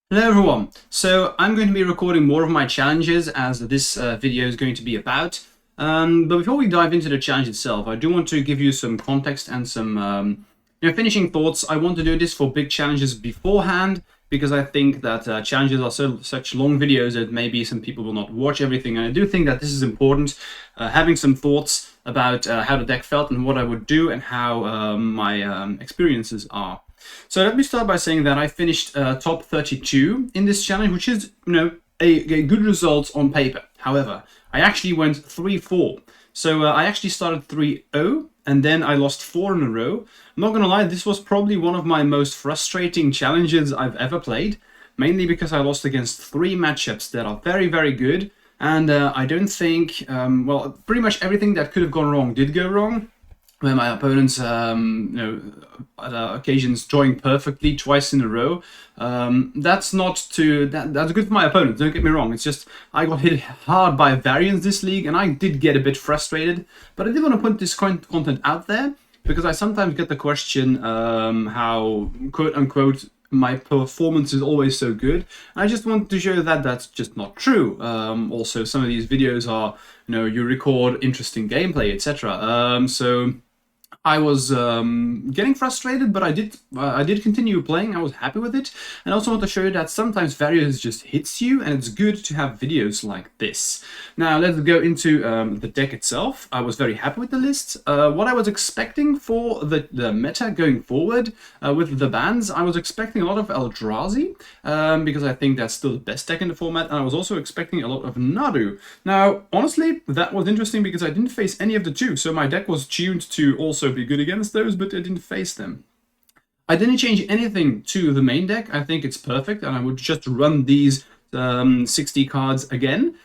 Hello everyone. So I'm going to be recording more of my challenges as this video is going to be about. But before we dive into the challenge itself, I do want to give you some context and some finishing thoughts. I want to do this for big challenges beforehand because I think that challenges are such long videos that maybe some people will not watch everything. And I do think that this is important, having some thoughts about how the deck felt and what I would do and how my experiences are. So let me start by saying that I finished top 32 in this challenge, which is, a good result on paper. However, I actually went 3-4. So I actually started 3-0, and then I lost 4 in a row. I'm not gonna lie, this was probably one of my most frustrating challenges I've ever played, mainly because I lost against 3 matchups that are very, very good, and I don't think, pretty much everything that could have gone wrong did go wrong. Where my opponents, at occasions drawing perfectly twice in a row. That's good for my opponents. Don't get me wrong. It's just I got hit hard by variance this league, and I did get a bit frustrated. But I did want to put this content out there because I sometimes get the question how quote unquote my performance is always so good. I just want to show that that's just not true. Also, some of these videos are, you record interesting gameplay, etc. So I was getting frustrated, but I did continue playing. I was happy with it, and I also want to show you that sometimes variance just hits you, and it's good to have videos like this. Now let's go into the deck itself. I was very happy with the list. What I was expecting for the meta going forward with the bans, I was expecting a lot of Eldrazi because I think that's still the best deck in the format, and I was also expecting a lot of Nadu. Now, honestly, that was interesting because I didn't face any of the two, so my deck was tuned to also be good against those, but I didn't face them. I didn't change anything to the main deck. I think it's perfect, and I would just run these 60 cards again.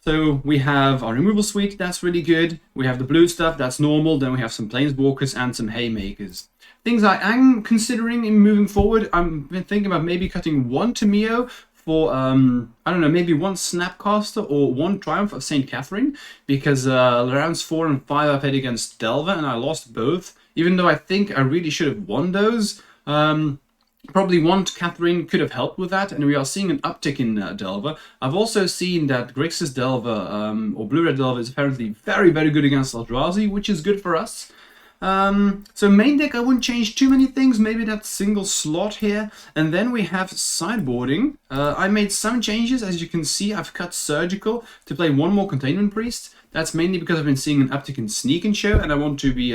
So we have our removal suite, that's really good. We have the blue stuff, that's normal. Then we have some planeswalkers and some haymakers. Things I am considering in moving forward, I'm thinking about maybe cutting 1 Tameo for, I don't know, maybe 1 Snapcaster or 1 Triumph of St. Catherine, because rounds 4 and 5 I played against Delver and I lost both, even though I think I really should have won those. Probably 1 Catherine could have helped with that, and we are seeing an uptick in Delver. I've also seen that Grixis Delver, or Blue-Red Delver, is apparently very, very good against Eldrazi, which is good for us. So main deck, I wouldn't change too many things, maybe that single slot here. And then we have sideboarding. I made some changes. As you can see, I've cut Surgical to play 1 more Containment Priest. That's mainly because I've been seeing an uptick in Sneak and Show, and I want to be,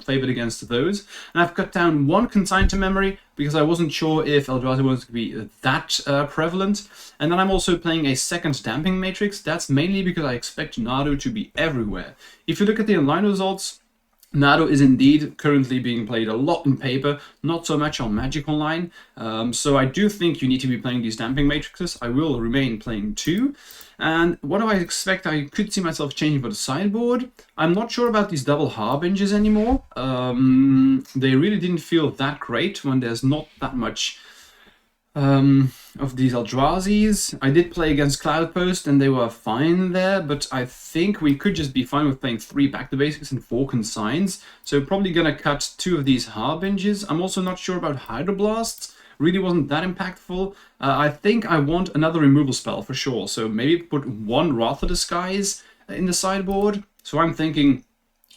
favored against those. And I've cut down 1 Consign to Memory, because I wasn't sure if Eldrazi was going to be that prevalent. And then I'm also playing a 2nd Damping Matrix. That's mainly because I expect Nadu to be everywhere. If you look at the online results, Nadu is indeed currently being played a lot in paper, not so much on Magic Online. So I do think you need to be playing these Damping Matrices. I will remain playing 2. And what do I expect? I could see myself changing for the sideboard. I'm not sure about these double Harbingers anymore. They really didn't feel that great when there's not that much of these Eldrazi's. I did play against Cloudpost and they were fine there, but I think we could just be fine with playing 3 Back to Basics and 4 Consigns. So probably gonna cut 2 of these Harbingers. I'm also not sure about Hydroblasts. Really wasn't that impactful. I think I want another removal spell for sure. So maybe put 1 Wrath of Disguise in the sideboard. So I'm thinking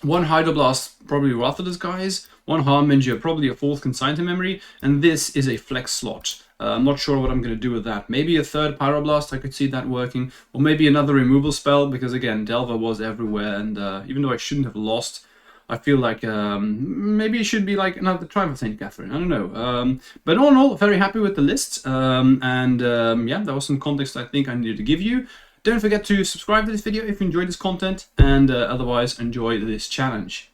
1 Hydroblast, probably Wrath of Disguise, 1 Harbinger, probably a 4th Consign to Memory, and this is a flex slot. I'm not sure what I'm going to do with that. Maybe a 3rd Pyroblast, I could see that working. Or maybe another removal spell, because again, Delver was everywhere, and even though I shouldn't have lost, I feel like maybe it should be like another Triumph of St. Catherine. I don't know. But all in all, very happy with the list. Yeah, that was some context I think I needed to give you. Don't forget to subscribe to this video if you enjoyed this content, and otherwise enjoy this challenge.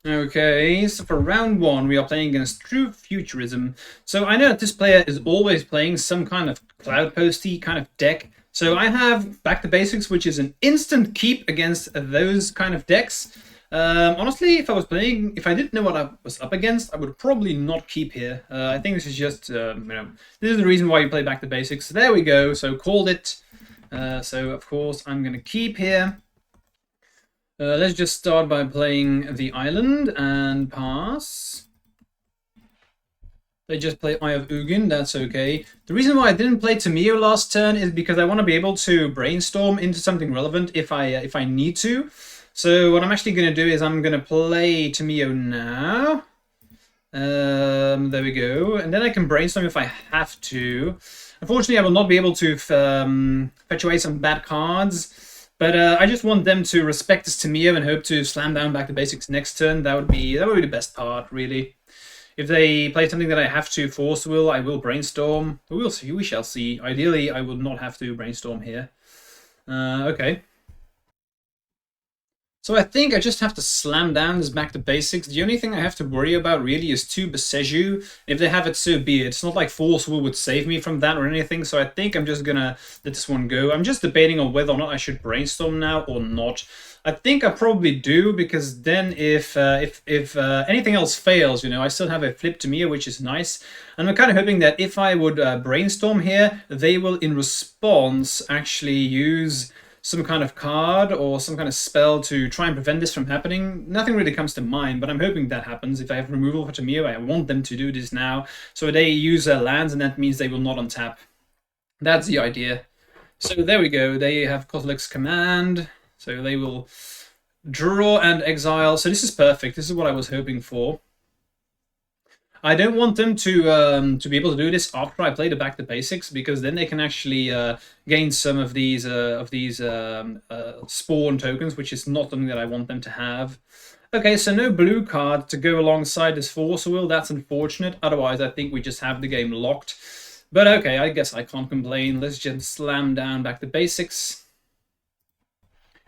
Okay, so for round 1, we are playing against True Futurism. So I know that this player is always playing some kind of Cloudposty kind of deck. So I have Back to Basics, which is an instant keep against those kind of decks. Honestly, if I didn't know what I was up against, I would probably not keep here. I think this is just, this is the reason why you play Back to Basics. There we go, so called it. So of course I'm going to keep here. Let's just start by playing the island and pass. They just play Eye of Ugin, that's okay. The reason why I didn't play Tamio last turn is because I want to be able to brainstorm into something relevant if I need to. So what I'm actually going to do is I'm going to play Tamio now. There we go. And then I can brainstorm if I have to. Unfortunately, I will not be able to fetch away some bad cards. But I just want them to respect this Tamio and hope to slam down back to basics next turn. That would be the best part, really. If they play something that I have to force will, I will brainstorm. We will see. We shall see. Ideally, I will not have to brainstorm here. Okay. So I think I just have to slam down this back to basics. The only thing I have to worry about really is 2 Beseju. If they have it, so be it. It's not like Force Will would save me from that or anything, so I think I'm just gonna let this one go. I'm just debating on whether or not I should brainstorm now or not. I think I probably do, because then if anything else fails, you know, I still have a flip to Mia, which is nice. And I'm kind of hoping that if I would brainstorm here, they will, in response, actually use some kind of card or some kind of spell to try and prevent this from happening. Nothing really comes to mind, but I'm hoping that happens. If I have removal for Tamio, I want them to do this now. So they use lands, and that means they will not untap. That's the idea. So there we go. They have Kozilek's Command. So they will draw and exile. So this is perfect. This is what I was hoping for. I don't want them to be able to do this after I play the back to basics, because then they can actually gain some of these spawn tokens, which is not something that I want them to have. Okay, so no blue card to go alongside this Force Will. That's unfortunate. Otherwise, I think we just have the game locked. But okay, I guess I can't complain. Let's just slam down back to basics.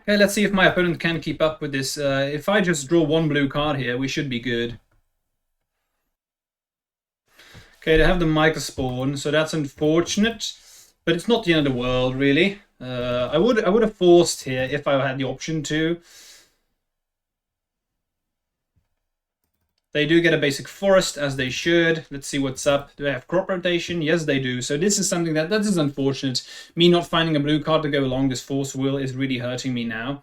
Okay, let's see if my opponent can keep up with this. If I just draw 1 blue card here, we should be good. Okay, they have the Micro Spawn, so that's unfortunate, but it's not the end of the world, really. I would have forced here if I had the option to. They do get a basic forest, as they should. Let's see what's up. Do they have crop rotation? Yes, they do. So this is something that is unfortunate. Me not finding a blue card to go along this Force Will is really hurting me now.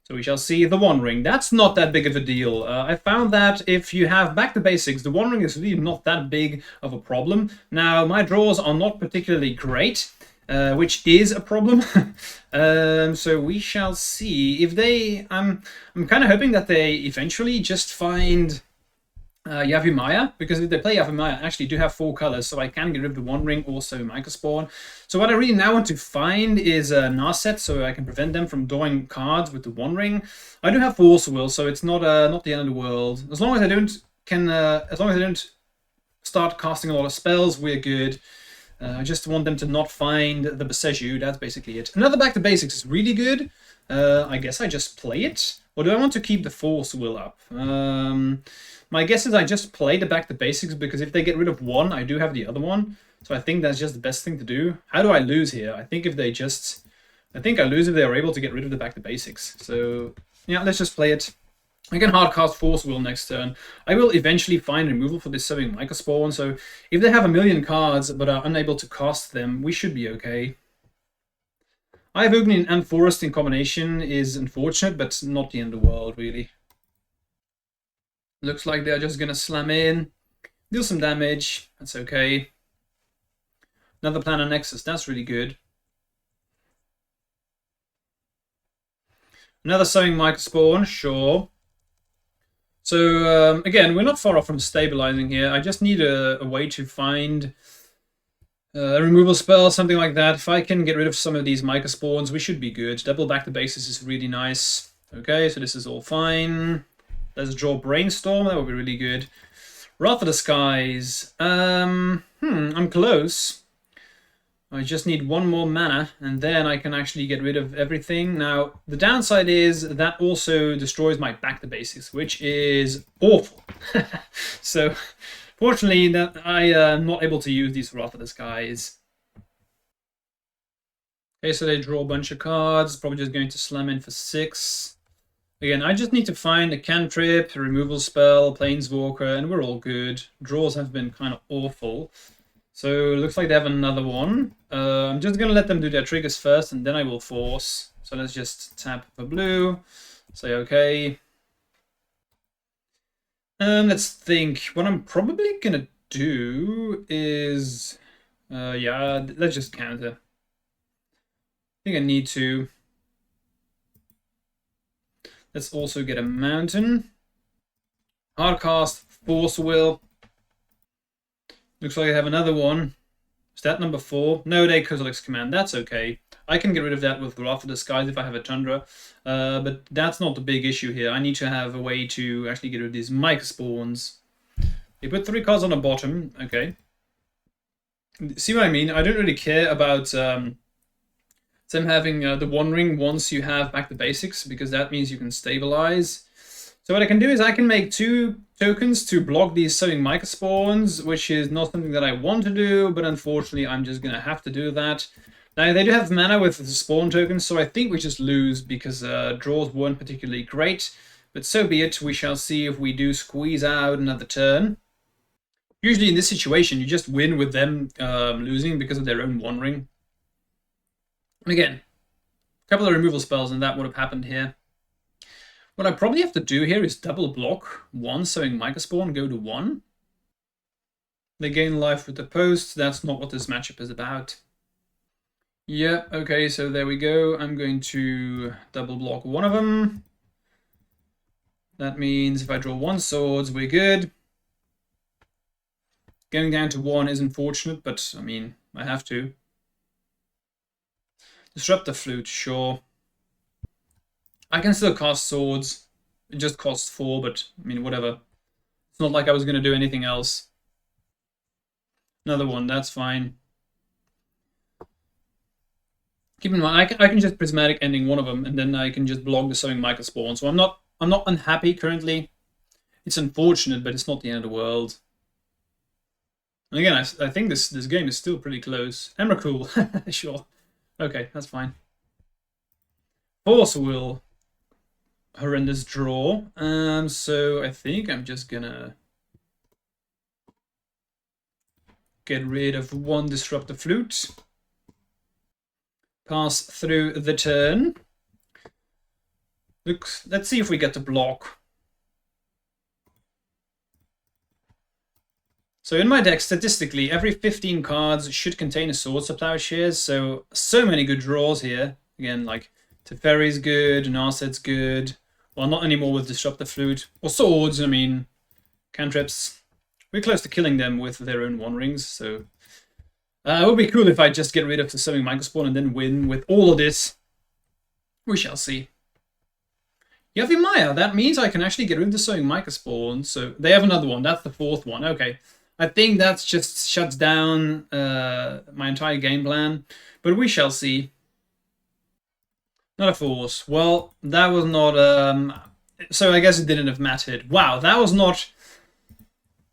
So we shall see the One Ring. That's not that big of a deal. I found that if you have back to basics, the One Ring is really not that big of a problem. Now, my draws are not particularly great, which is a problem. So we shall see if they... I'm kind of hoping that they eventually just find Yavimaya, because if they play Yavimaya, I actually do have 4 colors, so I can get rid of the One Ring, also Microspawn. So what I really now want to find is Narset, so I can prevent them from drawing cards with the One Ring. I do have Force Will, so it's not the end of the world. As long as I don't start casting a lot of spells, we're good. I just want them to not find the Beseju. That's basically it. Another back to basics is really good. I guess I just play it, or do I want to keep the Force Will up? My guess is I just play the back to basics, because if they get rid of one, I do have the other one. So I think that's just the best thing to do. How do I lose here? I think I lose if they are able to get rid of the back to basics. So yeah, let's just play it. I can hardcast Force Will next turn. I will eventually find removal for this Serving Microspawn. So if they have a million cards but are unable to cast them, we should be okay. I have Ugin and Forest in combination is unfortunate, but not the end of the world, really. Looks like they're just gonna slam in, deal some damage. That's okay. Another Planar Nexus, that's really good. Another Sowing Microspawn, sure. So again, we're not far off from stabilizing here. I just need a way to find a removal spell, something like that. If I can get rid of some of these Microspawns, we should be good. Double back to basis is really nice. Okay, so this is all fine. Let's draw Brainstorm, that would be really good. Wrath of the Skies. I'm close. I just need 1 more mana, and then I can actually get rid of everything. Now, the downside is that also destroys my back to basics, which is awful. So, fortunately, that I am not able to use these Wrath of the Skies. Okay, so they draw a bunch of cards. Probably just going to slam in for 6. Again, I just need to find a cantrip, a removal spell, Planeswalker, and we're all good. Draws have been kind of awful. So, looks like they have another one. I'm just going to let them do their triggers first, and then I will force. So let's just tap for blue, say okay. Let's think. What I'm probably going to do is... yeah, let's just counter. I think I need to. Let's also get a mountain. Hardcast, Force Will. Looks like I have another one. Is that number 4? No, they Kozilek's Command. That's okay. I can get rid of that with Wrath of the Skies if I have a Tundra. But that's not the big issue here. I need to have a way to actually get rid of these Mica Spawns. They put 3 cards on the bottom. Okay. See what I mean? I don't really care about them having the One Ring once you have back the basics, because that means you can stabilize. So what I can do is I can make 2 tokens to block these sowing Mica Spawns, which is not something that I want to do, but unfortunately I'm just going to have to do that. Now they do have mana with the spawn tokens, so I think we just lose because draws weren't particularly great. But so be it, we shall see if we do squeeze out another turn. Usually in this situation you just win with them losing because of their own One Ring. And again, a couple of removal spells and that would have happened here. What I probably have to do here is double block 1 sowing Mica Spawn, go to 1. They gain life with the post. That's not what this matchup is about. Yeah, okay, so there we go. I'm going to double block 1 of them. That means if I draw 1 swords, we're good. Going down to 1 is unfortunate, but I mean, I have to. Disrupt the Flute, sure. I can still cast swords. It just costs 4, but I mean, whatever. It's not like I was going to do anything else. Another one, that's fine. Keep in mind, I can just Prismatic Ending one of them, and then I can just block the sowing Mica Spawn. So I'm not unhappy currently. It's unfortunate, but it's not the end of the world. And again, I think this game is still pretty close. Emrakul, sure. Okay, that's fine. Force Will. Horrendous draw. So I think I'm just gonna get rid of 1 Disrupt the Flute. Pass through the turn. Look, let's see if we get to block. So in my deck, statistically, every 15 cards should contain a Swords to Plowshares. So many good draws here. Again, like Teferi's good, Narset's good. Well, not anymore with Disrupt the Flute. Or Swords, I mean, cantrips. We're close to killing them with their own One Rings, so... it would be cool if I just get rid of the sowing Mica Spawn and then win with all of this. We shall see. Yavimaya, that means I can actually get rid of the sowing Mica Spawn. So they have another one. That's the 4th one. Okay. I think that's just shuts down my entire game plan. But we shall see. Not a force. Well, that was not... so I guess it didn't have mattered. Wow, that was not...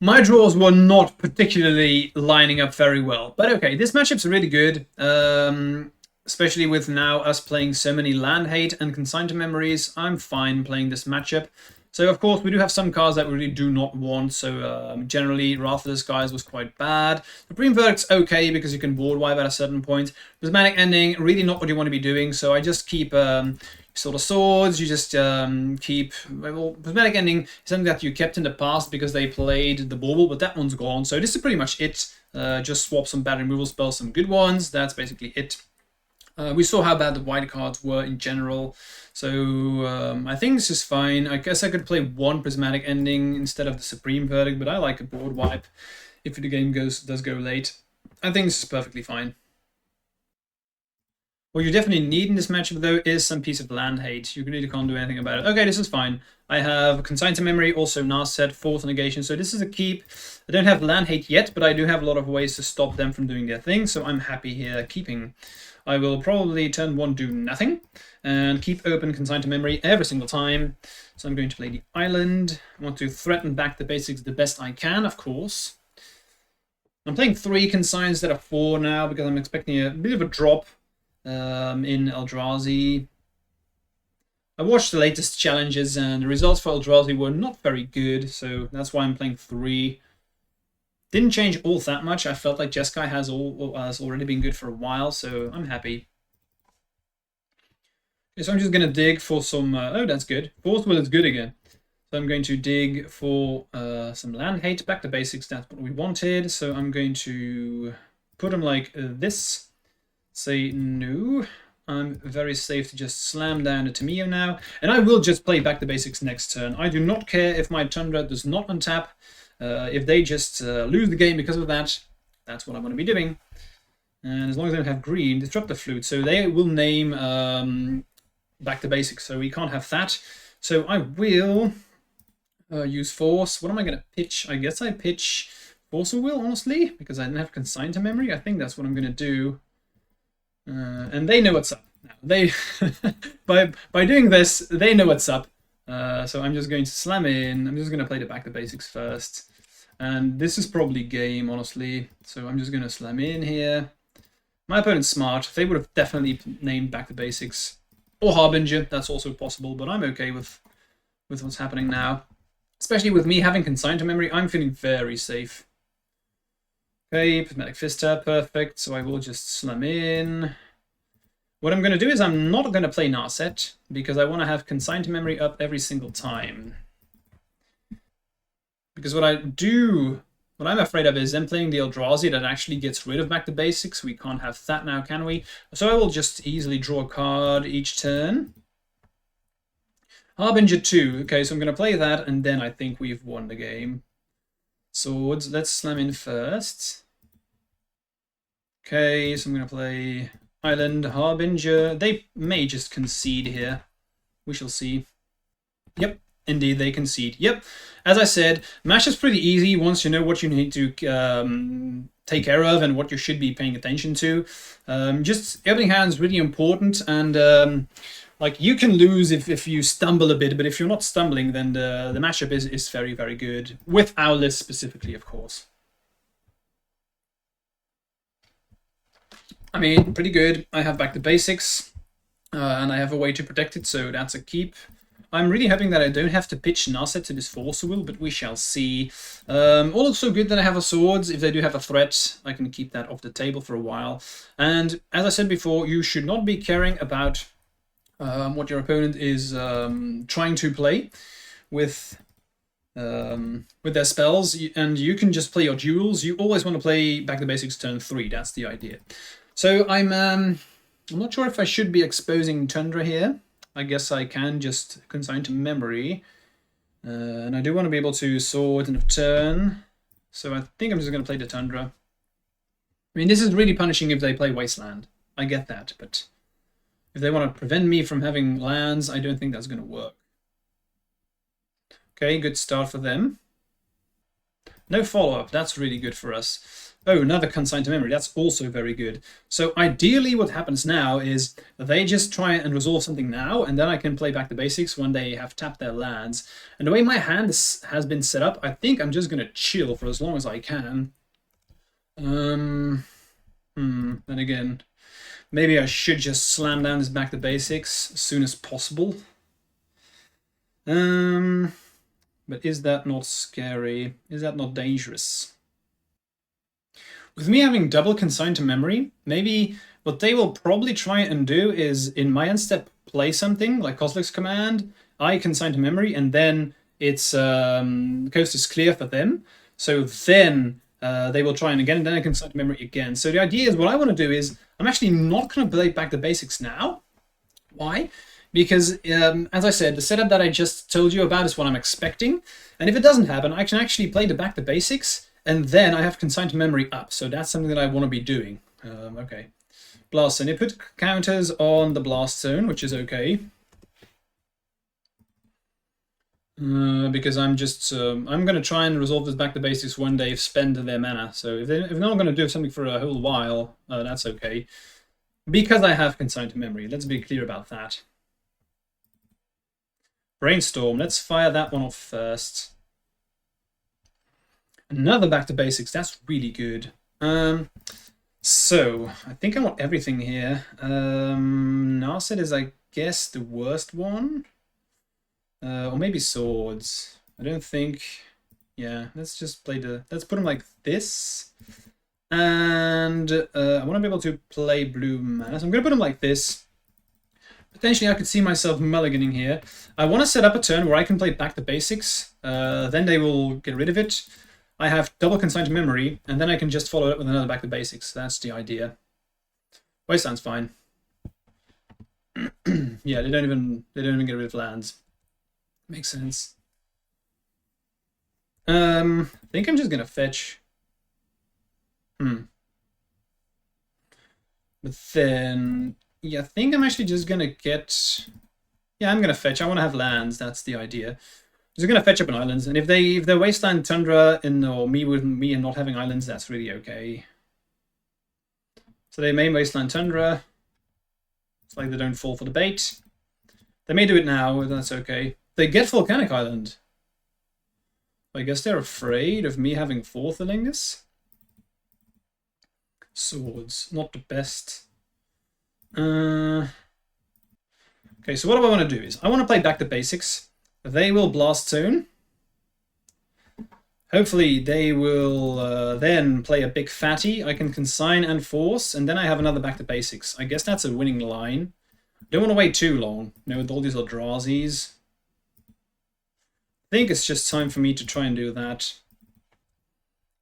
My draws were not particularly lining up very well. But okay, this matchup's really good. Especially with now us playing so many Land Hate and Consign to Memories. I'm fine playing this matchup. So of course we do have some cards that we really do not want. So generally Wrath of the Skies was quite bad. Supreme Verdict's okay because you can board wipe at a certain point. Prismatic Ending, really not what you want to be doing. So I just keep... Sort of swords, you just keep... Well, Prismatic Ending is something that you kept in the past because they played the Bauble, but that one's gone. So this is pretty much it. Just swap some bad removal spells, some good ones. That's basically it. We saw how bad the white cards were in general. So I think this is fine. I guess I could play 1 Prismatic Ending instead of the Supreme Verdict, but I like a board wipe if the game does go late. I think this is perfectly fine. What you definitely need in this matchup, though, is some piece of Land Hate. You really can't do anything about it. Okay, this is fine. I have Consign to Memory, also Narset, 4th Negation, so this is a keep. I don't have Land Hate yet, but I do have a lot of ways to stop them from doing their thing, so I'm happy here keeping. I will probably turn 1 do nothing, and keep open Consign to Memory every single time. So I'm going to play the Island. I want to threaten back the basics the best I can, of course. I'm playing 3 Consigns instead of 4 now, because I'm expecting a bit of a drop. In Eldrazi. I watched the latest challenges and the results for Eldrazi were not very good, so that's why I'm playing 3. Didn't change all that much. I felt like JESKAI has already been good for a while, so I'm happy. Okay, so I'm just gonna dig for some... oh, that's good. Force Will is good again. So I'm going to dig for some land hate, back to basics, that's what we wanted. So I'm going to put them like this. Say no. I'm very safe to just slam down a Tamio now. And I will just play back to basics next turn. I do not care if my Tundra does not untap. If they just lose the game because of that, that's what I'm going to be doing. And as long as they don't have green, disrupt the flute. So they will name back to basics. So we can't have that. So I will use force. What am I going to pitch? I guess I pitch force of will, honestly, because I didn't have consign to memory. I think that's what I'm going to do. And they know what's up. Now, they by doing this, they know what's up. So I'm just going to slam in. I'm just going to play the back to basics first. And this is probably game, honestly. So I'm just going to slam in here. My opponent's smart. They would have definitely named back to basics. Or Harbinger, that's also possible, but I'm okay with what's happening now. Especially with me having consigned to memory, I'm feeling very safe. Okay, Prismatic Vista, perfect. So I will just slam in. What I'm going to do is I'm not going to play Narset, because I want to have consigned to memory up every single time. Because what I'm afraid of is them playing the Eldrazi that actually gets rid of back to basics. We can't have that now, can we? So I will just easily draw a card each turn. Harbinger 2. Okay, so I'm going to play that, and then I think we've won the game. Swords, let's slam in first. Okay, so I'm going to play Island, Harbinger. They may just concede here. We shall see. Yep, indeed they concede. Yep, as I said, Mash is pretty easy once you know what you need to take care of and what you should be paying attention to. Just opening hand is really important, and like you can lose if you stumble a bit, but if you're not stumbling, then the matchup is very, very good. With our list specifically, of course. I mean, pretty good. I have back to basics, and I have a way to protect it, so that's a keep. I'm really hoping that I don't have to pitch Narset to this Force Will, but we shall see. Also good that I have a Swords. If they do have a threat, I can keep that off the table for a while. And as I said before, you should not be caring about what your opponent is trying to play with their spells, and you can just play your duels. You always want to play back to basics turn 3. That's the idea. So I'm not sure if I should be exposing Tundra here. I guess I can just consign to memory. And I do want to be able to sword in a turn. So I think I'm just going to play the Tundra. I mean, this is really punishing if they play Wasteland. I get that, but if they want to prevent me from having lands, I don't think that's going to work. Okay, good start for them. No follow-up. That's really good for us. Oh, another consign to memory. That's also very good. So ideally what happens now is they just try and resolve something now, and then I can play back to basics when they have tapped their lands. And the way my hand has been set up, I think I'm just going to chill for as long as I can. Then again, maybe I should just slam down this back to basics as soon as possible. But is that not scary? Is that not dangerous? With me having double consigned to memory, maybe what they will probably try and do is, in my end step, play something like Kozilek's Command, I consign to memory, and then it's the coast is clear for them. So then they will try and again, and then I consign to memory again. So the idea is, what I want to do is, I'm actually not going to play back to basics now. Why? Because, as I said, the setup that I just told you about is what I'm expecting. And if it doesn't happen, I can actually play the back to basics, and then I have consigned to memory up. So that's something that I want to be doing. Okay. Blast Zone. It put counters on the Blast Zone, which is okay. Because I'm just, I'm going to try and resolve this back to basics when they've spent their mana. So if they're not going to do something for a whole while, that's okay. Because I have consigned to memory. Let's be clear about that. Brainstorm. Let's fire that one off first. Another back to basics. That's really good. So I think I want everything here. Narset is, I guess, the worst one. Or maybe swords. I don't think. Yeah, let's just play the. Let's put them like this. And I want to be able to play blue mana. So I'm going to put them like this. Potentially I could see myself mulliganing here. I want to set up a turn where I can play back to basics. Then they will get rid of it. I have double consigned memory, and then I can just follow it with another back to basics. That's the idea. Wasteland's fine. Yeah, they don't even get rid of lands. Makes sense. I think I'm just gonna fetch. But then, yeah, I think I'm actually just gonna get. Yeah, I'm gonna fetch. I want to have lands. That's the idea. I'm just gonna fetch up an islands, and if they're wasteland tundra or me and not having islands, that's really okay. So they main wasteland tundra. It's like they don't fall for the bait. They may do it now, that's okay. They get volcanic island. I guess they're afraid of me having fourth this. Swords, not the best. Okay, so what I want to do is I want to play back to basics. They will blast zone. Hopefully they will then play a big fatty. I can consign and force, and then I have another back to basics. I guess that's a winning line. Don't want to wait too long, you know, with all these Eldrazi's. I think it's just time for me to try and do that.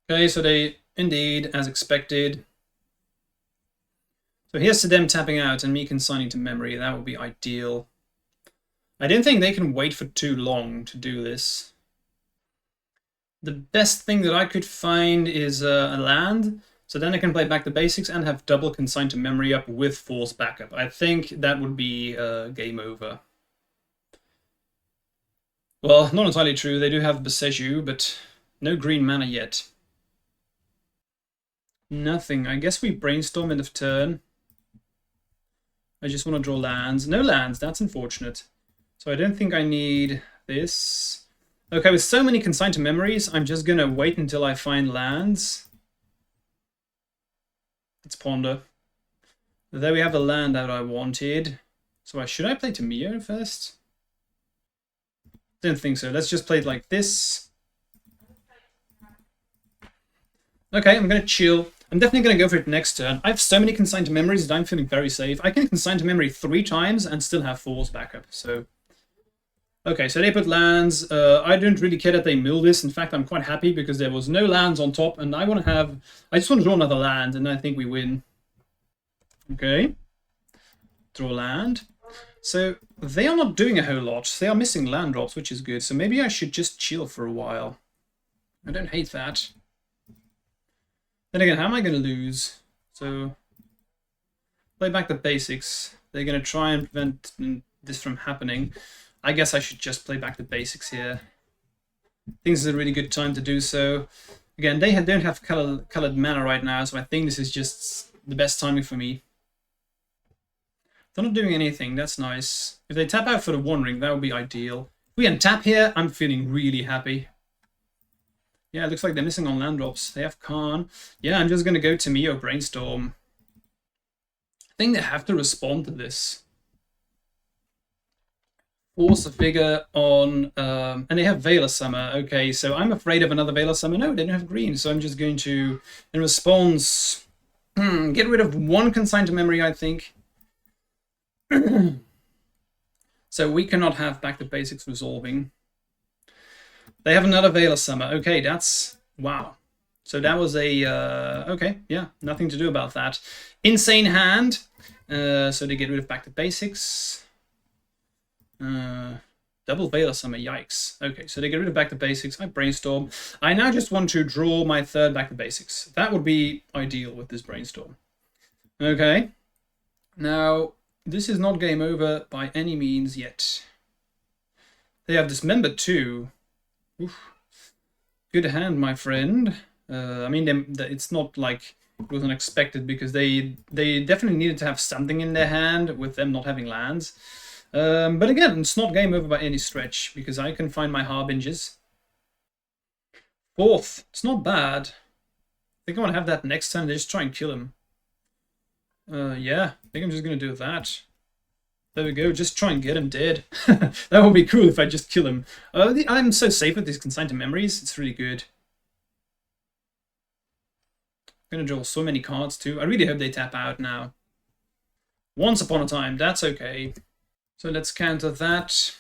Okay, so they, indeed, as expected. So here's to them tapping out and me consigning to memory. That would be ideal. I don't think they can wait for too long to do this. The best thing that I could find is a land. So then I can play back the basics and have double consigned to memory up with force backup. I think that would be game over. Well, not entirely true. They do have Beseju, but no green mana yet. Nothing. I guess we brainstorm end of turn. I just want to draw lands. No lands. That's unfortunate. So I don't think I need this. Okay, with so many consigned to memories, I'm just going to wait until I find lands. Let's ponder. There we have the land that I wanted. So should I play Tamio first? Don't think so. Let's just play it like this. Okay, I'm going to chill. I'm definitely going to go for it next turn. I have so many consigned to memories that I'm feeling very safe. I can consign to memory 3 times and still have force backup. So, okay, so they put lands. I don't really care that they mill this. In fact, I'm quite happy because there was no lands on top, and I just want to draw another land, and I think we win. Okay, draw land. So they are not doing a whole lot. They are missing land drops, which is good. So maybe I should just chill for a while. I don't hate that. Then again, how am I going to lose? So, play back the basics. They're going to try and prevent this from happening. I guess I should just play back the basics here. I think this is a really good time to do so. Again, they don't have colored mana right now, so I think this is just the best timing for me. They're not doing anything, that's nice. If they tap out for the One Ring, that would be ideal. If we untap here, I'm feeling really happy. Yeah, it looks like they're missing on land drops. They have Khan. Yeah, I'm just going to go to Mio Brainstorm. I think they have to respond to this. Force a figure on... and they have Veil of Summer. Okay, so I'm afraid of another Veil of Summer. No, they don't have green, so I'm just going to, in response, get rid of 1 consigned to memory, I think. So we cannot have back to basics resolving. They have another Veil of Summer. Okay, that's... wow. So that was a... okay, yeah, nothing to do about that. Insane hand. So they get rid of back to basics. Double Veil of Summer, yikes. Okay, so they get rid of back to basics. I brainstorm. I now just want to draw my 3rd back to basics. That would be ideal with this brainstorm. Okay. Now, this is not game over by any means yet. They have Dismembered too. Oof. Good hand, my friend. I mean, it's not like it was unexpected because they definitely needed to have something in their hand with them not having lands. But again, it's not game over by any stretch because I can find my Harbingers. 4th, it's not bad. I think I want to have that next turn. They just try and kill him. Yeah, I think I'm just going to do that. There we go, just try and get him dead. That would be cool if I just kill him. I'm so safe with these consigned to memories, it's really good. I'm going to draw so many cards too. I really hope they tap out now. Once upon a time, that's okay. So let's counter that.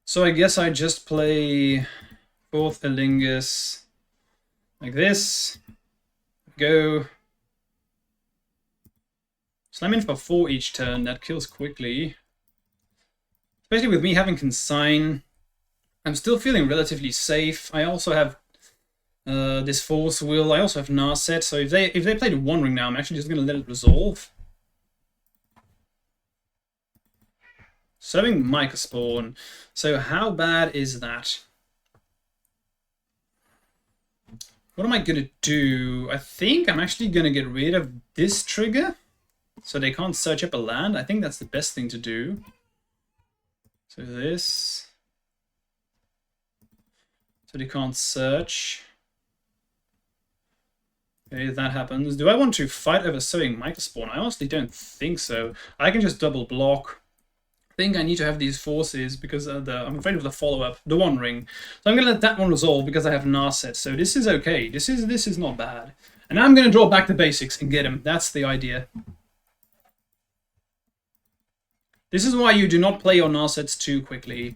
So I guess I just play 4th Elingus like this. Go. Slam in for 4 each turn. That kills quickly. Especially with me having Consign. I'm still feeling relatively safe. I also have this Force Will. I also have Narset. So if they played One Ring now, I'm actually just going to let it resolve. Sowing Micah Spawn. So how bad is that? What am I going to do? I think I'm actually going to get rid of this trigger. So they can't search up a land. I think that's the best thing to do. So this. So they can't search. Okay, that happens. Do I want to fight over Sowing Micah Spawn? I honestly don't think so. I can just double block. I think I need to have these forces because I'm afraid of the follow-up, the One Ring. So I'm going to let that one resolve because I have Narset. So this is okay. This is not bad. And now I'm going to draw back the basics and get him. That's the idea. This is why you do not play your Narsets too quickly.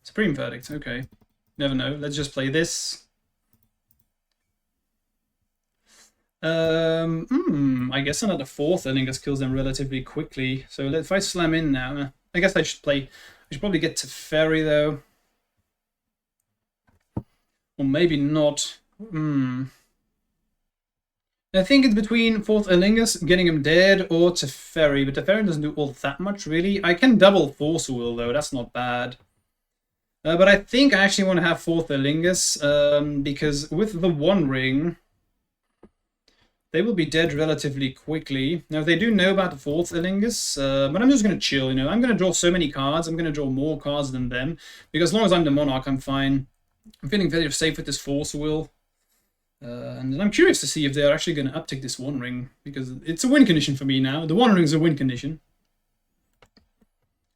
Supreme Verdict, okay. Never know. Let's just play this. I guess another 4th Elingus kills them relatively quickly. So if I slam in now, I guess I should probably get to Ferry though. Or maybe not. I think it's between 4th Elingus, getting him dead, or Teferi, but Teferi doesn't do all that much, really. I can double Force Will, though, that's not bad. But I think I actually want to have 4th Elingus, because with the One Ring, they will be dead relatively quickly. Now, they do know about the 4th Elingus, but I'm just going to chill, you know. I'm going to draw so many cards, I'm going to draw more cards than them, because as long as I'm the Monarch, I'm fine. I'm feeling very safe with this Force Will. And I'm curious to see if they're actually going to uptick this One Ring, because it's a win condition for me now. The One Ring is a win condition.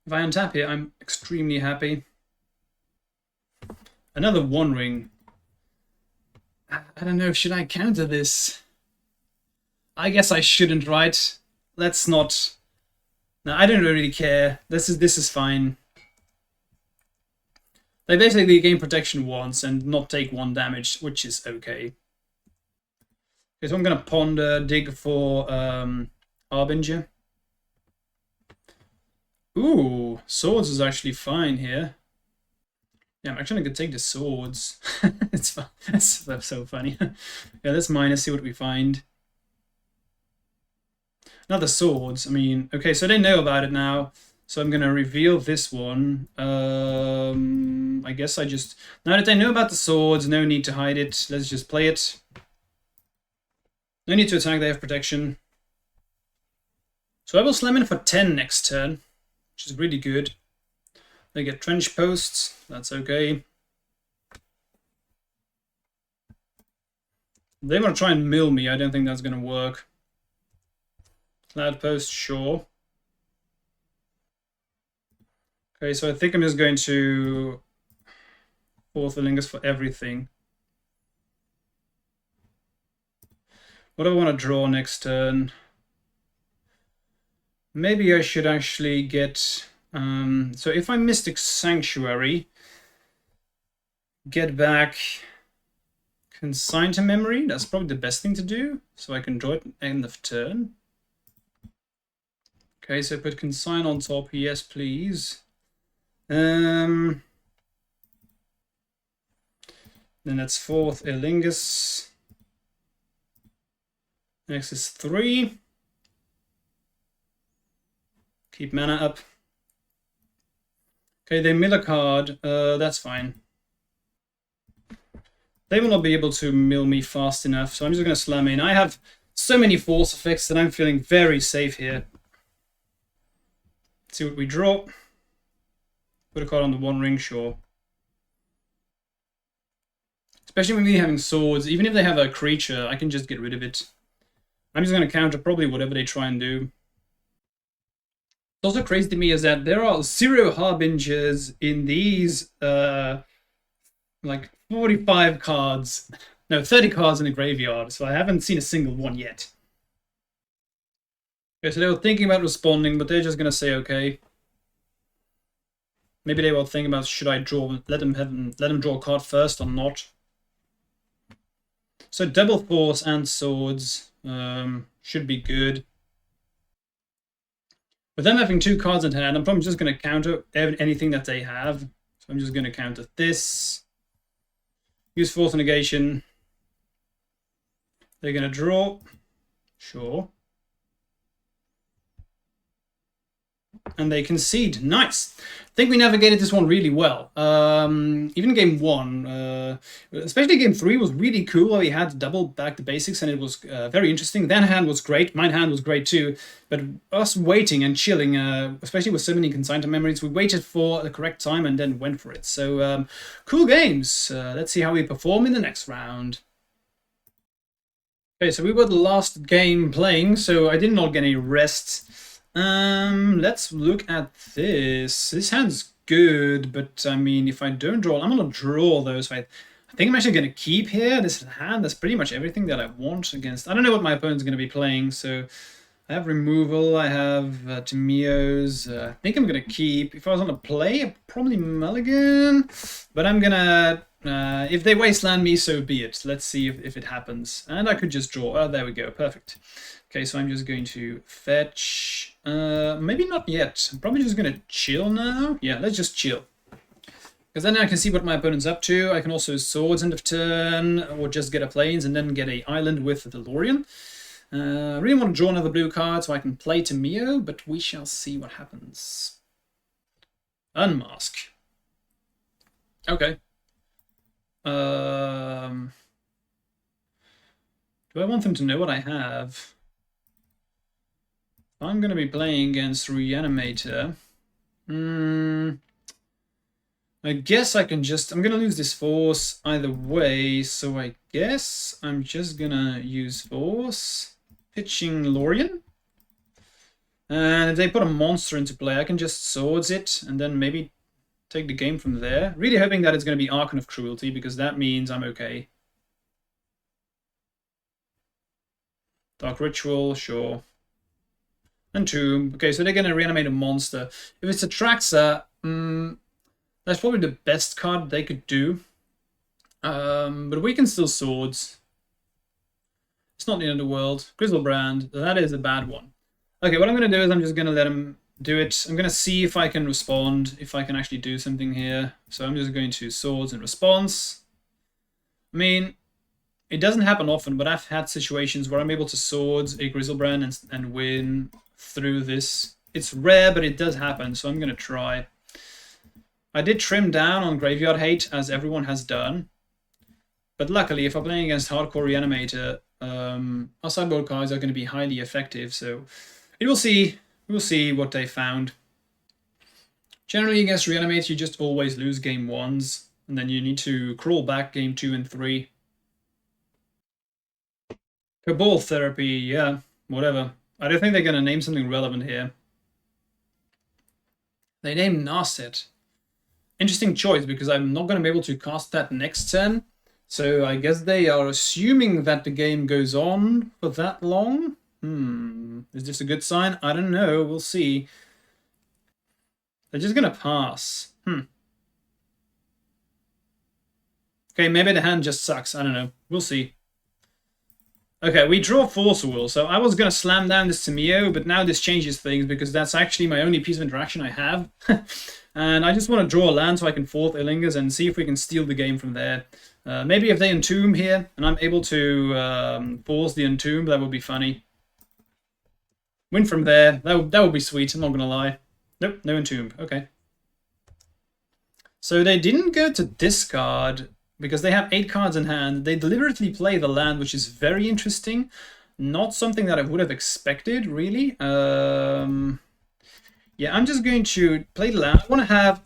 If I untap here, I'm extremely happy. Another One Ring. I don't know, should I counter this? I guess I shouldn't, right? Let's not. No, I don't really care. This is fine. They basically gain protection once and not take 1 damage, which is okay. Okay, so I'm going to ponder, dig for Harbinger. Ooh, swords is actually fine here. Yeah, I'm actually going to take the swords. It's fun. That's so funny. Yeah, let's minus, see what we find. Another swords. I mean, okay, so they know about it now. So I'm going to reveal this one. I guess I just... Now that they know about the swords, no need to hide it. Let's just play it. No need to attack, they have protection. So I will slam in for 10 next turn, which is really good. They get trench posts, that's okay. They want to try and mill me, I don't think that's going to work. Cloudpost, sure. Okay, so I think I'm just going to 4th Elingus for everything. What do I want to draw next turn? Maybe I should actually get... so if I Mystic Sanctuary, get back Consign to Memory, that's probably the best thing to do. So I can draw it at the end of turn. Okay, so put Consign on top, yes please. Then that's 4th Elingus. Next is 3. Keep mana up. Okay, they mill a card. That's fine. They will not be able to mill me fast enough, so I'm just going to slam in. I have so many force effects that I'm feeling very safe here. Let's see what we draw. Put a card on the One Ring, sure. Especially with me having swords, even if they have a creature, I can just get rid of it. I'm just going to counter probably whatever they try and do. What's also crazy to me is that there are 0 Harbingers in these, like 45 cards. No, 30 cards in the graveyard, so I haven't seen a single one yet. Okay, so they were thinking about responding, but they're just gonna say okay. Maybe they will think about, should I draw, let them draw a card first or not. So double force and swords should be good. With them having 2 cards in hand, I'm probably just going to counter anything that they have. So I'm just going to counter this. Use force negation. They're going to draw. Sure. And they concede. Nice. I think we navigated this one really well. Even game 1, especially game 3 was really cool. We had double back the basics and it was very interesting. Their hand was great. My hand was great too. But us waiting and chilling, especially with so many consigned memories, we waited for the correct time and then went for it. So cool games. Let's see how we perform in the next round. Okay, so we were the last game playing, so I did not get any rest. Let's look at this. This hand's good, but I mean, if I don't draw, I'm gonna draw those. So I think I'm actually gonna keep here. This hand, that's pretty much everything that I want against. I don't know what my opponent's gonna be playing, so I have removal, I have Tamiyo's. I think I'm gonna keep. If I was gonna play, I'd probably mulligan, but I'm gonna. If they wasteland me, so be it. Let's see if it happens. And I could just draw. Oh, there we go. Perfect. Okay, so I'm just going to fetch. Maybe not yet. I'm probably just going to chill now. Yeah, let's just chill. Because then I can see what my opponent's up to. I can also swords end of turn, or just get a plains and then get a island with the Lorien. I really want to draw another blue card so I can play Tamiyo, but we shall see what happens. Unmask. Okay. Do I want them to know what I have? I'm going to be playing against Reanimator. I guess I can just... I'm going to lose this force either way, so I guess I'm just going to use force. Pitching Lorien. And if they put a monster into play, I can just swords it and then maybe take the game from there. Really hoping that it's going to be Archon of Cruelty, because that means I'm okay. Dark Ritual, sure. And Tomb. Okay, so they're going to reanimate a monster. If it's a Traxa, that's probably the best card they could do. But we can still swords. It's not the end of the world. Grizzlebrand, that is a bad one. Okay, what I'm going to do is I'm just going to let him do it. I'm going to see if I can respond, if I can actually do something here. So I'm just going to swords in response. I mean, it doesn't happen often, but I've had situations where I'm able to swords a Grizzlebrand and win through this. It's rare, but it does happen, so I'm going to try. I did trim down on Graveyard Hate, as everyone has done. But luckily, if I'm playing against Hardcore Reanimator, our sideboard cards are going to be highly effective, so we will see. We'll see what they found. Generally, against Reanimator, you just always lose game 1s, and then you need to crawl back game 2 and 3. Cabal Therapy, yeah, whatever. I don't think they're going to name something relevant here. They named Narset. Interesting choice, because I'm not going to be able to cast that next turn. So I guess they are assuming that the game goes on for that long. Is this a good sign? I don't know. We'll see. They're just going to pass. Okay, maybe the hand just sucks. I don't know. We'll see. Okay, we draw Force Will. So I was going to slam down this Tamiyo, but now this changes things because that's actually my only piece of interaction I have. And I just want to draw a land so I can fourth Illingers and see if we can steal the game from there. Maybe if they entomb here and I'm able to force the entomb, that would be funny. Win from there. That would be sweet, I'm not going to lie. Nope, no entomb. Okay. So they didn't go to discard because they have 8 cards in hand. They deliberately play the land, which is very interesting. Not something that I would have expected, really. Yeah, I'm just going to play the land. I want to have...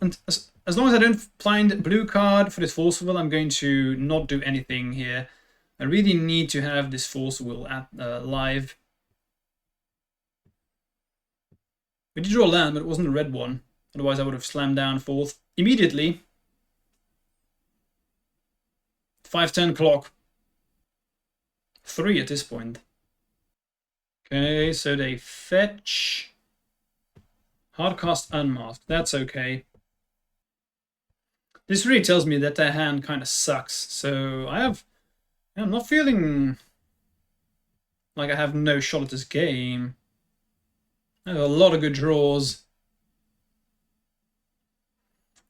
As long as I don't find blue card for this Force Will, I'm going to not do anything here. I really need to have this Force Will at live. We did draw a land, but it wasn't a red one. Otherwise, I would have slammed down fourth immediately. 5-turn clock. 3 at this point. Okay, so they fetch. Hardcast unmasked. That's okay. This really tells me that their hand kind of sucks. So I'm not feeling like I have no shot at this game. I have a lot of good draws.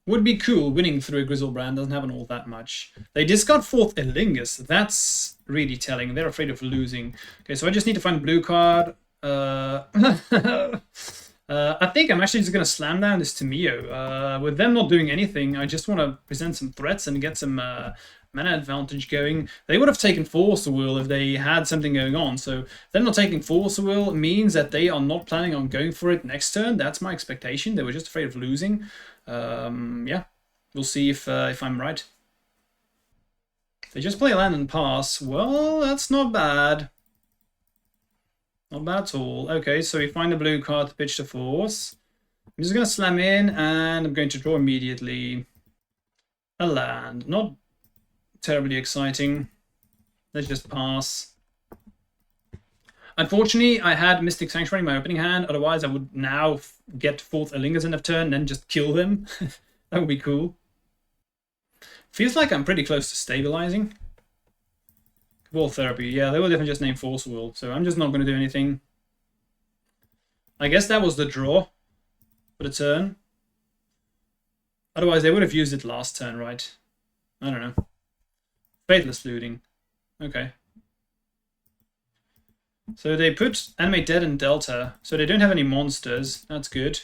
Would be cool winning through a Griselbrand, doesn't happen all that much. They discard 4th Elingus, that's really telling. They're afraid of losing. Okay, so I just need to find a blue card. I think I'm actually just going to slam down this Tamio. With them not doing anything, I just want to present some threats and get some mana advantage going. They would have taken Force Will if they had something going on. So them not taking Force Will means that they are not planning on going for it next turn. That's my expectation. They were just afraid of losing. Yeah, we'll see if I'm right. If they just play land and pass, well, that's not bad. Not bad at all. Okay, so we find a blue card to pitch the Force. I'm just going to slam in, and I'm going to draw immediately. A land. Not terribly exciting. Let's just pass. Unfortunately, I had Mystic Sanctuary in my opening hand. Otherwise, I would now get 4th Elingus end of turn and then just kill them. That would be cool. Feels like I'm pretty close to stabilizing. Wall Therapy. Yeah, they will definitely just name Force Will. So I'm just not going to do anything. I guess that was the draw for the turn. Otherwise, they would have used it last turn, right? I don't know. Faithless Looting. Okay. So they put Animate Dead in Delta, so they don't have any monsters. That's good.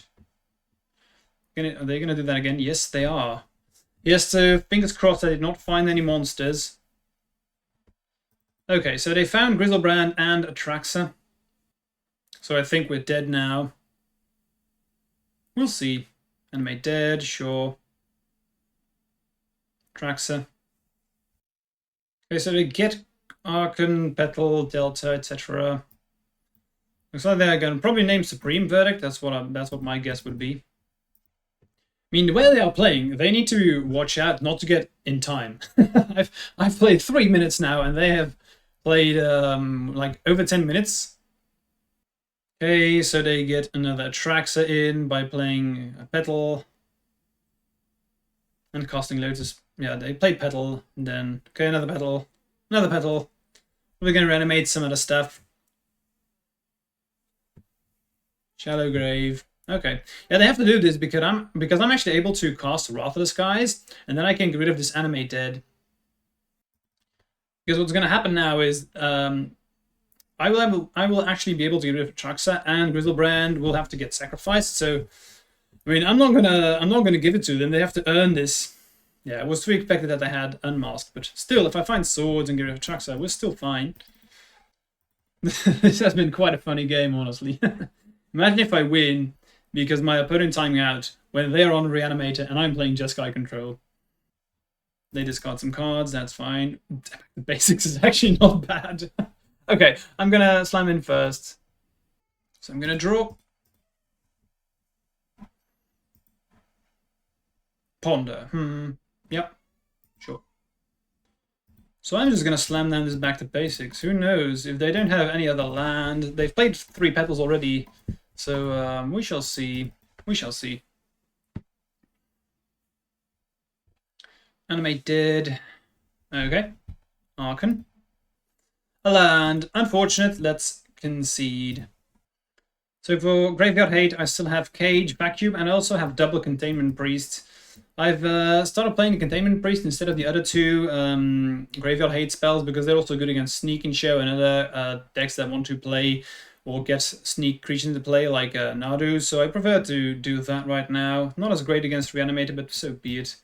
Are they going to do that again? Yes, they are. Yes, so fingers crossed I did not find any monsters. Okay, so they found Griselbrand and Atraxa. So I think we're dead now. We'll see. Animate Dead, sure. Atraxa. Okay, so they get Archon, Petal, Delta, etc. Looks like they're going to probably name Supreme Verdict. That's what my guess would be. I mean, the way they are playing, they need to watch out not to get in time. I've played 3 minutes now, and they have played like over 10 minutes. Okay, so they get another Atraxa in by playing a Petal and casting Lotus. Yeah, they played Petal, and then okay, another Petal, another Petal. We're going to reanimate some other stuff. Shallow Grave. Okay. Yeah, they have to do this because I'm actually able to cast Wrath of the Skies, and then I can get rid of this Animate Dead. Because what's going to happen now is I will actually be able to get rid of Atraxa, and Griselbrand will have to get sacrificed. So I mean, I'm not gonna give it to them. They have to earn this. Yeah, it was to be expected that they had Unmasked, but still, if I find swords and get rid of Atraxa, we're still fine. This has been quite a funny game, honestly. Imagine if I win because my opponent timing out when they're on Reanimator and I'm playing Jeskai control. They discard some cards, that's fine. The basics is actually not bad. Okay, I'm gonna slam in first. So I'm gonna draw. Ponder. Yep. Sure. So I'm just gonna slam down this back to basics. Who knows? If they don't have any other land, they've played 3 petals already. So we shall see. We shall see. Animate Dead. Okay. Archon. A land. Unfortunate. Let's concede. So for Graveyard Hate, I still have Cage, Vacuum, and I also have double Containment Priest. I've started playing the Containment Priest instead of the other 2 Graveyard Hate spells because they're also good against Sneak and Show and other decks that want to play or get Sneak creatures into play like Nadu. So I prefer to do that right now. Not as great against Reanimator, but so be it.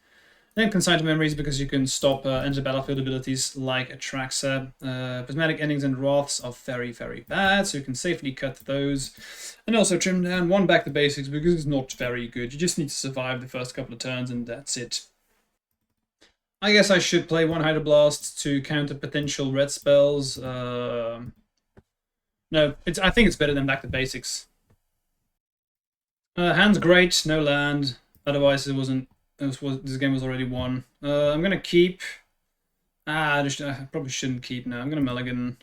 Then Consign to Memories because you can stop enter battlefield abilities like Atraxa. Prismatic Endings and Wraths are very, very bad, so you can safely cut those. And also trim down 1 back to basics because it's not very good. You just need to survive the first couple of turns and that's it. I guess I should play 1 Hydroblast to counter potential red spells. No, I think it's better than back to basics. Hand's great, no land. Otherwise it wasn't. This game was already won. I'm gonna keep. I probably shouldn't keep now. I'm gonna mulligan.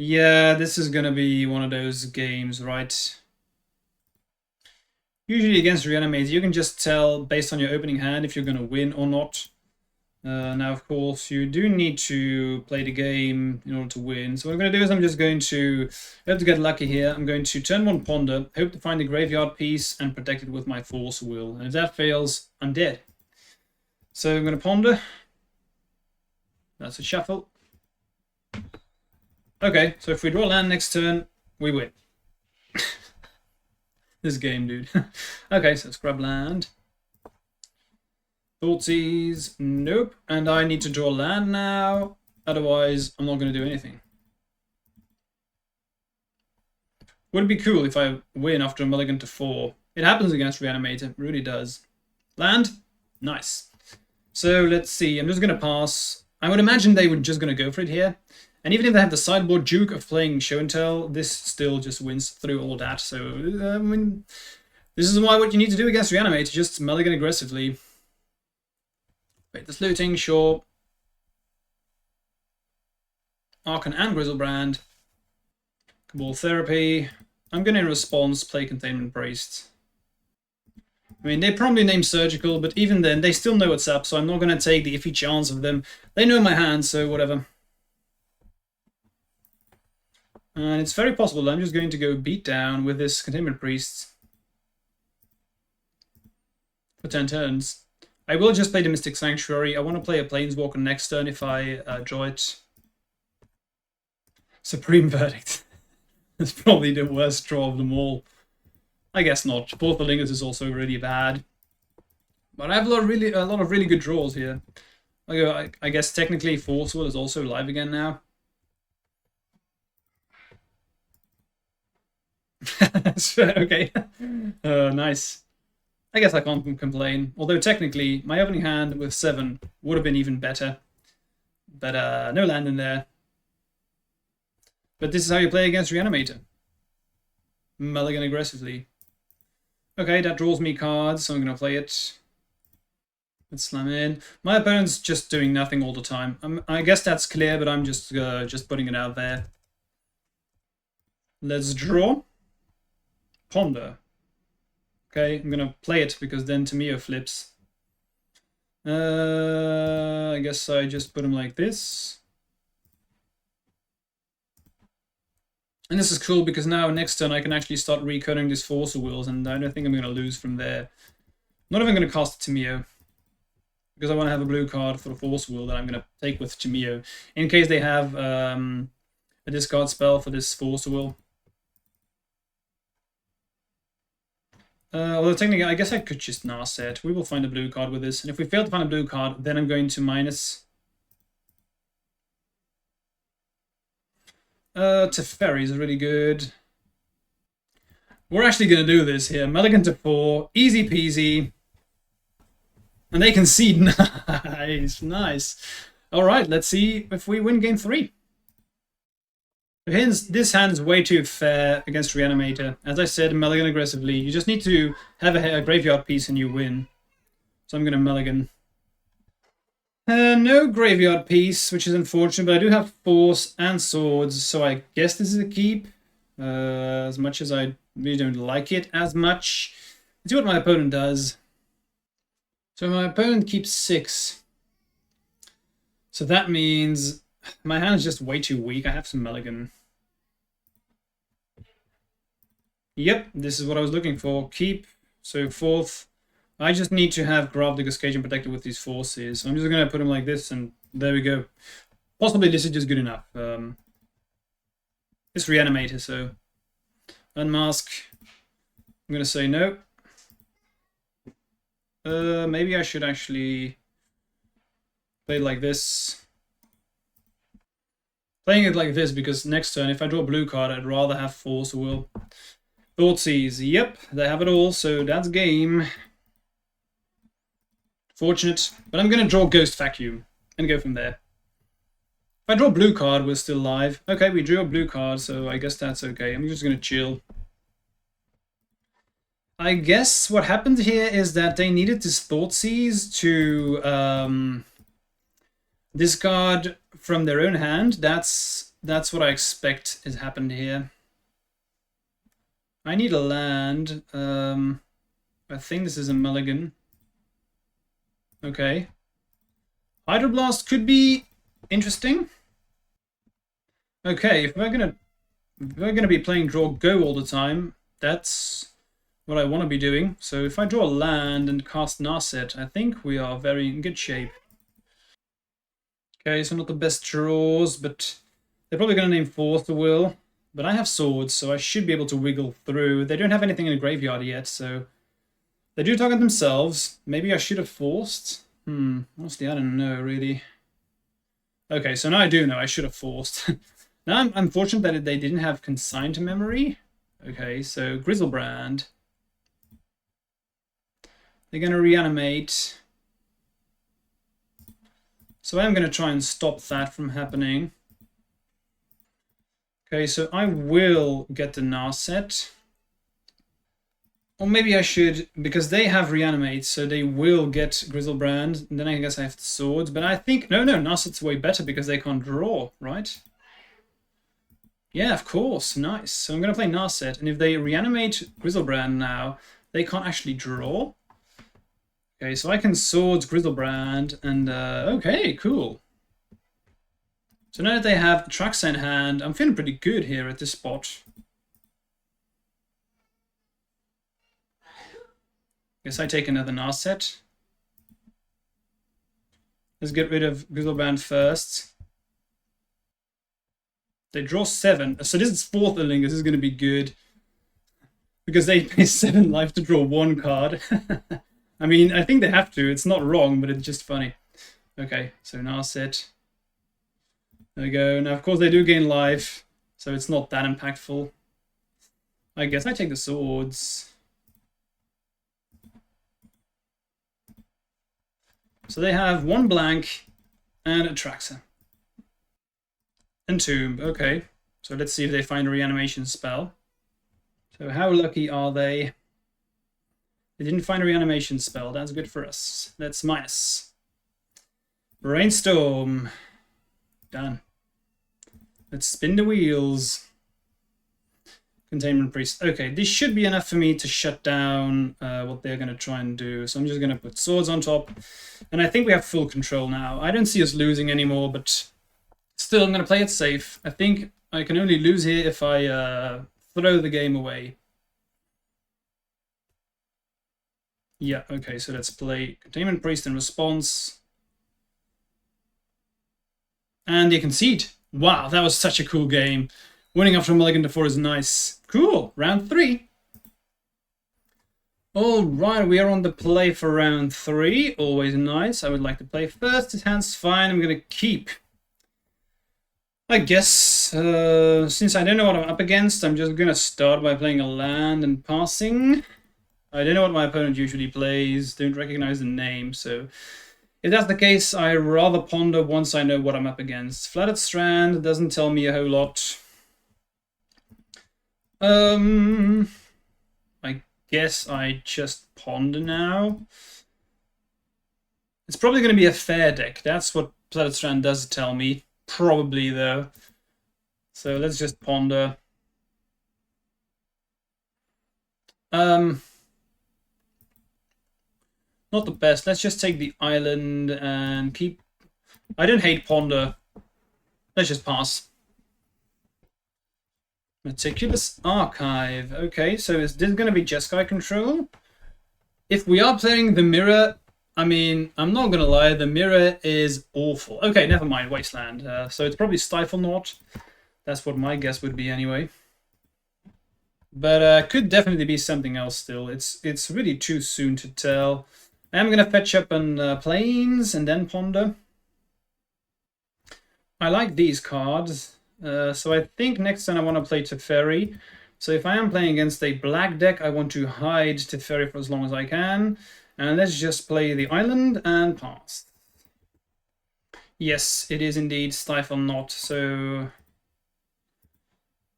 Yeah, this is gonna be one of those games, right? Usually against Reanimator, you can just tell based on your opening hand if you're gonna win or not. Now, of course, you do need to play the game in order to win. So what I'm going to do is I'm just going to, I have to get lucky here. I'm going to turn 1 Ponder, hope to find a graveyard piece, and protect it with my Force Will. And if that fails, I'm dead. So I'm going to Ponder. That's a shuffle. Okay, so if we draw land next turn, we win. This game, dude. Okay, so scrub land. Thoughtseize, nope. And I need to draw land now. Otherwise, I'm not going to do anything. Would it be cool if I win after a mulligan to 4? It happens against Reanimator. It really does. Land? Nice. So let's see. I'm just going to pass. I would imagine they were just going to go for it here. And even if they have the sideboard juke of playing show and tell, this still just wins through all that. So, I mean, this is why what you need to do against Reanimator. Just mulligan aggressively. Wait, this looting, sure. Archon and Grizzlebrand. Cabal Therapy. I'm going to, in response, play Containment Braced. I mean, they probably name Surgical, but even then, they still know what's up, so I'm not going to take the iffy chance of them. They know my hand, so whatever. And it's very possible that I'm just going to go beat down with this Containment Priest for 10 turns. I will just play the Mystic Sanctuary. I want to play a Planeswalker next turn if I draw it. Supreme Verdict. That's probably the worst draw of them all. I guess not. Fourth Lingus is also really bad. But I have a lot of really good draws here. I guess technically Force Will is also live again now. Okay. Nice. I guess I can't complain. Although technically, my opening hand with 7 would have been even better. But no land in there. But this is how you play against Reanimator. Mulligan aggressively. Okay, that draws me cards, so I'm going to play it. Let's slam in. My opponent's just doing nothing all the time. I guess that's clear, but I'm just putting it out there. Let's draw. Ponder. Okay, I'm gonna play it because then Tamio flips. I guess I just put him like this. And this is cool because now next turn I can actually start recurring these Force Wills, and I don't think I'm gonna lose from there. Not even gonna cast Tamio because I want to have a blue card for the Force Will that I'm gonna take with Tamio in case they have a discard spell for this Force Will. Although technically, I guess I could just Nasa it. We will find a blue card with this. And if we fail to find a blue card, then I'm going to minus... Teferi is really good. We're actually going to do this here. Mulligan to 4. Easy peasy. And they concede. Nice, nice. Alright, let's see if we win game 3. This hand's way too fair against Reanimator. As I said, mulligan aggressively. You just need to have a graveyard piece and you win. So I'm going to mulligan. No graveyard piece, which is unfortunate, but I do have Force and Swords, so I guess this is a keep. As much as I really don't like it as much. Let's see what my opponent does. So my opponent keeps 6. So that means my hand is just way too weak. I have some mulligan. Yep, this is what I was looking for. Keep. So 4th. I just need to have Grafdigger's Cage and protected with these forces. So I'm just going to put him like this, and there we go. Possibly this is just good enough. It's Reanimator, so... Unmask. I'm going to say no. Maybe I should actually play it like this. Playing it like this because next turn, if I draw a blue card, I'd rather have Force Will. Thoughtseize, yep, they have it all, so that's game. Fortunate, but I'm going to draw Ghost Vacuum and go from there. If I draw a blue card, we're still live. Okay, we drew a blue card, so I guess that's okay. I'm just going to chill. I guess what happened here is that they needed this Thoughtseize to discard from their own hand. That's That's what I expect has happened here. I need a land. I think this is a mulligan. Okay. Hydroblast could be interesting. Okay, if we're gonna be playing draw go all the time, that's what I want to be doing. So if I draw a land and cast Narset, I think we are very in good shape. Okay, so not the best draws, but they're probably gonna name Force the Will. But I have swords, so I should be able to wiggle through. They don't have anything in the graveyard yet, so they do target themselves. Maybe I should have forced. Honestly, I don't know, really. Okay, so now I do know I should have forced. Now I'm fortunate that they didn't have consigned to memory. Okay, so Grizzlebrand. They're going to reanimate. So I'm going to try and stop that from happening. Okay, so I will get the Narset. Or maybe I should, because they have Reanimate, so they will get Grizzlebrand. And then I guess I have the swords. But I think, no, Narset's way better because they can't draw, right? Yeah, of course, nice. So I'm going to play Narset, and if they Reanimate Grizzlebrand now, they can't actually draw. Okay, so I can Swords Grizzlebrand, and okay, cool. So now that they have Traxa in hand, I'm feeling pretty good here at this spot. Guess I take another Narset. Let's get rid of Grizzlebrand first. They draw 7. So this is 4th Illingus. This is going to be good. Because they pay 7 life to draw 1 card. I mean, I think they have to. It's not wrong, but it's just funny. Okay, so Narset. There we go. Now, of course, they do gain life, so it's not that impactful. I guess I take the swords. So they have 1 blank and a Traxa. Entomb, okay. So let's see if they find a reanimation spell. So how lucky are they? They didn't find a reanimation spell. That's good for us. That's minus. Brainstorm. Done. Let's spin the wheels. Containment Priest. Okay, this should be enough for me to shut down what they're going to try and do. So I'm just going to put swords on top. And I think we have full control now. I don't see us losing anymore, but still I'm going to play it safe. I think I can only lose here if I throw the game away. Yeah, okay, so let's play Containment Priest in response. And they concede. Wow, that was such a cool game. Winning after mulligan to 4 is nice. Cool, round 3. Alright, we are on the play for round 3. Always nice. I would like to play first. His hand's fine. I'm going to keep. I guess, since I don't know what I'm up against, I'm just going to start by playing a land and passing. I don't know what my opponent usually plays. Don't recognize the name, so if that's the case, I rather ponder once I know what I'm up against. Flattered Strand doesn't tell me a whole lot. I guess I just ponder now. It's probably going to be a fair deck. That's what Flattered Strand does tell me. Probably, though. So let's just ponder. Not the best. Let's just take the island and keep... I don't hate ponder. Let's just pass. Meticulous Archive. Okay, so is this going to be JESKAI control? If we are playing the mirror, I mean, I'm not going to lie, the mirror is awful. Okay, never mind, Wasteland. So it's probably Stiflenought. That's what my guess would be anyway. But could definitely be something else still. It's really too soon to tell. I'm going to fetch up on Plains and then ponder. I like these cards. So I think next turn I want to play Teferi. So if I am playing against a black deck, I want to hide Teferi for as long as I can. And let's just play the island and pass. Yes, it is indeed Stiflenought. So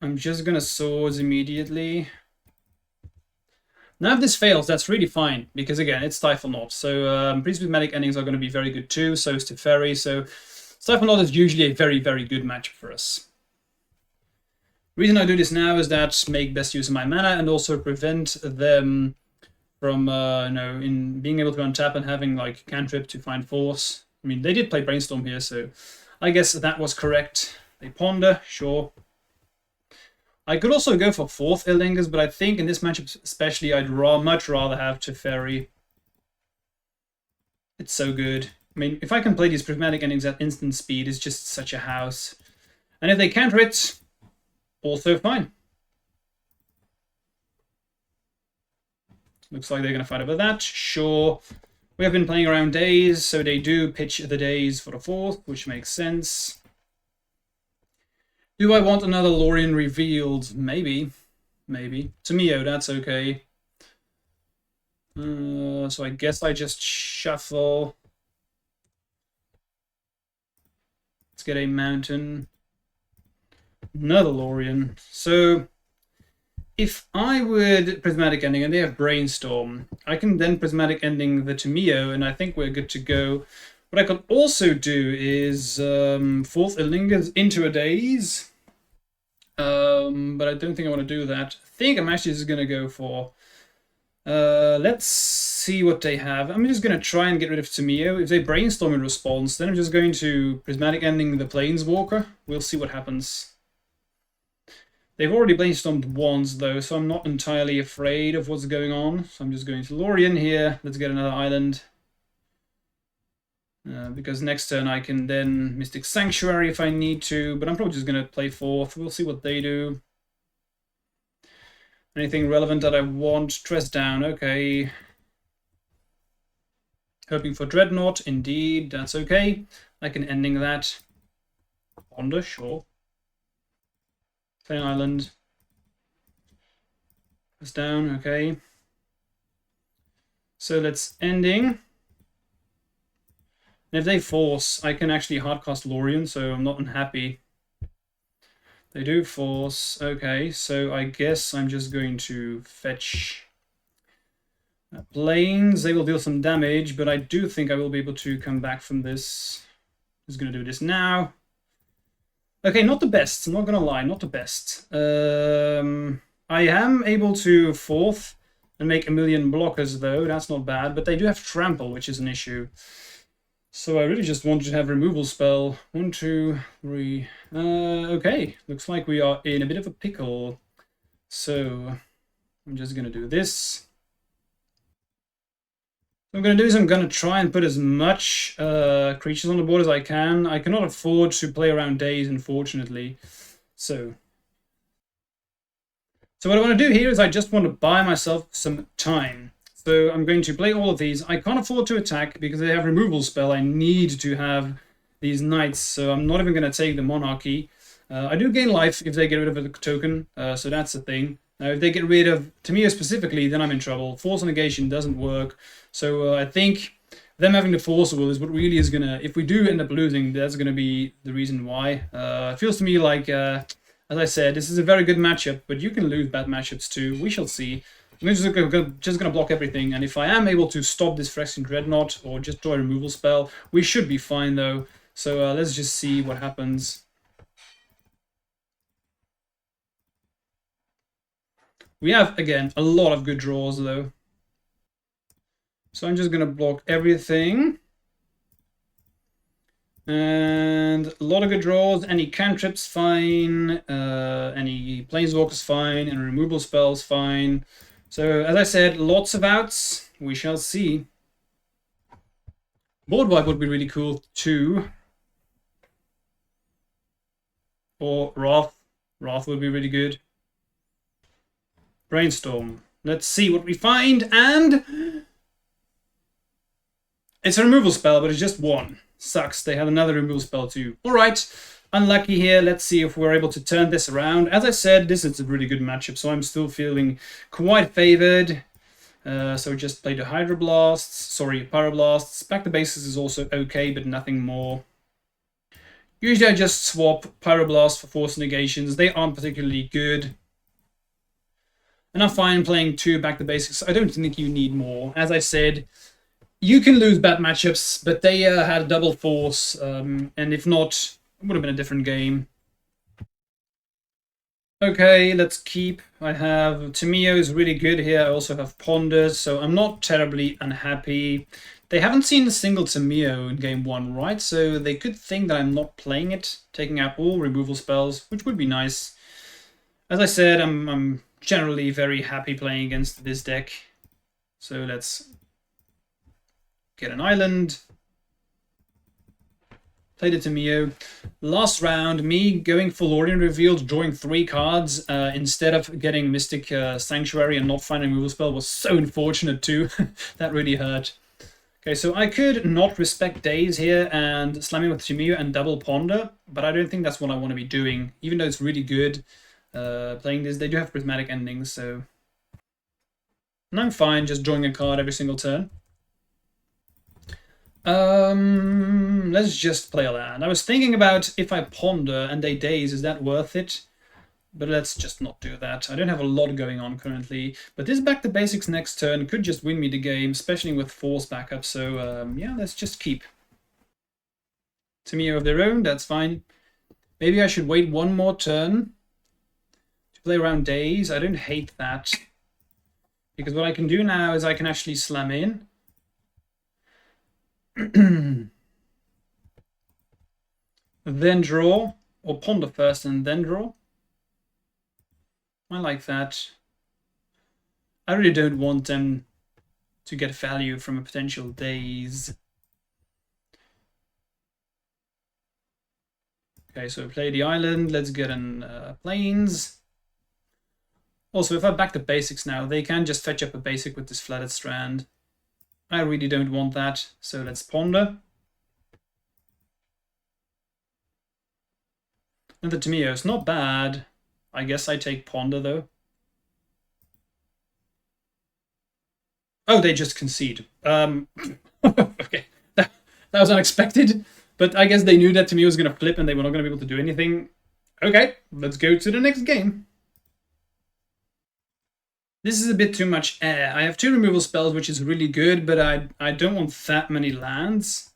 I'm just going to swords immediately. Now if this fails, that's really fine, because again, it's Stiflenought. So Prismatic endings are going to be very good too, so is Teferi. So Stiflenought is usually a very, very good matchup for us. reason I do this now is that make best use of my mana and also prevent them from in being able to untap and having like cantrip to find force. I mean, they did play Brainstorm here, so I guess that was correct. They ponder, sure. I could also go for 4th Illingers, but I think in this matchup especially, I'd much rather have Teferi. It's so good. I mean, if I can play these prismatic endings at instant speed, it's just such a house. And if they counter it, also fine. Looks like they're going to fight over that. Sure. We have been playing around days, so they do pitch the days for the 4th, which makes sense. Do I want another Lorien revealed? Maybe. Maybe. Tamio, that's okay. So I guess I just shuffle. Let's get a mountain. Another Lorien. So if I would Prismatic Ending, and they have Brainstorm, I can then Prismatic Ending the Tamio, and I think we're good to go. What I could also do is 4th Illingers into a Daze. But I don't think I want to do that. I think I'm actually just going to go for... let's see what they have. I'm just going to try and get rid of Tamio. If they Brainstorm in response, then I'm just going to Prismatic Ending the Planeswalker. We'll see what happens. They've already Brainstormed once, though, so I'm not entirely afraid of what's going on. So I'm just going to Lorien here. Let's get another island. Because next turn I can then Mystic Sanctuary if I need to, but I'm probably just going to play 4th. We'll see what they do. Anything relevant that I want? Dress down, okay. Hoping for Dreadnought, indeed, that's okay. I can ending that. Ponder, sure. Play Island. Dress down, okay. So let's ending. And if they force, I can actually hardcast Lorien, so I'm not unhappy. They do force. Okay, so I guess I'm just going to fetch Plains. They will deal some damage, but I do think I will be able to come back from this. I'm just going to do this now. Okay, not the best. I'm not going to lie, not the best. I am able to 4th and make 1,000,000 blockers, though. That's not bad, but they do have Trample, which is an issue. So I really just wanted to have removal spell. 1, 2, 3. Okay, looks like we are in a bit of a pickle. So I'm just going to do this. What I'm going to do is I'm going to try and put as much creatures on the board as I can. I cannot afford to play around days, unfortunately. So what I want to do here is I just want to buy myself some time. So I'm going to play all of these. I can't afford to attack because they have removal spell. I need to have these knights, so I'm not even going to take the monarchy. I do gain life if they get rid of a token, so that's the thing. Now, if they get rid of Tamio specifically, then I'm in trouble. Force negation doesn't work, so I think them having the Forcible is what really is going to... If we do end up losing, that's going to be the reason why. It feels to me like, as I said, this is a very good matchup, but you can lose bad matchups too. We shall see. I'm just going to block everything, and if I am able to stop this Phyrexian Dreadnought or just draw a removal spell, we should be fine though. So let's just see what happens. We have, again, a lot of good draws though. So I'm just going to block everything. And a lot of good draws. Any cantrips, fine. Any planeswalkers, fine. And removal spells, fine. So, as I said, lots of outs. We shall see. Board wipe would be really cool too. Or Wrath. Wrath would be really good. Brainstorm. Let's see what we find. And it's a removal spell, but it's just one. Sucks. They had another removal spell too. Alright. Unlucky here. Let's see if we're able to turn this around. As I said, this is a really good matchup, so I'm still feeling quite favored. So just play the Hydroblasts. Sorry, Pyroblasts. Back to Basics is also okay, but nothing more. Usually I just swap Pyroblast for Force Negations. They aren't particularly good. And I'm fine playing 2 Back to Basics. I don't think you need more. As I said, you can lose bad matchups, but they had double force, and if not, it would have been a different game. Okay, let's keep. I have Tamio is really good here. I also have Ponder, so I'm not terribly unhappy. They haven't seen a single Tamio in game 1, right? So they could think that I'm not playing it, taking out all removal spells, which would be nice. As I said, I'm generally very happy playing against this deck. So let's get an island. Played it to Mio. Last round, me going for Lorien Revealed, drawing 3 cards instead of getting Mystic Sanctuary and not finding a removal spell was so unfortunate too. That really hurt. Okay, so I could not respect Days here and slam in with Timio and double Ponder, but I don't think that's what I want to be doing. Even though it's really good playing this, they do have prismatic endings, so... And I'm fine just drawing a card every single turn. Let's just play a land. I was thinking about if I Ponder and they Daze, is that worth it? But let's just not do that. I don't have a lot going on currently. But this back to basics next turn could just win me the game, especially with Force backup. So yeah, let's just keep. Tamio of their own, that's fine. Maybe I should wait one more turn to play around Daze. I don't hate that. Because what I can do now is I can actually slam in. Then draw, or Ponder first and then draw. I like that. I really don't want them to get value from a potential Daze. Okay, so play the island. Let's get in plains. Also, if I back the basics now, they can just fetch up a basic with this flatted strand. I really don't want that, so let's Ponder. And the Tamio is not bad. I guess I take Ponder, though. Oh, they just concede. Okay, that was unexpected. But I guess they knew that Tamio was going to flip and they were not going to be able to do anything. Okay, let's go to the next game. This is a bit too much air. I have 2 removal spells, which is really good, but I don't want that many lands.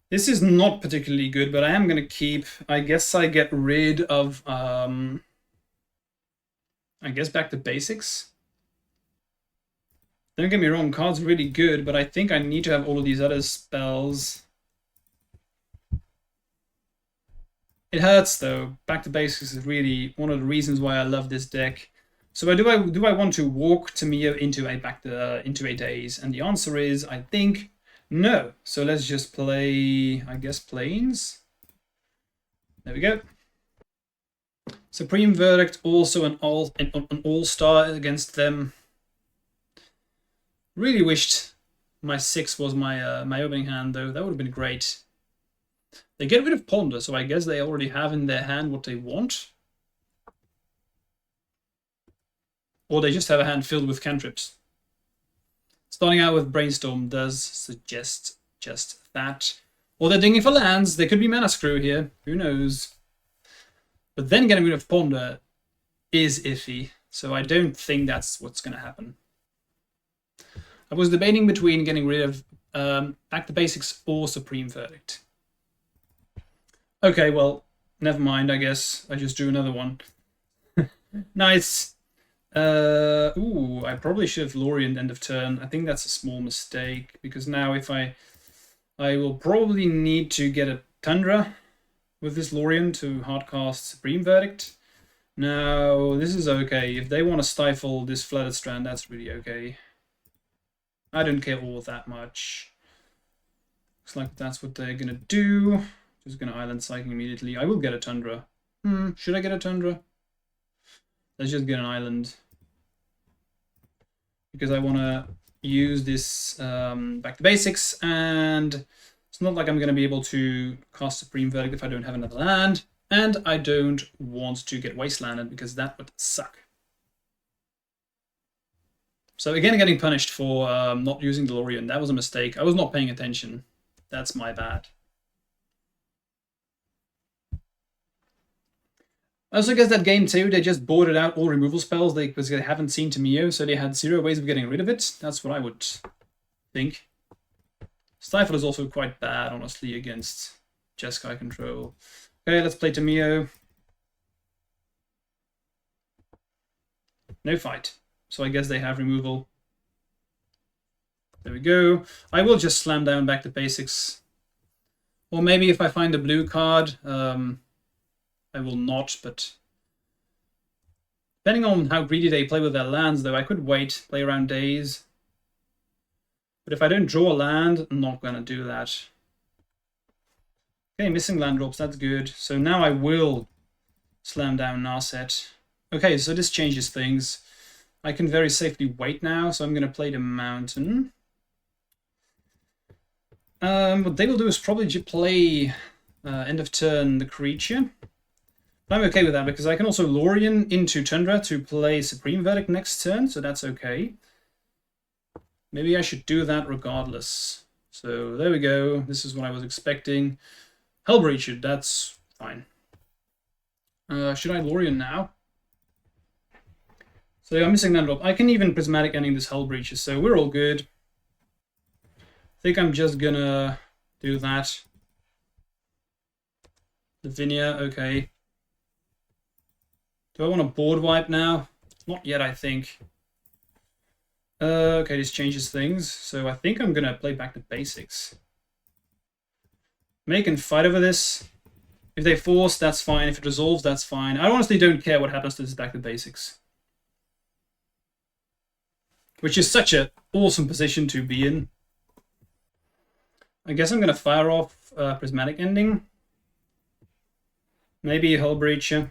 This is not particularly good, but I am going to keep. I guess I get rid of... I guess back to basics. Don't get me wrong, card's really good, but I think I need to have all of these other spells. It hurts, though. Back to basics is really one of the reasons why I love this deck. So do I want to walk Tamio into a Daze? And the answer is, I think, no. So let's just play, I guess, Plains. There we go. Supreme Verdict, also an all-star against them. Really wished my 6 was my my opening hand, though. That would have been great. They get rid of Ponder, so I guess they already have in their hand what they want. Or they just have a hand filled with cantrips. Starting out with Brainstorm does suggest just that. Or they're digging for lands. They could be Mana Screw here. Who knows? But then getting rid of Ponder is iffy. So I don't think that's what's going to happen. I was debating between getting rid of Back to Basics or Supreme Verdict. Okay, well, never mind, I guess. I just drew another one. Nice. Ooh, I probably should have Lorien end of turn. I think that's a small mistake, because now if I will probably need to get a Tundra with this Lorien to hardcast Supreme Verdict. Now, this is okay. If they want to stifle this Flooded Strand, that's really okay. I don't care all that much. Looks like that's what they're gonna do. Just gonna Island Cycling immediately. I will get a Tundra. Should I get a Tundra? Let's just get an island. Because I want to use this Back to Basics, and it's not like I'm going to be able to cast Supreme Verdict if I don't have another land, and I don't want to get Wastelanded because that would suck. So again, getting punished for not using DeLorean. That was a mistake. I was not paying attention. That's my bad. I also guess that game too, they just boarded out all removal spells because they haven't seen Tamio, so they had 0 ways of getting rid of it. That's what I would think. Stifle is also quite bad, honestly, against JESKAI control. Okay, let's play Tamio. no fight. So I guess they have removal. There we go. I will just slam down back to basics. Or maybe if I find a blue card, I will not, but depending on how greedy they play with their lands, though, I could wait, play around days. But if I don't draw a land, I'm not going to do that. Okay, missing land drops, that's good. So now I will slam down Narset. Okay, so this changes things. I can very safely wait now, so I'm going to play the mountain. What they will do is probably play end of turn the creature. But I'm okay with that because I can also Lorien into Tundra to play Supreme Verdict next turn, so that's okay. Maybe I should do that regardless. So there we go. This is what I was expecting. Hellbreacher, that's fine. Should I Lorien now? So I'm missing that drop. I can even Prismatic Ending this Hellbreacher, so we're all good. I think I'm just gonna do that. Lavinia, okay. Do I want a board wipe now? Not yet, I think. Okay, this changes things. So I think I'm gonna play back to basics. Make and fight over this. If they force, that's fine. If it resolves, that's fine. I honestly don't care what happens to this back to basics. Which is such an awesome position to be in. I guess I'm going to fire off Prismatic Ending. Maybe a Hellbreacher.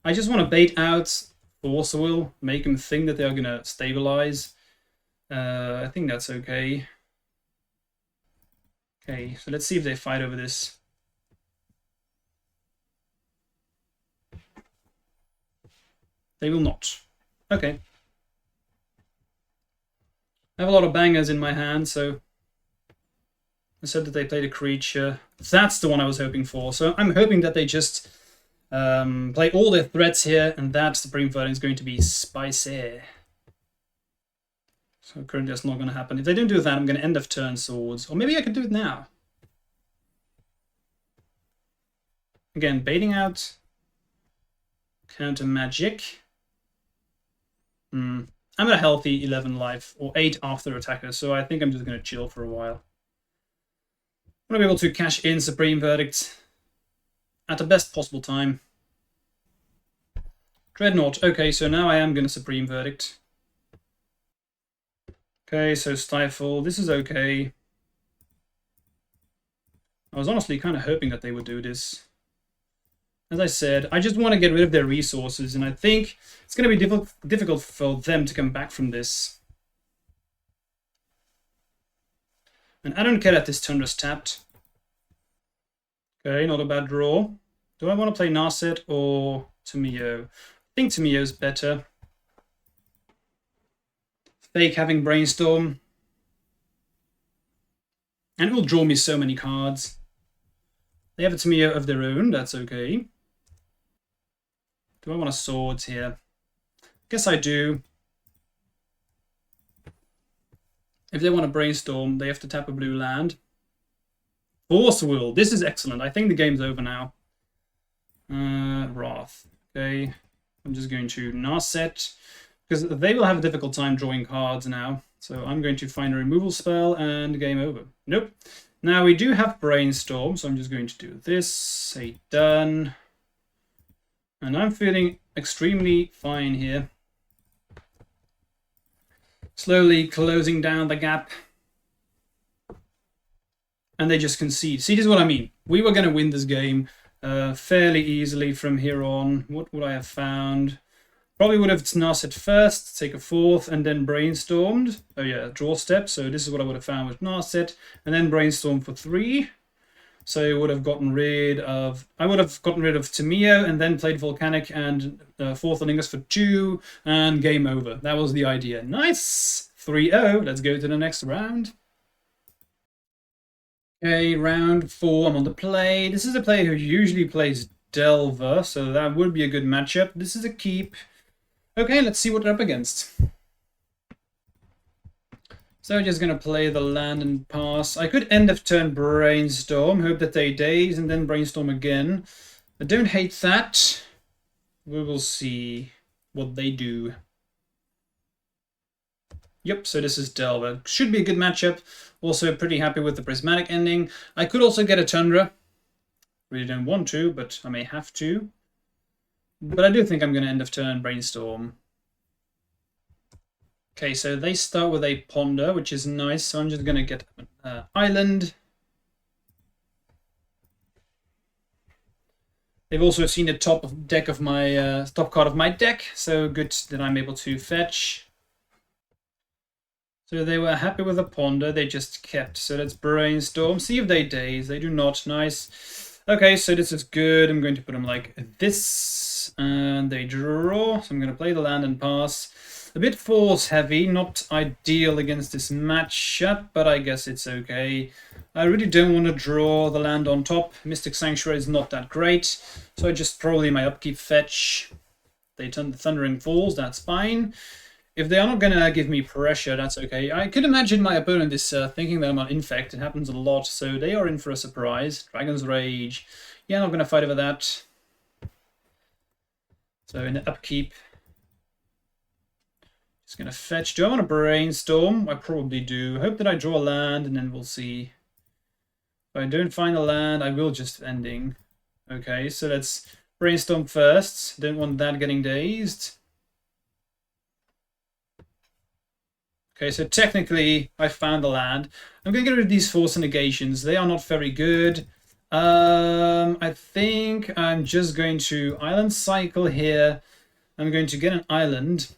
I just want to bait out Force Will, make them think that they're going to stabilize. I think that's okay. Okay, so let's see if they fight over this. They will not. Okay. I have a lot of bangers in my hand, so I said that they played a creature. That's the one I was hoping for. So I'm hoping that they just play all their threats here, and that Supreme Verdict is going to be spicy. So currently that's not going to happen. If they don't do that, I'm going to end of turn Swords. Or maybe I can do it now. Again, baiting out. Counter Magic. I'm at a healthy 11 life, or 8 after attacker, so I think I'm just going to chill for a while. I'm going to be able to cash in Supreme Verdict at the best possible time. Dreadnought. Okay, so now I am going to Supreme Verdict. Okay, so Stifle. This is okay. I was honestly kind of hoping that they would do this. As I said, I just want to get rid of their resources, and I think it's going to be difficult for them to come back from this. And I don't care that this Tundra's tapped. Okay, not a bad draw. Do I want to play Narset or Tomio? I think Tomio's better. Fake having Brainstorm. And it will draw me so many cards. They have a Tomio of their own, that's okay. Do I want a Swords here? Guess I do. If they want to Brainstorm, they have to tap a blue land. Force Will. This is excellent. I think the game's over now. Wrath. Okay. I'm just going to Narset. Because they will have a difficult time drawing cards now. So I'm going to find a removal spell and game over. Nope. Now we do have Brainstorm, so I'm just going to do this. Say done. And I'm feeling extremely fine here. Slowly closing down the gap. And they just concede. See, this is what I mean. We were going to win this game fairly easily from here on. What would I have found? Probably would have Narset first, take a fourth, and then Brainstormed. Oh yeah, draw step. So this is what I would have found with Narset. And then Brainstorm for 3. So I would have gotten rid of... I would have gotten rid of Tomio and then played Volcanic and fourth Oningus for 2. And game over. That was the idea. Nice! 3-0. Let's go to the next round. Okay, round 4. I'm on the play. This is a player who usually plays Delver, so that would be a good matchup. This is a keep. Okay, let's see what they're up against. So just going to play the land and pass. I could end of turn Brainstorm, hope that they daze, and then Brainstorm again. I don't hate that. We will see. what they do. Yep, so this is Delver. Should be a good matchup. Also pretty happy with the prismatic ending. I could also get a Tundra. Really don't want to, but I may have to. But I do think I'm going to end of turn Brainstorm. Okay, so they start with a Ponder, which is nice. So I'm just going to get an Island. They've also seen the top deck of my top card of my deck, so good that I'm able to fetch. So they were happy with the Ponder, they just kept. So let's Brainstorm, see if they daze. They do not. Nice. Okay, so this is good. I'm going to put them like this, and they draw. So I'm going to play the land and pass. A bit force heavy, not ideal against this matchup, but I guess it's okay. I really don't want to draw the land on top. Mystic Sanctuary is not that great, so I just probably my upkeep fetch. They turn the Thundering Falls, that's fine. If they are not going to give me pressure, that's okay. I could imagine my opponent is thinking that I'm on Infect. It happens a lot, so they are in for a surprise. Dragon's Rage. Yeah, not going to fight over that. So in the upkeep, just going to fetch. Do I want to Brainstorm? I probably do. Hope that I draw a land, and then we'll see. If I don't find a land, I will just ending. Okay, so let's Brainstorm first. Don't want that getting dazed. Okay, so technically I found the land. I'm going to get rid of these force negations. They are not very good. I think I'm just going to Island Cycle here. I'm going to get an island.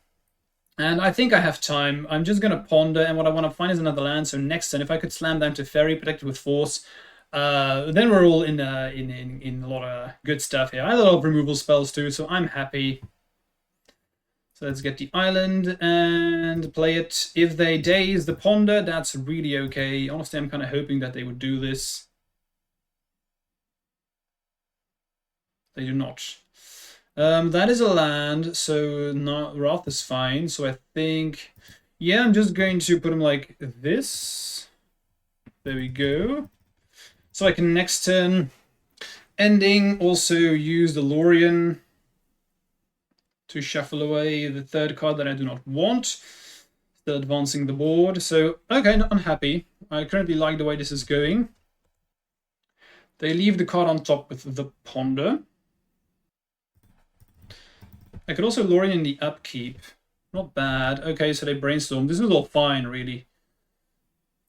And I think I have time. I'm just going to Ponder, and what I want to find is another land. So next turn, if I could slam down to Ferry, protected with force, then we're all in a lot of good stuff here. I have a lot of removal spells too, so I'm happy. So let's get the island and play it. If they daze the Ponder, that's really okay. Honestly, I'm kind of hoping that they would do this. They do not. That is a land, so Wrath is fine. So I think, yeah, I'm just going to put them like this. There we go. So I can next turn, ending, also use the Lorien to shuffle away the third card that I do not want. Still advancing the board. So, okay, I'm happy. I currently like the way this is going. They leave the card on top with the Ponder. I could also Lorien in the upkeep. Not bad. Okay, so they Brainstorm. This is all fine, really.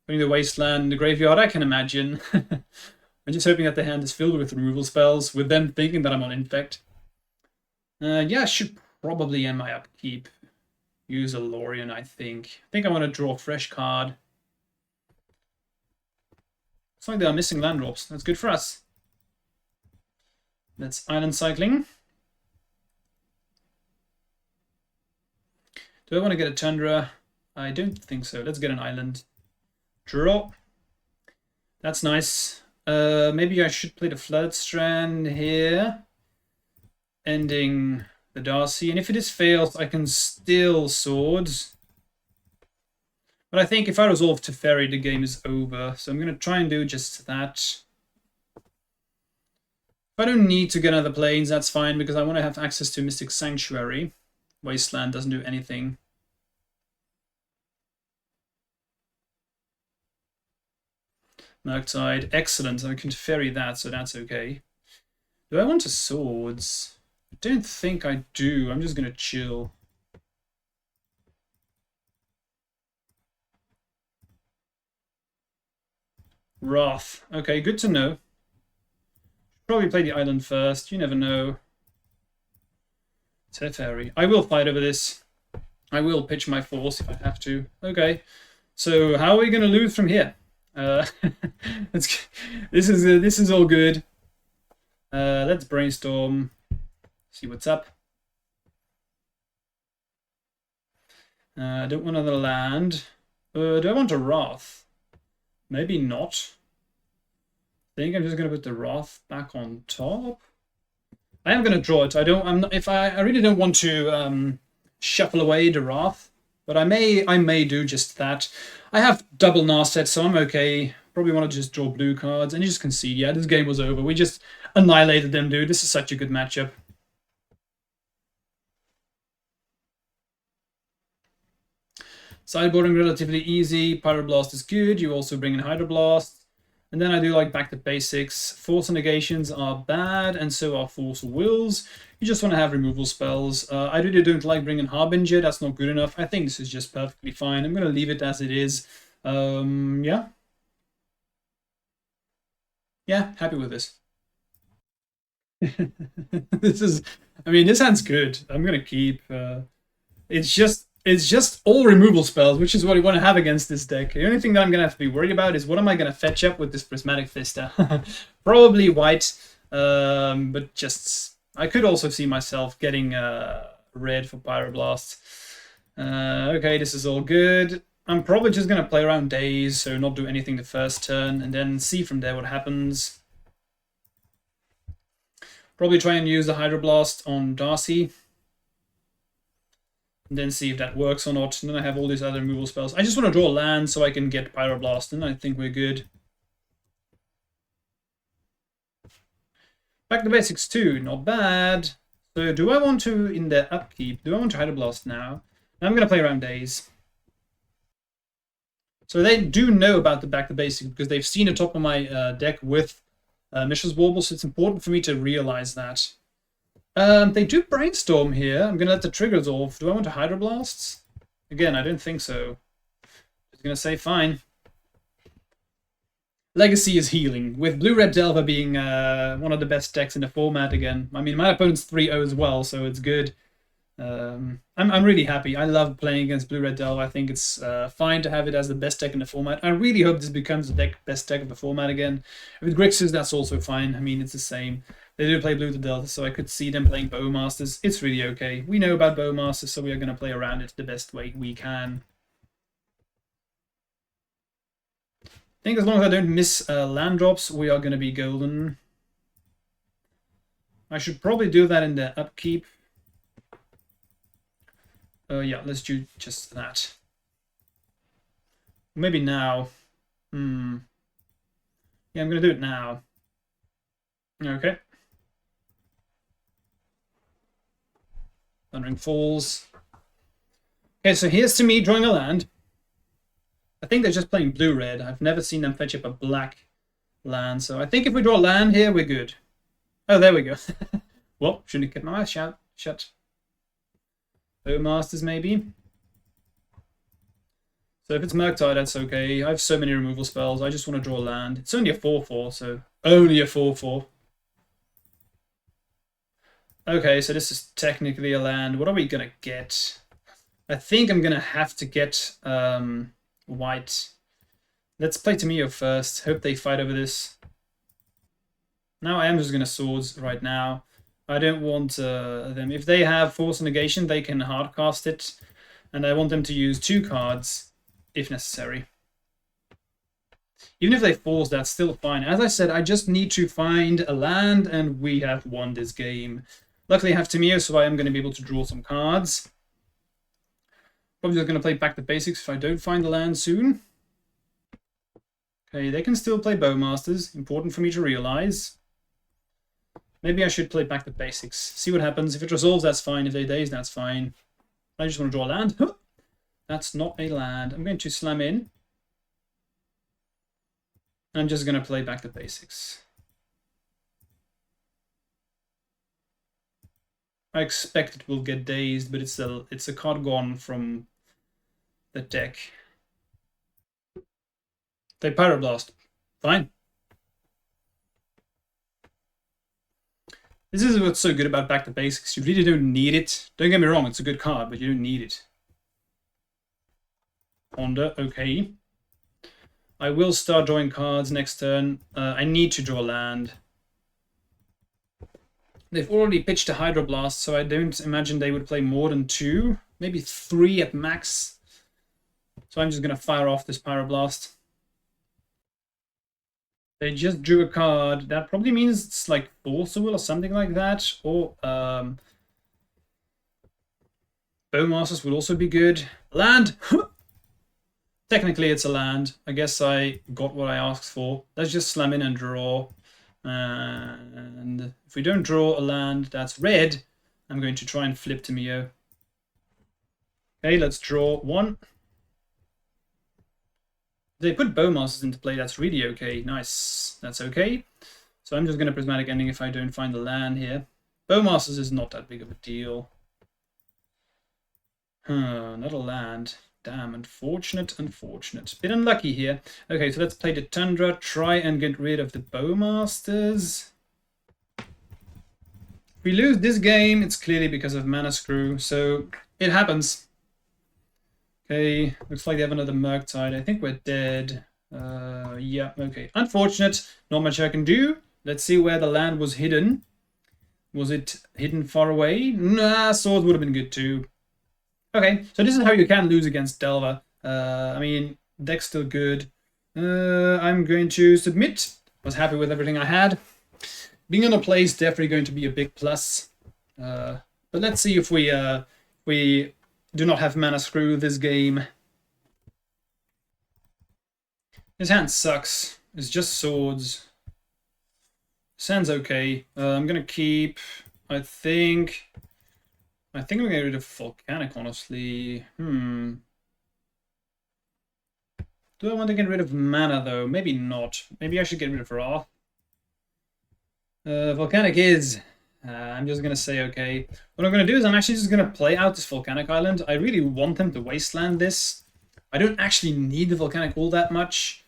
Putting the Wasteland in the graveyard, I can imagine. I'm just hoping that the hand is filled with removal spells, with them thinking that I'm on Infect. Yeah, I should probably end my upkeep. Use a Lorien, I think. I think I want to draw a fresh card. Looks like they are missing land drops. That's good for us. That's Island Cycling. Do I want to get a Tundra? I don't think so. Let's get an island. Draw. That's nice. Maybe I should play the Flood Strand here. Ending the Darcy. And if it is failed, I can still Swords. But I think if I resolve to Ferry, the game is over. So I'm going to try and do just that. If I don't need to get other planes, that's fine, because I want to have access to Mystic Sanctuary. Wasteland doesn't do anything. Murktide, excellent. I can ferry that, so that's okay. Do I want a Swords? I don't think I do. I'm just going to chill. Wrath. Okay, good to know. Probably play the island first. You never know. Teferi. I will fight over this. I will pitch my force if I have to. Okay. So how are we going to lose from here? This is all good. Let's Brainstorm. See what's up. I don't want another land. Do I want a Wrath? Maybe not. I think I'm just going to put the Wrath back on top. I am going to draw it. I really don't want to shuffle away the Wrath, but I may do just that. I have double Narset, so I'm okay. Probably want to just draw blue cards and you just concede. Yeah, this game was over. We just annihilated them, dude. This is such a good matchup. Sideboarding relatively easy. Pyroblast is good. You also bring in Hydroblast. And then I do like back to basics. Force negations are bad, and so are Force Wills. You just want to have removal spells. I really don't like bringing Harbinger. That's not good enough. I think this is just perfectly fine. I'm going to leave it as it is. Yeah. Yeah, happy with this. This is, I mean, this hand's good. I'm going to keep. It's just all removal spells, which is what you want to have against this deck. The only thing that I'm going to have to be worried about is what am I going to fetch up with this Prismatic Vista? Probably white, but just... I could also see myself getting red for Pyroblast. Okay, this is all good. I'm probably just going to play around days, so not do anything the first turn, and then see from there what happens. Probably try and use the Hydroblast on Darcy. And then see if that works or not. And then I have all these other removal spells. I just want to draw land so I can get Pyroblast, and I think we're good. Back to basics too, not bad. So do I want to, in the upkeep, do I want to Hydroblast now? I'm going to play around days. So they do know about the back to basics because they've seen the top of my deck with Mishra's Warble, so it's important for me to realize that. They do Brainstorm here. I'm going to let the triggers off. Do I want to Hydroblasts? Again, I don't think so. Just going to say fine. Legacy is healing, with Blue-Red Delver being one of the best decks in the format again. I mean, my opponent's 3-0 as well, so it's good. I'm really happy. I love playing against Blue-Red Delver. I think it's fine to have it as the best deck in the format. I really hope this becomes the best deck of the format again. With Grixis, that's also fine. I mean, it's the same. They do play Blue to Delta, so I could see them playing Bowmasters. It's really okay. We know about Bowmasters, so we are going to play around it the best way we can. I think as long as I don't miss land drops, we are going to be golden. I should probably do that in the upkeep. Yeah, let's do just that. Maybe now. Yeah, I'm going to do it now. Okay. Thundering Falls. Okay, so here's to me drawing a land. I think they're just playing blue-red. I've never seen them fetch up a black land, so I think if we draw land here, we're good. Oh, there we go. Well, shouldn't have kept my mouth shut. Masters maybe. So if it's Murktide, that's okay. I have so many removal spells. I just want to draw land. It's only a 4/4, so only a 4/4. Okay, so this is technically a land. What are we gonna get? I think I'm gonna have to get white. Let's play Tamio first. Hope they fight over this. Now I am just gonna swords right now. I don't want them. If they have Force Negation, they can hardcast it. And I want them to use 2 cards, if necessary. Even if they force, that's still fine. As I said, I just need to find a land, and we have won this game. Luckily, I have Tamio, so I am going to be able to draw some cards. Probably just going to play back to basics if I don't find the land soon. Okay, they can still play Bowmasters. Important for me to realize. Maybe I should play back to basics. See what happens. If it resolves, that's fine. If they daze, that's fine. I just want to draw a land. That's not a land. I'm going to slam in. I'm just going to play back to basics. I expect it will get dazed, but it's a card gone from the deck. They Pyroblast. Fine. This is what's so good about back to basics. You really don't need it. Don't get me wrong, it's a good card, but you don't need it. Ponder, okay. I will start drawing cards next turn. I need to draw land. They've already pitched a Hydroblast, so I don't imagine they would play more than 2. Maybe 3 at max. So I'm just going to fire off this Pyroblast. They just drew a card. That probably means it's like Force Will or something like that. Or Bowmasters would also be good. Land! Technically it's a land. I guess I got what I asked for. Let's just slam in and draw. And if we don't draw a land that's red, I'm going to try and flip to Mio. Okay, let's draw 1. They put Bowmasters into play, that's really okay. Nice, that's okay. So I'm just going to Prismatic Ending if I don't find the land here. Bowmasters is not that big of a deal. Not a land. Damn, unfortunate, unfortunate. Bit unlucky here. Okay, so let's play the Tundra, try and get rid of the Bowmasters. If we lose this game, it's clearly because of Mana Screw, so it happens. Okay, looks like they have another Murktide. I think we're dead. Yeah, okay. Unfortunate, not much I can do. Let's see where the land was hidden. Was it hidden far away? Nah, Swords would have been good too. Okay, so this is how you can lose against Delver. I mean, deck's still good. I'm going to submit. Was happy with everything I had. Being on a play is definitely going to be a big plus. But let's see if we do not have Mana Screw this game. His hand sucks. It's just swords. Sounds okay. I'm gonna keep. I think I'm gonna get rid of Volcanic, honestly. Do I want to get rid of mana though? Maybe not. Maybe I should get rid of Wrath. Volcanic is. I'm just gonna say okay. What I'm gonna do is I'm actually just gonna play out this Volcanic Island. I really want them to wasteland this. I don't actually need the Volcanic all that much.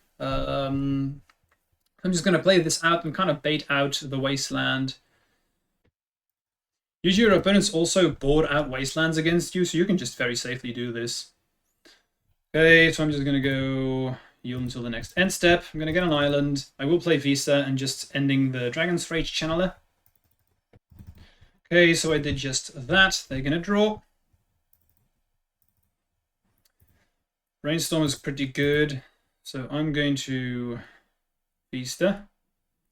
I'm just gonna play this out and kind of bait out the wasteland. Usually your opponents also board out wastelands against you, so you can just very safely do this. Okay, so I'm just gonna go yield until the next end step. I'm gonna get an island. I will play Vista and just ending the Dragon's Rage Channeler. Okay, so I did just that. They're gonna draw. Brainstorm is pretty good, so I'm going to Vista.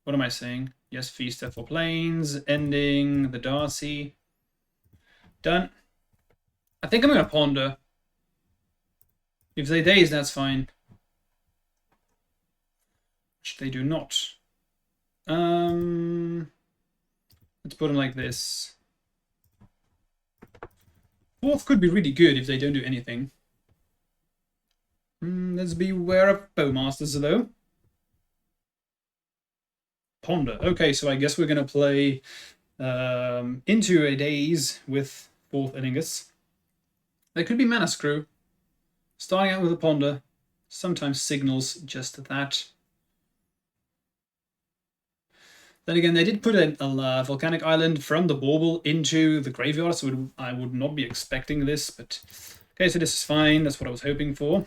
What am I saying? Yes, Vista for planes, ending the Darcy. Done. I think I'm going to Ponder. If they daze, that's fine. Which they do not. Let's put them like this. Fourth could be really good if they don't do anything. Let's beware of Bowmasters, though. Ponder. Okay, so I guess we're going to play into a daze with fourth Elingus. There could be Mana Screw. Starting out with a Ponder sometimes signals just that. Then again, they did put a Volcanic Island from the Bauble into the graveyard, so I would not be expecting this, but okay, so this is fine. That's what I was hoping for.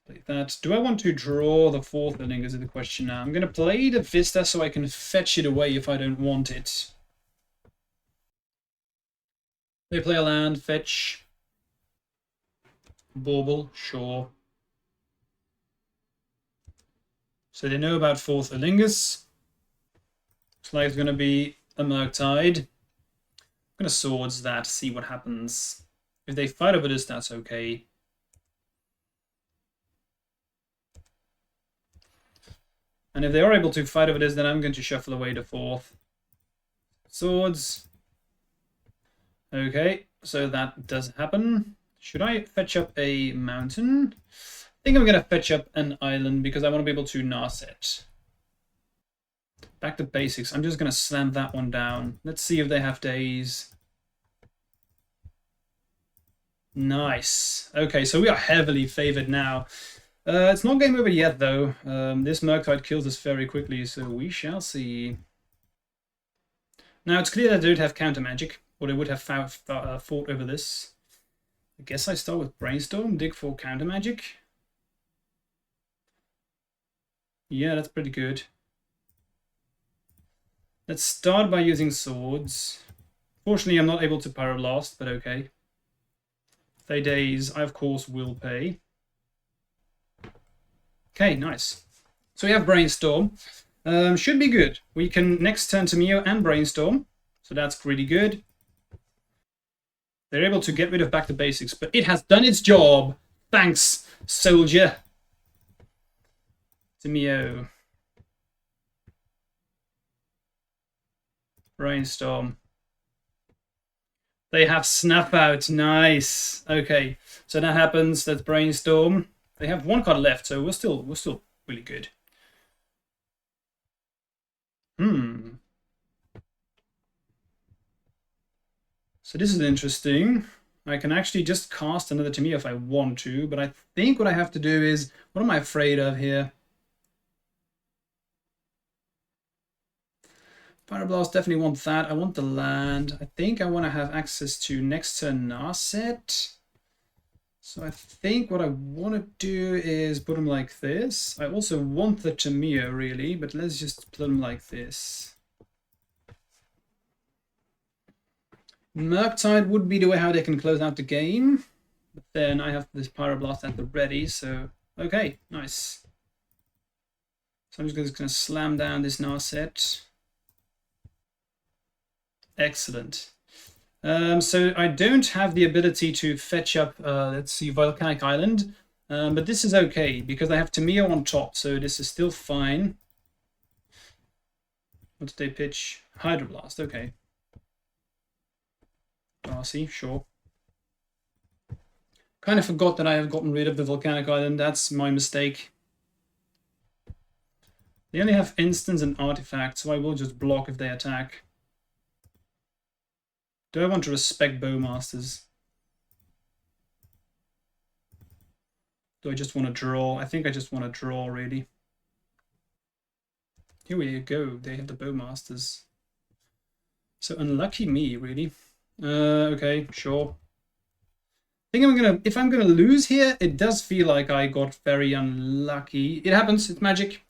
Play that. Do I want to draw the fourth inning is the question now. I'm going to play the Vista so I can fetch it away if I don't want it. They play a land, fetch. Bauble, sure. So they know about fourth Elingus. Looks like it's going to be a Murktide. I'm going to Swords that, see what happens. If they fight over this, that's okay. And if they are able to fight over this, then I'm going to shuffle away the fourth. Swords. Okay, so that does happen. Should I fetch up a mountain? I think I'm going to fetch up an island because I want to be able to Narset. Back to basics. I'm just going to slam that one down. Let's see if they have days. Nice. Okay, so we are heavily favored now. It's not game over yet, though. This Murktide kills us very quickly, so we shall see. Now, it's clear that they don't have counter magic, or they would have fought over this. I guess I start with Brainstorm, dig for counter magic. Yeah, that's pretty good. Let's start by using swords. Fortunately, I'm not able to Pyroblast, but okay. If they daze, I of course will pay. Okay, nice. So we have Brainstorm. Should be good. We can next turn to Mio and Brainstorm, so that's pretty good. They're able to get rid of Back to Basics, but it has done its job. Thanks, soldier. To Mio. Brainstorm. They have Snap Out. Nice. Okay, so that happens. Let's brainstorm. They have one card left, so we're still really good. So this is interesting. I can actually just cast another Tamio if I want to, but I think what I have to do is, what am I afraid of here? Pyroblast, definitely want that. I want the land. I think I want to have access to next turn Narset. So I think what I want to do is put them like this. I also want the Tamio really, but let's just put them like this. Murktide would be the way how they can close out the game. But then I have this Pyroblast at the ready, so okay, nice. So I'm just going to slam down this Narset. Excellent. So I don't have the ability to fetch up, let's see, Volcanic Island. But this is okay, because I have Tamio on top, so this is still fine. What did they pitch? Hydroblast, okay. Darcy, sure. Kind of forgot that I have gotten rid of the Volcanic Island. That's my mistake. They only have instants and artifacts, so I will just block if they attack. Do I want to respect Bowmasters? Do I just want to draw? I think I just want to draw, really. Here we go. They have the Bowmasters. So unlucky me, really. Okay, sure. I think if I'm gonna lose here, it does feel like I got very unlucky. It happens, it's magic.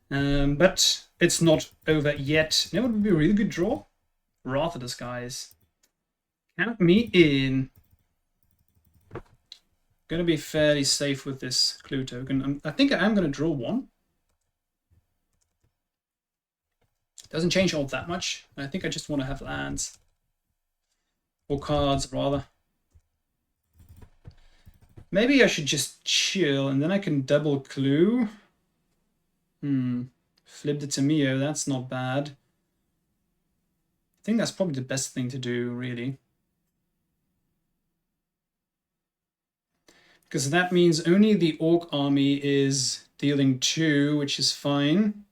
But it's not over yet. You know what would be a really good draw? Wrath of the Skies. Count me in. Gonna be fairly safe with this clue token. I think I am gonna draw one. Doesn't change all that much. I think I just want to have lands. Or cards, rather. Maybe I should just chill, and then I can double clue. Flip the Tamio, that's not bad. I think that's probably the best thing to do, really. Because that means only the Orc army is dealing 2, which is fine.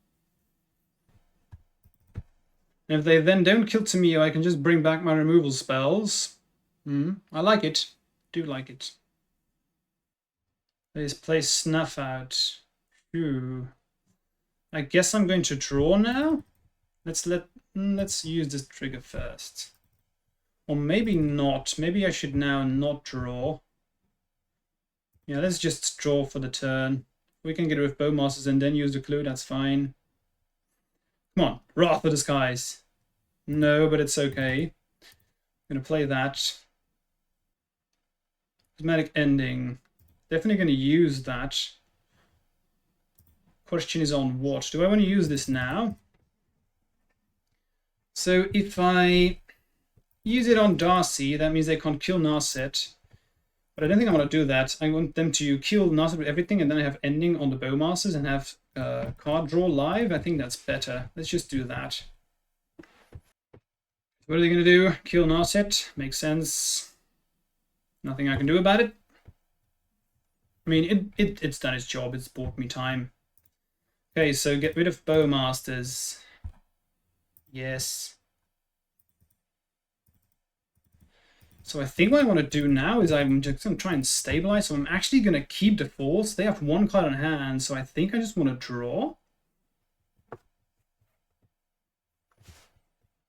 And if they then don't kill Tamio, I can just bring back my removal spells. I like it. Do like it. Let's play Snuff Out. Ooh. I guess I'm going to draw now. Let's use this trigger first. Or maybe not. Maybe I should now not draw. Yeah, let's just draw for the turn. We can get rid of Bowmasters and then use the clue, that's fine. Come on, Wrath of the Skies. No, but it's okay. I'm gonna play that. Prismatic Ending. Definitely gonna use that. Question is on what? Do I want to use this now? So if I use it on Darcy, that means they can't kill Narset. But I don't think I want to do that. I want them to kill Narset with everything, and then I have Ending on the Bowmasters and have card draw live. I think that's better. Let's just do that. What are they going to do? Kill Narset. Makes sense. Nothing I can do about it. I mean, it's done its job. It's bought me time. Okay, so get rid of Bowmasters. Yes. So I think what I want to do now is I'm just going to try and stabilize. So I'm actually going to keep the force. They have one card on hand, so I think I just want to draw.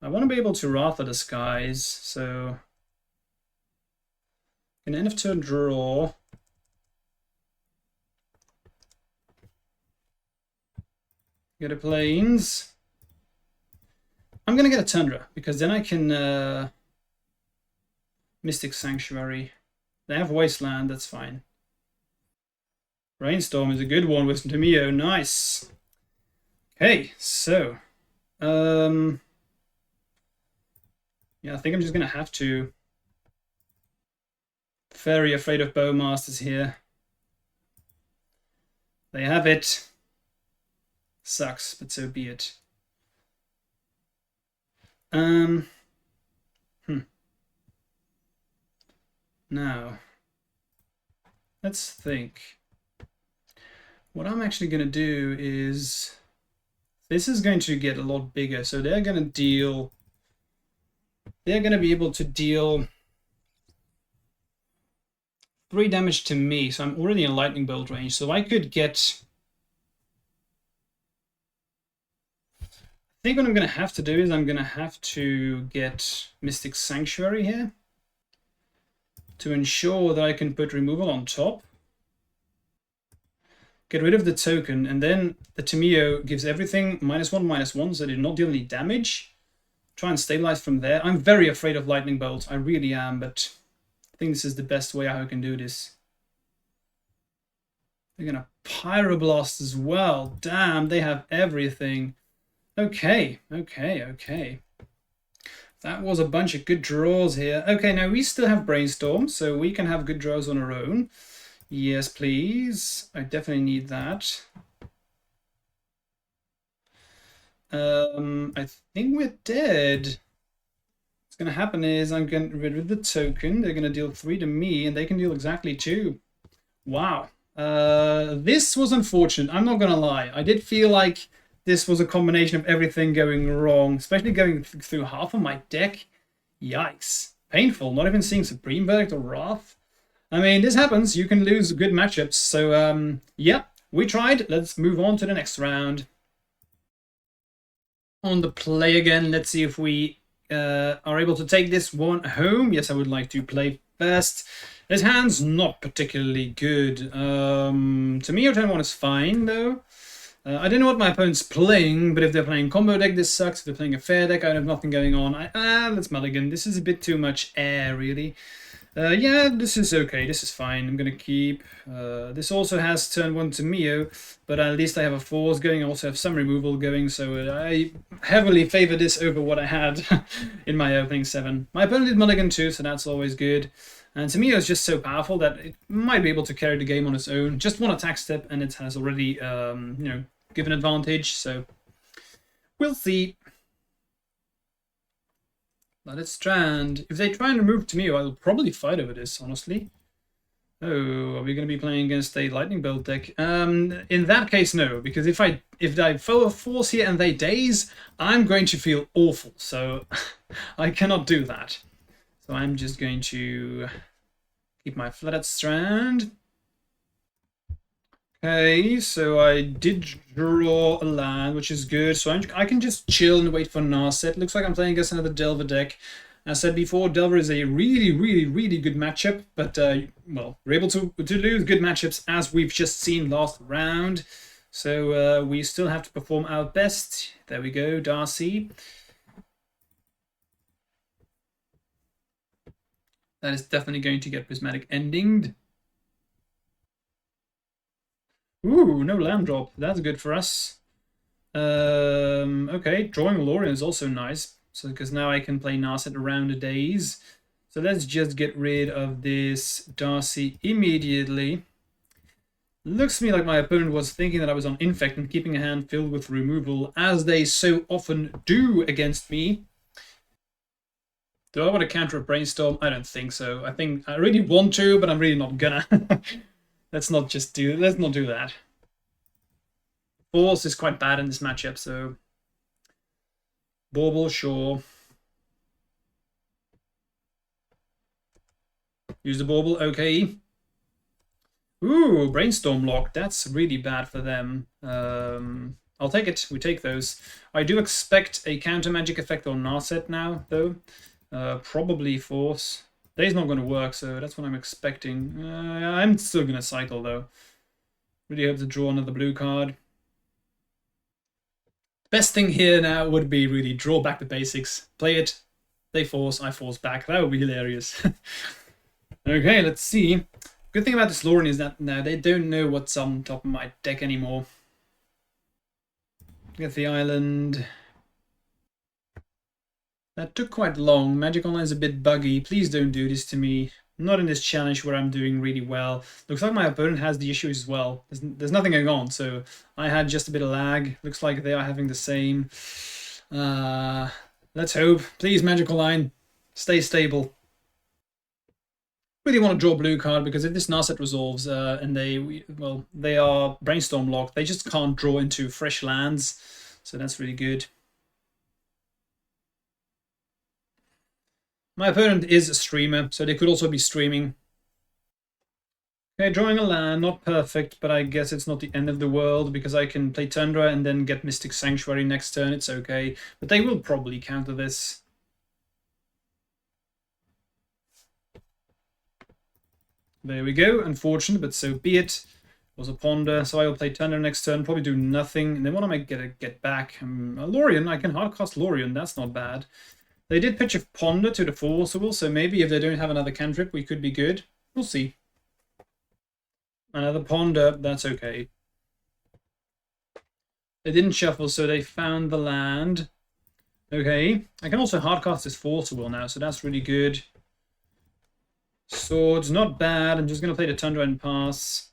I want to be able to Wrath of the Skies, so an end of turn draw. Get a Plains. I'm going to get a Tundra, because then I can Mystic Sanctuary. They have Wasteland, that's fine. Brainstorm is a good one with Tamio, nice. Okay, so yeah, I think I'm just gonna have to. Very afraid of Bowmasters here. They have it. Sucks, but so be it. Now, let's think. What I'm actually going to do is... This is going to get a lot bigger, so they're going to deal... They're going to be able to deal 3 damage to me, so I'm already in lightning bolt range, so I could get... I think what I'm going to have to do is I'm going to have to get Mystic Sanctuary here to ensure that I can put removal on top. Get rid of the token, and then the Tameo gives everything -1/-1, so they do not deal any damage. Try and stabilize from there. I'm very afraid of Lightning Bolt, I really am, but I think this is the best way how I can do this. They're gonna Pyroblast as well. Damn, they have everything. Okay. That was a bunch of good draws here. Okay, now we still have Brainstorm, so we can have good draws on our own. Yes, please. I definitely need that. I think we're dead. What's going to happen is I'm getting rid of the token. They're going to deal 3 to me, and they can deal exactly 2. Wow. This was unfortunate. I'm not going to lie. I did feel like this was a combination of everything going wrong, especially going through half of my deck. Yikes. Painful. Not even seeing Supreme Verdict or Wrath. I mean, this happens. You can lose good matchups. So, yeah, we tried. Let's move on to the next round. On the play again. Let's see if we are able to take this one home. Yes, I would like to play first. His hand's not particularly good. To me, your turn 1 is fine, though. I don't know what my opponent's playing, but if they're playing combo deck, this sucks. If they're playing a fair deck, I have nothing going on. Let's mulligan. This is a bit too much air, really. Yeah, this is okay. This is fine. I'm going to keep. This also has turn 1 to Mio, but at least I have a Force going. I also have some removal going, so I heavily favor this over what I had in my opening 7. My opponent did mulligan too, so that's always good. And Tameo is just so powerful that it might be able to carry the game on its own. Just 1 attack step, and it has already, given advantage. So we'll see. Let it strand. If they try and remove Tameo, I'll probably fight over this, honestly. Oh, are we going to be playing against a Lightning Bolt deck? In that case, no, because if I force here and they daze, I'm going to feel awful. So I cannot do that. So I'm just going to keep my Flooded Strand. Okay, so I did draw a land, which is good. So I can just chill and wait for Narset. Looks like I'm playing against another Delver deck. As I said before, Delver is a really good matchup. But, well, we're able to lose good matchups as we've just seen last round. So we still have to perform our best. There we go, Darcy. That is definitely going to get Prismatic Endinged. Ooh, no land drop. That's good for us. Okay, drawing Lorien is also nice. So because now I can play Narset around the days. So let's just get rid of this Darcy immediately. Looks to me like my opponent was thinking that I was on Infect and keeping a hand filled with removal, as they so often do against me. Do I want to counter a Brainstorm? I don't think so. I think I really want to, but I'm really not gonna. Let's not do that. Force is quite bad in this matchup, so Bauble, sure. Use the Bauble, okay. Ooh, Brainstorm lock. That's really bad for them. I'll take it. We take those. I do expect a counter magic effect on Narset now, though. Probably Force. Day's not going to work, so that's what I'm expecting. I'm still going to cycle, though. Really hope to draw another blue card. Best thing here now would be really draw back the basics. Play it. They force, I force back. That would be hilarious. Okay, let's see. Good thing about this Lorien is that now they don't know what's on top of my deck anymore. Get the island. That took quite long. Magic Online is a bit buggy. Please don't do this to me. Not in this challenge where I'm doing really well. Looks like my opponent has the issues as well. There's nothing going on, so I had just a bit of lag. Looks like they are having the same. Let's hope. Please, Magic Online, stay stable. really want to draw a blue card because if this Narset resolves and they are brainstorm locked, they just can't draw into fresh lands. So that's really good. My opponent is a streamer, so they could also be streaming. Okay, drawing a land, not perfect, but I guess it's not the end of the world because I can play Tundra and then get Mystic Sanctuary next turn. It's okay, but they will probably counter this. There we go. Unfortunate, but so be it. It was a Ponder, so I will play Tundra next turn, probably do nothing. And then what am I gonna get back? Lorien, I can hardcast Lorien, that's not bad. They did pitch a Ponder to the Forcible, so maybe if they don't have another cantrip, we could be good. We'll see. Another Ponder, that's okay. They didn't shuffle, so they found the land. Okay, I can also hardcast this Forcible now, so that's really good. Swords, not bad. I'm just going to play the Tundra and pass.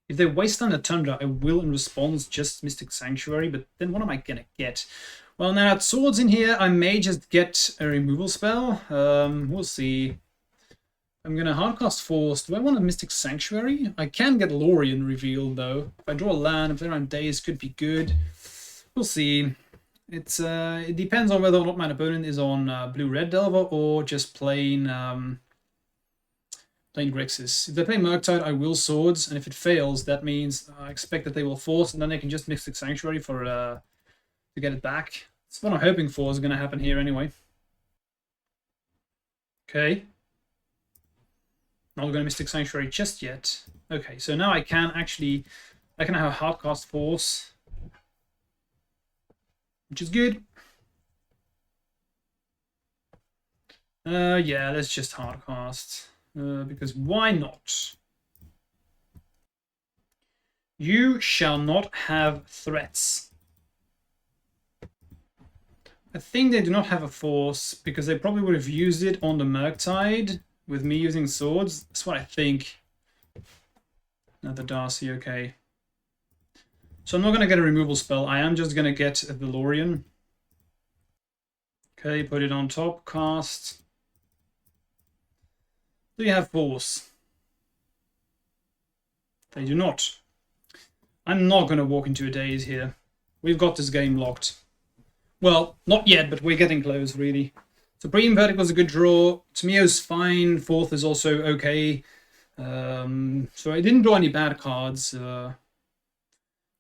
If they waste on the Tundra, I will in response just Mystic Sanctuary, but then what am I going to get? Well, now that Swords in here, I may just get a removal spell. We'll see. I'm going to hardcast Force. Do I want a Mystic Sanctuary? I can get Lorien revealed, though. If I draw a land, if they're on days, could be good. We'll see. It depends on whether or not my opponent is on blue-red Delver or just plain Grixis. If they play Murktide, I will Swords, and if it fails, that means I expect that they will Force, and then they can just Mystic Sanctuary for to get it back. That's what I'm hoping for is going to happen here anyway. Okay. Not going to Mystic Sanctuary just yet. Okay, so now I can have a hardcast Force, which is good. Yeah, let's just hardcast. Because why not? You shall not have threats. I think they do not have a Force because they probably would have used it on the Murktide with me using Swords. That's what I think. Another Darcy, okay. So I'm not going to get a removal spell. I am just going to get a Lorien. Okay, put it on top, cast. Do you have Force? They do not. I'm not going to walk into a daze here. We've got this game locked. Well, not yet, but we're getting close, really. Supreme Verdict was a good draw. Tamiyo's fine. Fourth is also okay. So I didn't draw any bad cards.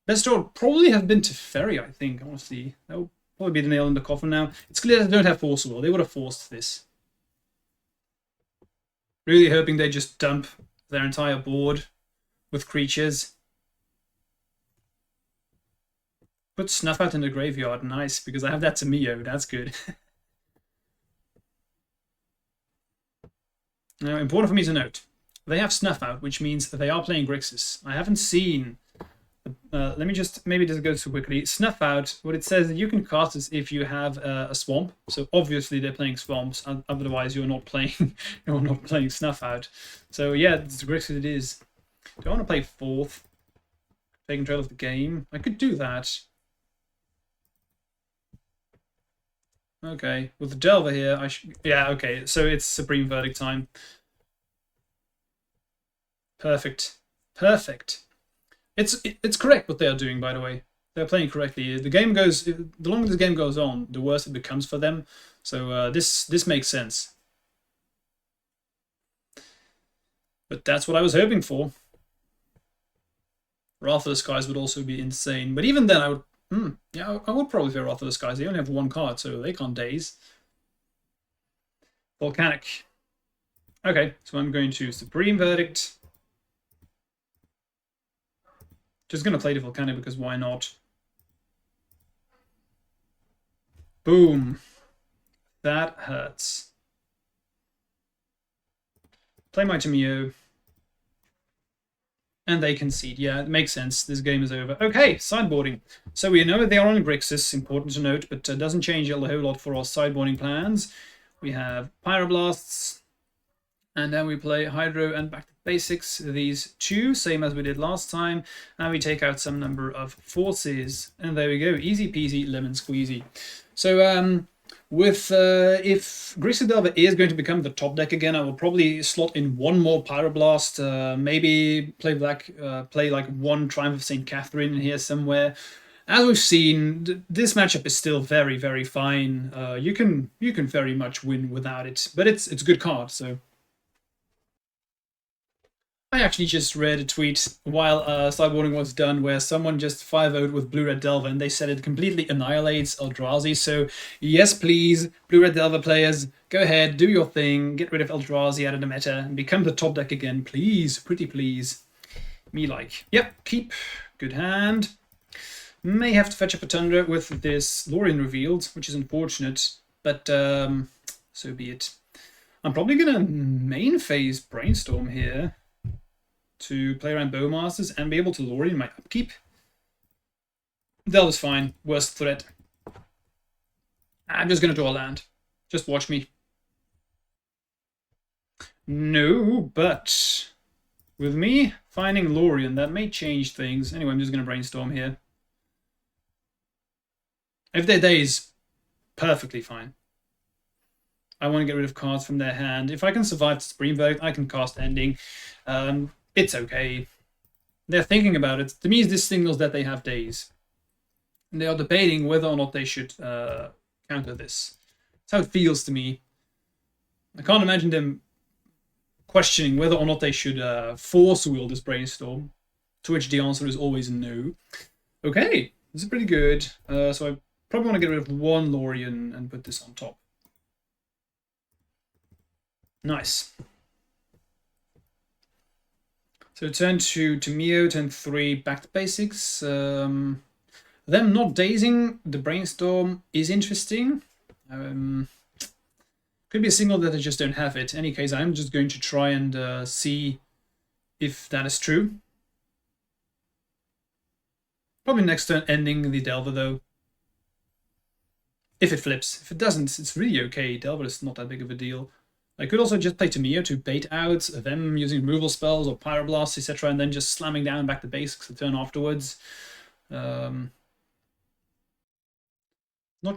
Best draw would probably have been Teferi, I think, honestly. That would probably be the nail in the coffin now. It's clear they don't have Forcible. They would have forced this. Really hoping they just dump their entire board with creatures. Put Snuff Out in the graveyard. Nice, because I have that Tamiyo. That's good. Now, important for me to note, they have Snuff Out, which means that they are playing Grixis. I haven't seen... let me just maybe just go too quickly. Snuff Out, what it says that you can cast this if you have a swamp. So obviously they're playing swamps, otherwise you're not playing Snuff Out. So yeah, it's Grixis it is. Do I want to play fourth? Take control of the game? I could do that. Okay, with the Delver here, yeah, okay, so it's Supreme Verdict time. Perfect. Perfect. It's correct what they are doing, by the way. They're playing correctly. The longer the game goes on, the worse it becomes for them. So this makes sense. But that's what I was hoping for. Wrath of the Skies would also be insane. But even then, I would... yeah, I would probably play Wrath of the Skies. They only have one card, so they can't daze. Volcanic. Okay, so I'm going to Supreme Verdict. Just going to play the Volcanic because why not? Boom. That hurts. Play my Tamiyo. And they concede. Yeah, it makes sense. This game is over. Okay, sideboarding. So we know they are on Grixis, important to note, but doesn't change a whole lot for our sideboarding plans. We have Pyroblasts, and then we play Hydro and Back to Basics. These two, same as we did last time, and we take out some number of forces. And there we go, easy peasy, lemon squeezy. So With if Grixis Delver is going to become the top deck again, I will probably slot in one more Pyroblast, maybe play like one Triumph of St. Catherine in here somewhere. As we've seen, this matchup is still very, very fine. You can very much win without it, but it's a good card, so. I actually just read a tweet while sideboarding was done where someone just 5-0'd with Blue-Red Delver and they said it completely annihilates Eldrazi. So yes, please, Blue-Red Delver players, go ahead, do your thing, get rid of Eldrazi out of the meta and become the top deck again, please, pretty please. Me like. Yep, keep. Good hand. May have to fetch up a Tundra with this Lorien revealed, which is unfortunate, but so be it. I'm probably going to main phase Brainstorm here to play around Bowmasters and be able to Lorien my upkeep. Delver's fine. Worst threat. I'm just going to draw a land. Just watch me. No, but with me finding Lorien, that may change things. Anyway, I'm just going to Brainstorm here. If their day is perfectly fine. I want to get rid of cards from their hand. If I can survive the Supreme Verdict, I can cast Ending. It's okay. They're thinking about it. To me, this signals that they have days. And they are debating whether or not they should counter this. That's how it feels to me. I can't imagine them questioning whether or not they should force wheel this Brainstorm, to which the answer is always no. Okay, this is pretty good. So I probably want to get rid of one Lorien and put this on top. Nice. So turn 2 to Mio, turn 3 back to basics. Them not dazing the Brainstorm is interesting. Could be a signal that I just don't have it. In any case, I'm just going to try and see if that is true. Probably next turn ending the Delver though. If it flips. If it doesn't, it's really okay. Delver is not that big of a deal. I could also just play Tamio to bait out them using removal spells or Pyroblast, etc., and then just slamming down back to basics the turn afterwards. Not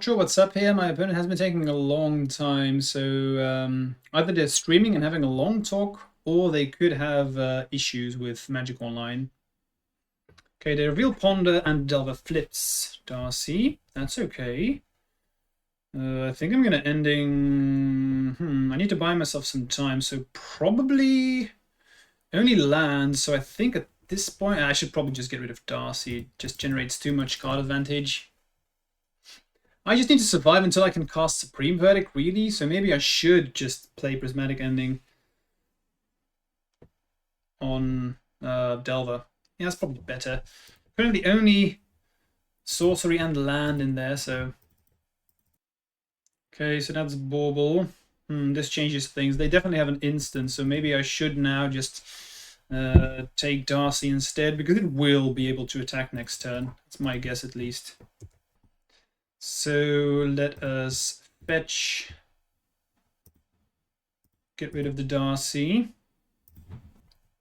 sure what's up here. My opponent has been taking a long time, so either they're streaming and having a long talk, or they could have issues with Magic Online. Okay, they reveal Ponder and Delver flips Darcy. That's okay. I think I'm going to ending... I need to buy myself some time, so probably only land. So I think at this point I should probably just get rid of Darcy. It just generates too much card advantage. I just need to survive until I can cast Supreme Verdict, really. So maybe I should just play Prismatic Ending on Delver. Yeah, that's probably better. Currently only sorcery and land in there, so... Okay, so that's Bauble. This changes things. They definitely have an instant, so maybe I should now just take Darcy instead, because it will be able to attack next turn. That's my guess, at least. So let us fetch. Get rid of the Darcy.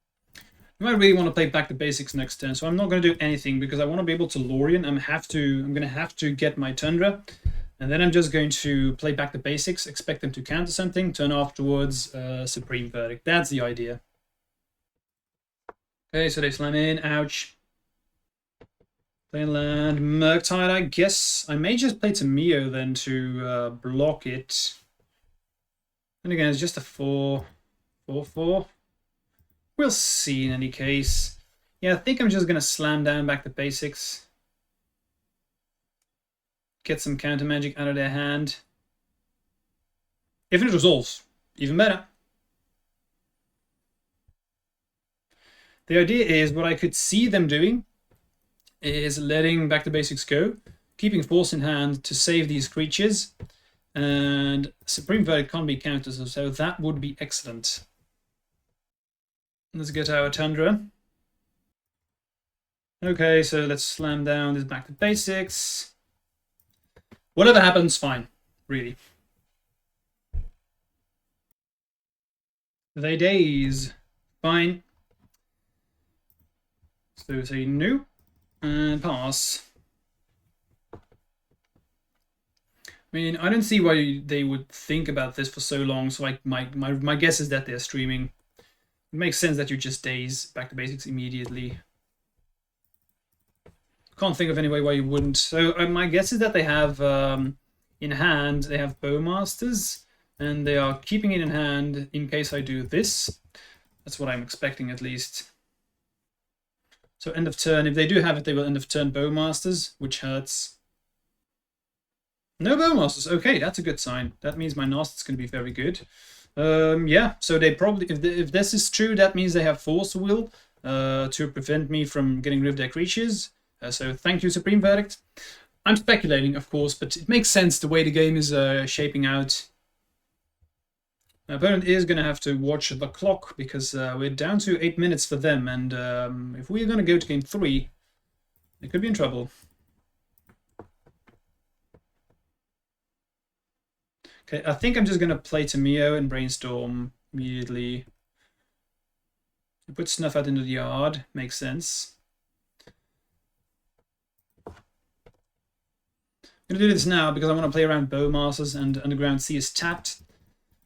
I might really want to play back to basics next turn, so I'm not going to do anything, because I want to be able to Lorien. I'm going to have to get my Tundra. And then I'm just going to play back the basics, expect them to counter something, turn afterwards, Supreme Verdict. That's the idea. Okay, so they slam in, ouch. Play land, Murktide, I guess. I may just play Tamio then to block it. And again, it's just a 4/4. We'll see in any case. Yeah, I think I'm just going to slam down back the basics. Get some counter magic out of their hand. If it resolves, even better. The idea is, what I could see them doing is letting back to basics go, keeping force in hand to save these creatures, and Supreme Verdict can't be countered, so that would be excellent. Let's get our Tundra. Okay, so let's slam down this back to basics. Whatever happens, fine, really. They daze. Fine. So say no and pass. I mean, I don't see why they would think about this for so long, so my guess is that they're streaming. It makes sense that you just daze back to basics immediately. Can't think of any way why you wouldn't. So my guess is that they have in hand, they have Bowmasters, and they are keeping it in hand in case I do this. That's what I'm expecting at least. So end of turn, if they do have it, they will end of turn Bowmasters, which hurts. No Bowmasters. Okay, that's a good sign. That means my Nast's going to be very good. Yeah, so they probably, if this is true, that means they have Force Will to prevent me from getting rid of their creatures. So thank you, Supreme Verdict. I'm speculating, of course, but it makes sense the way the game is shaping out. My opponent is going to have to watch the clock because we're down to 8 minutes for them, and if we're going to go to game 3, they could be in trouble. Okay, I think I'm just going to play Tameo and Brainstorm immediately. Put Snuff out into the yard, makes sense. I'm going to do this now because I want to play around Bowmasters and Underground Sea is tapped.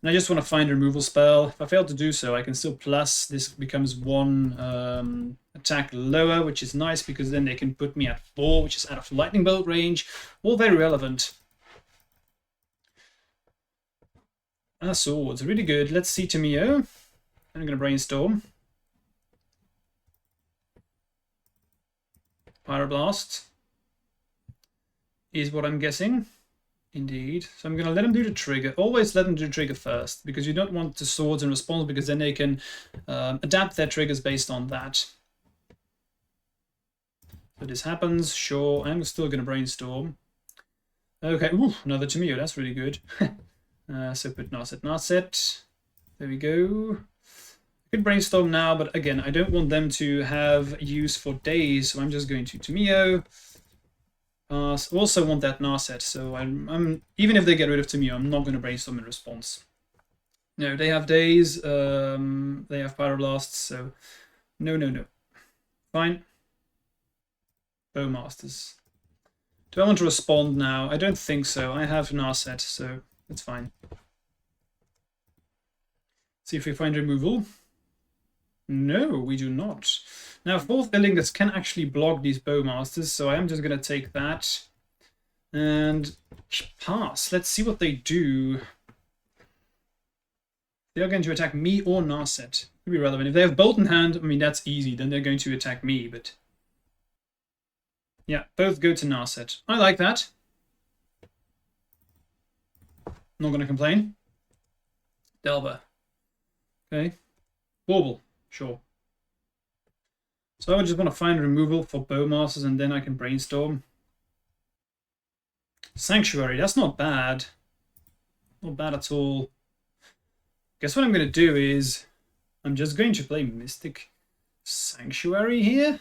And I just want to find a removal spell. If I fail to do so, I can still plus. This becomes 1 attack lower, which is nice because then they can put me at 4, which is out of lightning bolt range. All very relevant. Swords, really good. Let's see Tameo. I'm going to Brainstorm. Pyroblast is what I'm guessing. Indeed. So I'm going to let them do the trigger. Always let them do the trigger first, because you don't want the swords in response, because then they can adapt their triggers based on that. So this happens, sure. I'm still going to Brainstorm. Okay, ooh, another Tameo, that's really good. So put Narset. There we go. I could Brainstorm now, but again, I don't want them to have use for days, so I'm just going to Tameo. Also want that Narset, so I'm even if they get rid of Tameo, I'm not going to Brainstorm in response. No, they have days, they have Pyroblasts, so no. Fine. Bowmasters. Do I want to respond now? I don't think so. I have Narset, so that's fine. See if we find removal. No, we do not. Now, 4th Illingus can actually block these Bowmasters, so I am just going to take that and pass. Let's see what they do. They are going to attack me or Narset. Could be relevant. If they have Bolt in hand, I mean, that's easy. Then they're going to attack me, but yeah, both go to Narset. I like that. Not going to complain. Delver. Okay. Warble. Sure. So I would just want to find removal for Bowmasters and then I can Brainstorm. Sanctuary, that's not bad. Not bad at all. Guess what I'm going to do is I'm just going to play Mystic Sanctuary here.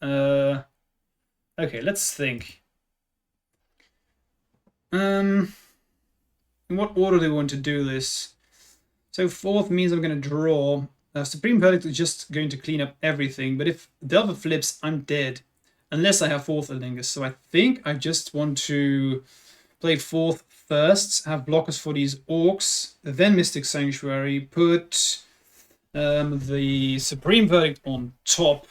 Okay, let's think. In what order do we want to do this? So 4th means I'm going to draw. Supreme Verdict is just going to clean up everything, but if Delver flips, I'm dead. Unless I have 4th Illingus. So I think I just want to play 4th first, have blockers for these Orcs, then Mystic Sanctuary, put the Supreme Verdict on top.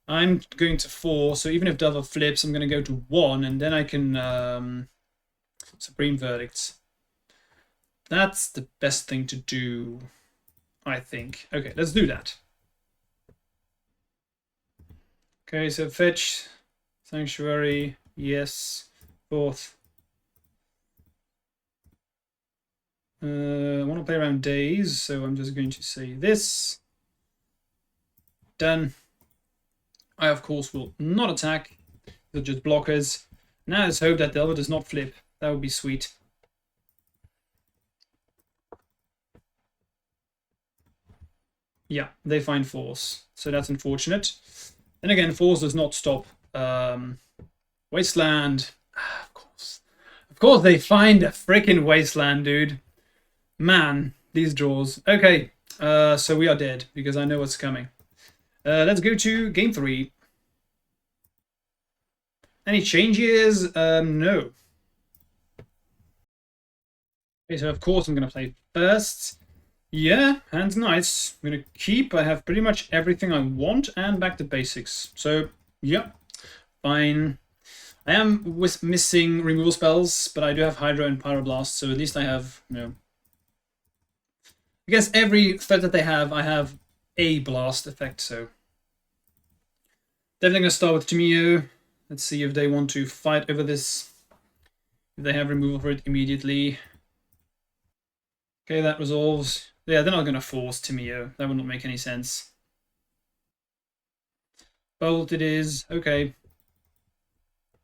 I'm going to 4, so even if Delver flips, I'm going to go to 1, and then I can Supreme Verdict. That's the best thing to do, I think. Okay, let's do that. Okay, so fetch, Sanctuary, yes, 4th. I want to play around days, so I'm just going to say this. Done. I, of course, will not attack. They're just blockers. Now let's hope that Delver does not flip. That would be sweet. Yeah, they find Force, so that's unfortunate. And again, Force does not stop. Wasteland. Of course. Of course they find a freaking Wasteland, dude. Man, these draws. Okay, so we are dead, because I know what's coming. Let's go to game 3. Any changes? No. Okay, so of course I'm going to play first. Yeah, hand's nice. I'm going to keep. I have pretty much everything I want and back to basics. So, yeah, fine. I am missing removal spells, but I do have Hydro and Pyroblast, so at least I have, you know... I guess every threat that they have, I have a blast effect, so... Definitely going to start with Tomio. Let's see if they want to fight over this. If they have removal for it immediately. Okay, that resolves. Yeah, they're not going to force Tomio. That would not make any sense. Bolt it is. Okay.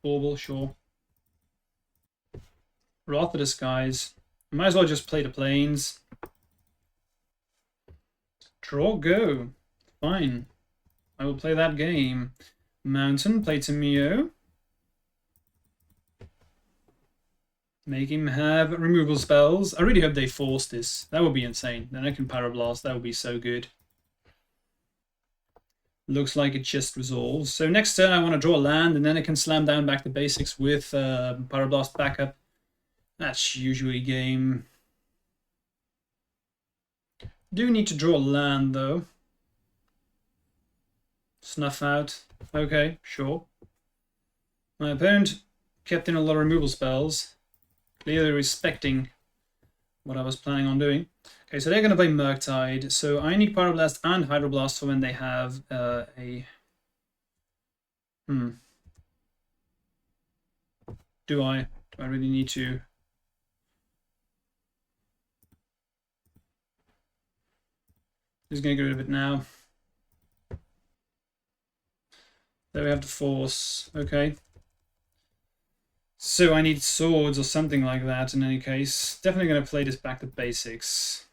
Bauble, sure. Wrath of the Skies. Might as well just play the planes. Draw, go. Fine. I will play that game. Mountain, play Tomio. Make him have removal spells. I really hope they force this. That would be insane. Then I can Pyroblast. That would be so good. Looks like it just resolves. So next turn I want to draw a land, and then I can slam down back to basics with Pyroblast backup. That's usually game. Do need to draw a land though. Snuff out. Okay, sure. My opponent kept in a lot of removal spells, clearly respecting what I was planning on doing. Okay, so they're going to play Murktide, so I need Pyroblast and Hydroblast for when they have a... Do I really need to... Just going to get rid of it now. There we have the force. Okay. So I need swords or something like that in any case. Definitely going to play this back to basics.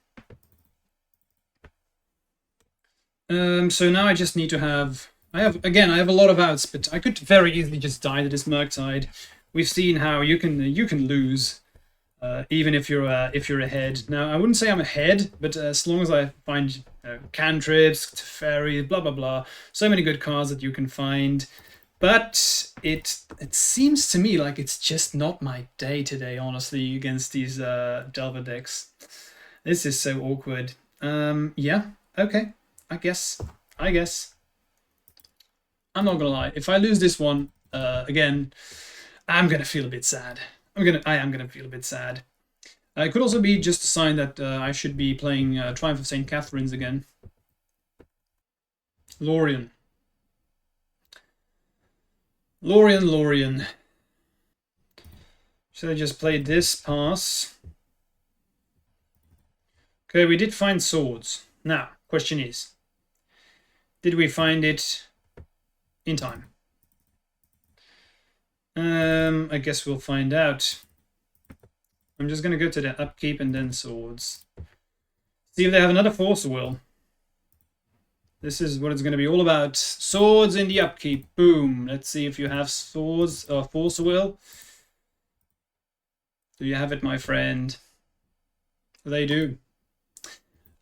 So now I just need to have... I have a lot of outs, but I could very easily just die to this Murktide. We've seen how you can lose, even if you're ahead. Now I wouldn't say I'm ahead, but as long as I find cantrips, Teferi, blah blah blah, so many good cards that you can find. But it seems to me like it's just not my day today, honestly, against these Delver decks. This is so awkward. Yeah, okay, I guess. I'm not gonna lie. If I lose this one again, I'm gonna feel a bit sad. I am gonna feel a bit sad. It could also be just a sign that I should be playing Triumph of St. Catherine's again. Lorien. Should I just play this pass? Okay, we did find swords. Now, question is, did we find it in time? I guess we'll find out. I'm just going to go to the upkeep and then swords. See if they have another Force of Will. This is what it's going to be all about. Swords in the upkeep. Boom. Let's see if you have swords or Force of Will. Do you have it, my friend? They do.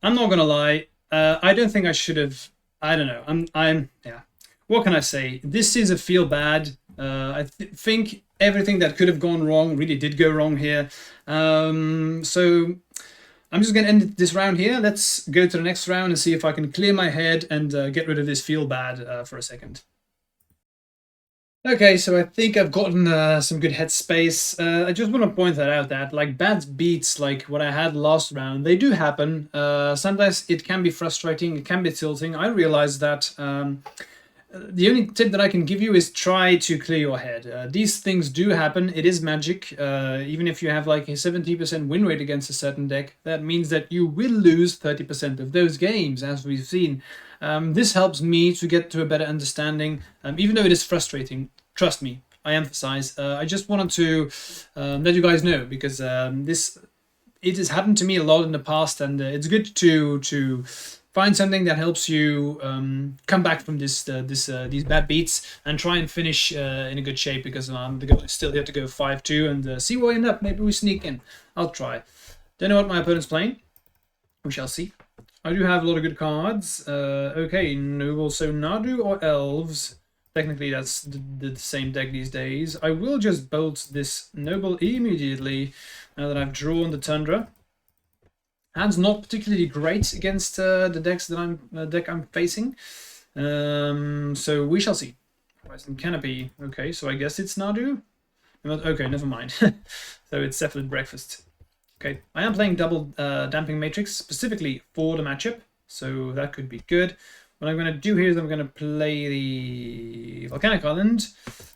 I'm not going to lie. I don't think I should have... I don't know. Yeah. What can I say? This is a feel bad. I think everything that could have gone wrong really did go wrong here. So I'm just going to end this round here. Let's go to the next round and see if I can clear my head and get rid of this feel bad for a second. Okay, so I think I've gotten some good headspace. I just want to point that out that like bad beats like what I had last round, they do happen. Sometimes it can be frustrating, it can be tilting. I realize that the only tip that I can give you is try to clear your head. These things do happen. It is magic. Even if you have like a 70% win rate against a certain deck, that means that you will lose 30% of those games, as we've seen. This helps me to get to a better understanding, even though it is frustrating. Trust me, I emphasize. I just wanted to let you guys know, because it has happened to me a lot in the past, and it's good to find something that helps you come back from these bad beats and try and finish in a good shape, because I'm still here to go 5-2 and see where we end up. Maybe we sneak in. I'll try. Don't know what my opponent's playing. We shall see. I do have a lot of good cards. Okay, Noble, so Nadu or Elves. Technically, that's the same deck these days. I will just bolt this Noble immediately. Now that I've drawn the Tundra. Hand's not particularly great against the deck I'm facing. So we shall see. Horizon Canopy. Okay, so I guess it's Nadu. Okay, never mind. So it's Cephalid Breakfast. Okay, I am playing double Damping Matrix specifically for the matchup, so that could be good. What I'm going to do here is I'm going to play the Volcanic Island,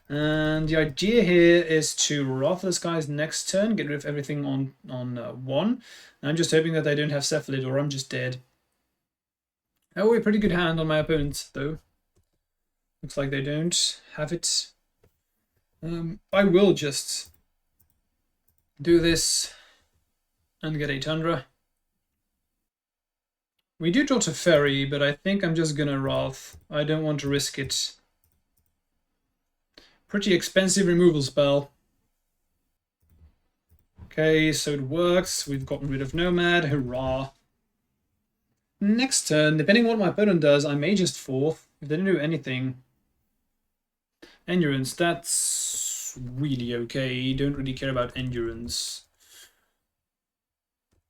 and the idea here is to Wrath of the Skies next turn, get rid of everything on 1. And I'm just hoping that they don't have Cephalid or I'm just dead. Oh, a pretty good hand on my opponents, though. Looks like they don't have it. I will just do this and get a Tundra. We do draw to Ferry, but I think I'm just gonna Wrath. I don't want to risk it. Pretty expensive removal spell. Okay, so it works. We've gotten rid of Nomad. Hurrah. Next turn, depending on what my opponent does, I may just fourth. If they don't do anything. Endurance, that's really okay. Don't really care about Endurance.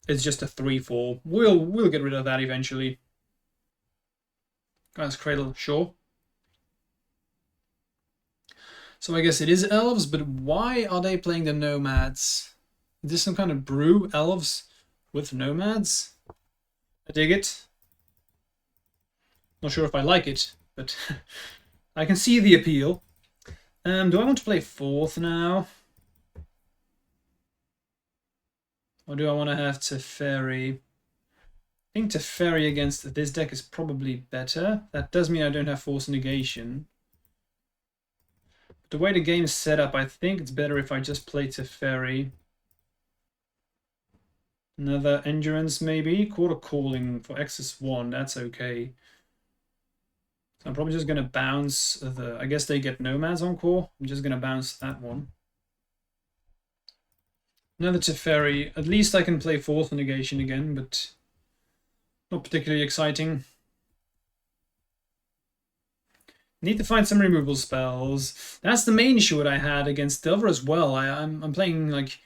It's just a 3/4. We'll get rid of that eventually. Guys, Cradle, sure. So I guess it is Elves, but why are they playing the Nomads? Is this some kind of brew, Elves with Nomads? I dig it. Not sure if I like it, but I can see the appeal. Do I want to play fourth now? Or do I want to have Teferi? I think Teferi against this deck is probably better. That does mean I don't have Force Negation. But the way the game's set up, I think it's better if I just play Teferi. Another Endurance maybe? Quarter Calling for Xs1, that's okay. So I'm probably just going to bounce the... I guess they get Nomads on core. I'm just going to bounce that one. Another Teferi. At least I can play Fourth Negation again, but not particularly exciting. Need to find some removal spells. That's the main issue that I had against Delver as well. I'm playing like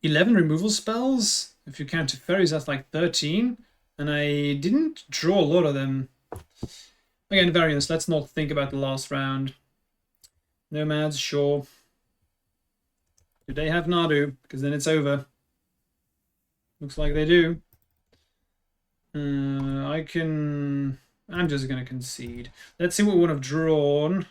11 removal spells. If you count Teferis, that's like 13. And I didn't draw a lot of them. Again, variance. Let's not think about the last round. Nomads, sure. Do they have Nadu? Because then it's over. Looks like they do. I'm just going to concede. Let's see what we would have drawn.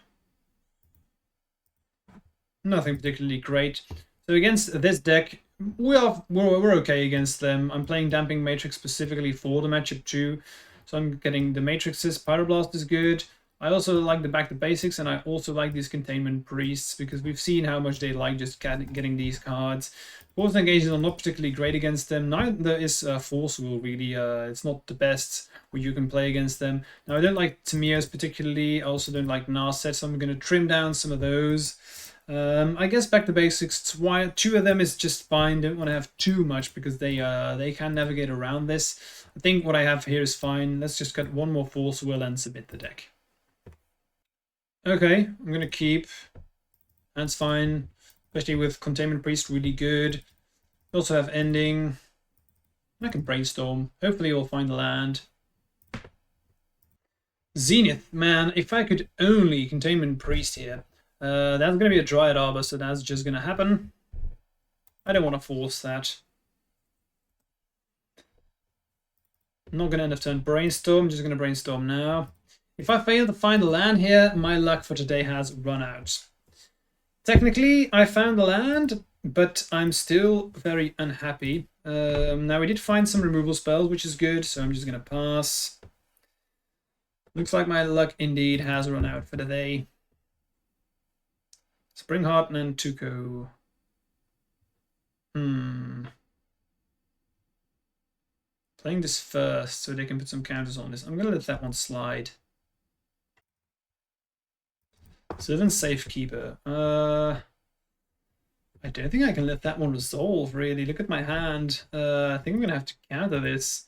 Nothing particularly great. So against this deck, we're okay against them. I'm playing Damping Matrix specifically for the matchup too. So I'm getting the Matrixes. Pyroblast is good. I also like the Back to Basics, and I also like these Containment Priests, because we've seen how much they like just getting these cards. Force Engagements are not particularly great against them. Neither is Force Will, really. It's not the best where you can play against them. Now, I don't like Tamiya's particularly. I also don't like Narset, so I'm going to trim down some of those. I guess Back to Basics, 2 of them is just fine. Don't want to have too much, because they can navigate around this. I think what I have here is fine. Let's just get one more Force Will and submit the deck. Okay, I'm going to keep. That's fine. Especially with Containment Priest, really good. Also have Ending. I can Brainstorm. Hopefully we'll find the land. Zenith, man, if I could only Containment Priest here. That's going to be a Dryad Arbor, so that's just going to happen. I don't want to force that. I'm not going to end of turn Brainstorm, just going to Brainstorm now. If I fail to find the land here, my luck for today has run out. Technically, I found the land, but I'm still very unhappy. Now, we did find some removal spells, which is good, so I'm just going to pass. Looks like my luck indeed has run out for the day. Springheart and Tuco. Playing this first so they can put some counters on this. I'm going to let that one slide. Sylvan Safekeeper. I don't think I can let that one resolve, really. Look at my hand. I think I'm going to have to counter this.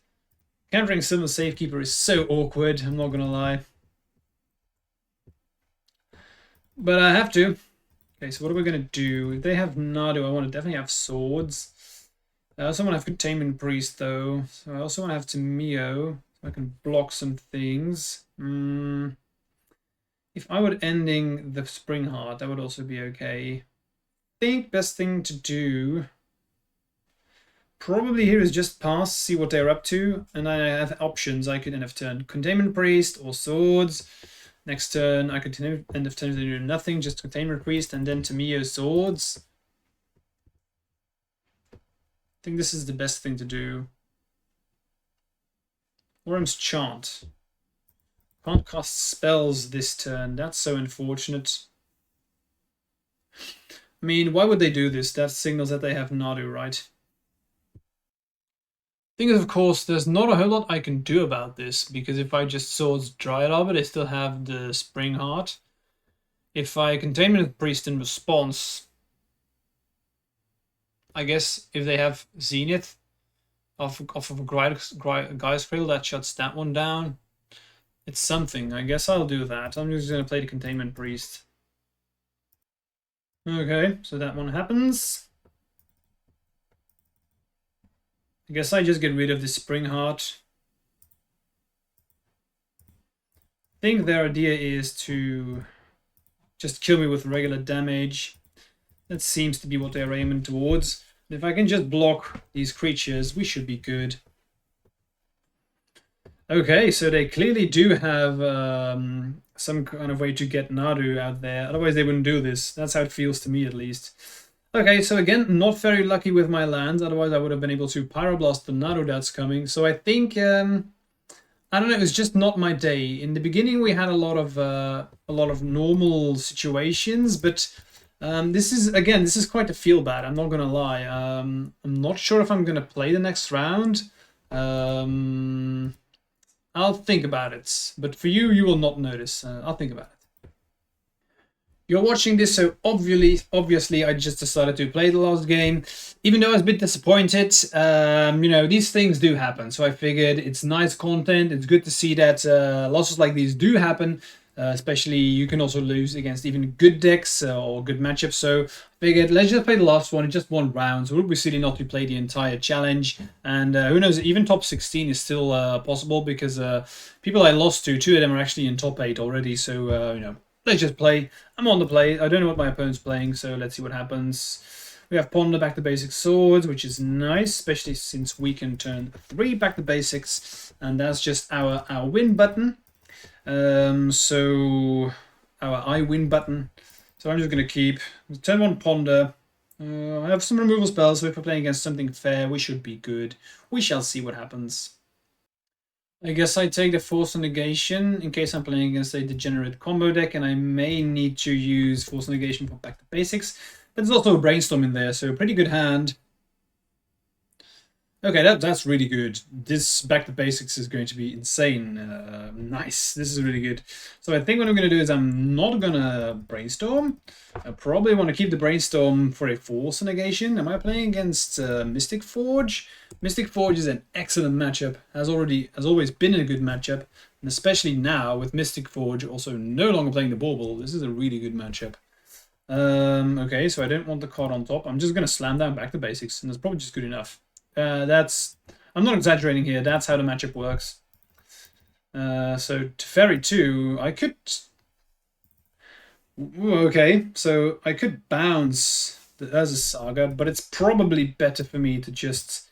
Countering Sylvan Safekeeper is so awkward, I'm not going to lie. But I have to. Okay, so what are we going to do? If they have Nadu, I want to definitely have swords. I also want to have Containment Priest, though. So I also want to have Tamio, so I can block some things. If I were ending the Spring Heart, that would also be okay. I think best thing to do probably here is just pass, see what they're up to, and I have options. I could end of turn Containment Priest or Swords. Next turn, I could end of turn do nothing, just Containment Priest, and then Tamio Swords. I think this is the best thing to do. Worm's Chant. Can't cast spells this turn. That's so unfortunate. I mean, why would they do this? That signals that they have Nadu, right? Thing is, of course, there's not a whole lot I can do about this, because if I just Swords Dryad of it, I still have the Spring Heart. If I Containment Priest in response, I guess if they have Zenith off of a Gaia's Cradle, that shuts that one down. It's something. I guess I'll do that. I'm just going to play the Containment Priest. Okay, so that one happens. I guess I just get rid of the Spring Heart. I think their idea is to just kill me with regular damage. That seems to be what they're aiming towards. If I can just block these creatures, we should be good. Okay, so they clearly do have some kind of way to get Nadu out there. Otherwise they wouldn't do this. That's how it feels to me, at least. Okay, so again, not very lucky with my lands. Otherwise I would have been able to Pyroblast the Nadu that's coming. So I think, I don't know, it's just not my day. In the beginning we had a lot of normal situations, but this is quite a feel bad, I'm not gonna lie. I'm not sure if I'm gonna play the next round. I'll think about it, but for you, you will not notice. I'll think about it. You're watching this, so obviously I just decided to play the last game. Even though I was a bit disappointed, you know, these things do happen. So I figured it's nice content. It's good to see that losses like these do happen. Especially you can also lose against even good decks or good matchups. So I figured let's just play the last one. It's just one round, so it would be silly not to play the entire challenge. And who knows, even top 16 is still possible, because people I lost to, 2 of them are actually in top 8 already. So you know, let's just play. I'm on the play. I don't know what my opponent's playing, so let's see what happens. We have Ponder back to basic swords, which is nice, especially since we can turn 3 back to basics, and that's just our win button. So our I win button. So I'm just going to keep turn 1 Ponder. I have some removal spells, so if we're playing against something fair, we should be good. We shall see what happens. I guess I take the Force Negation in case I'm playing against a degenerate combo deck, and I may need to use Force Negation for back to basics. But there's also a Brainstorm in there, so a pretty good hand. Okay, that's really good. This back to basics is going to be insane. Nice, this is really good. So I think what I'm going to do is I'm not going to Brainstorm. I probably want to keep the Brainstorm for a Force Negation. Am I playing against Mystic Forge? Mystic Forge is an excellent matchup. Has always been a good matchup. And especially now with Mystic Forge also no longer playing the Bauble. This is a really good matchup. Okay, so I don't want the card on top. I'm just going to slam down back to basics, and that's probably just good enough. I'm not exaggerating here, that's how the matchup works. So Teferi 2, I could... Okay, so I could bounce as a Saga, but it's probably better for me to just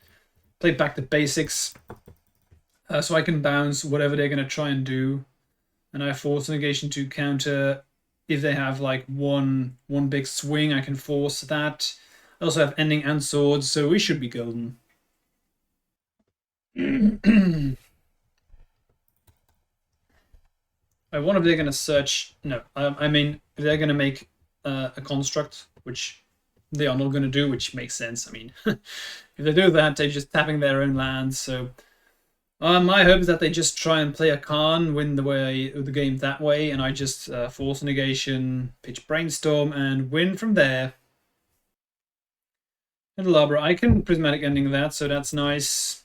play back to basics. So I can bounce whatever they're going to try and do. And I have Force Negation to counter. If they have like one big swing, I can force that. I also have Ending and Swords, so we should be golden. I wonder if they're going to search... No, I mean, if they're going to make a construct, which they are not going to do, which makes sense. I mean, if they do that, they're just tapping their own lands. So my hope is that they just try and play a Khan, win the game that way, and I just Force Negation, pitch Brainstorm, and win from there. And Labra, I can Prismatic Ending that, so that's nice.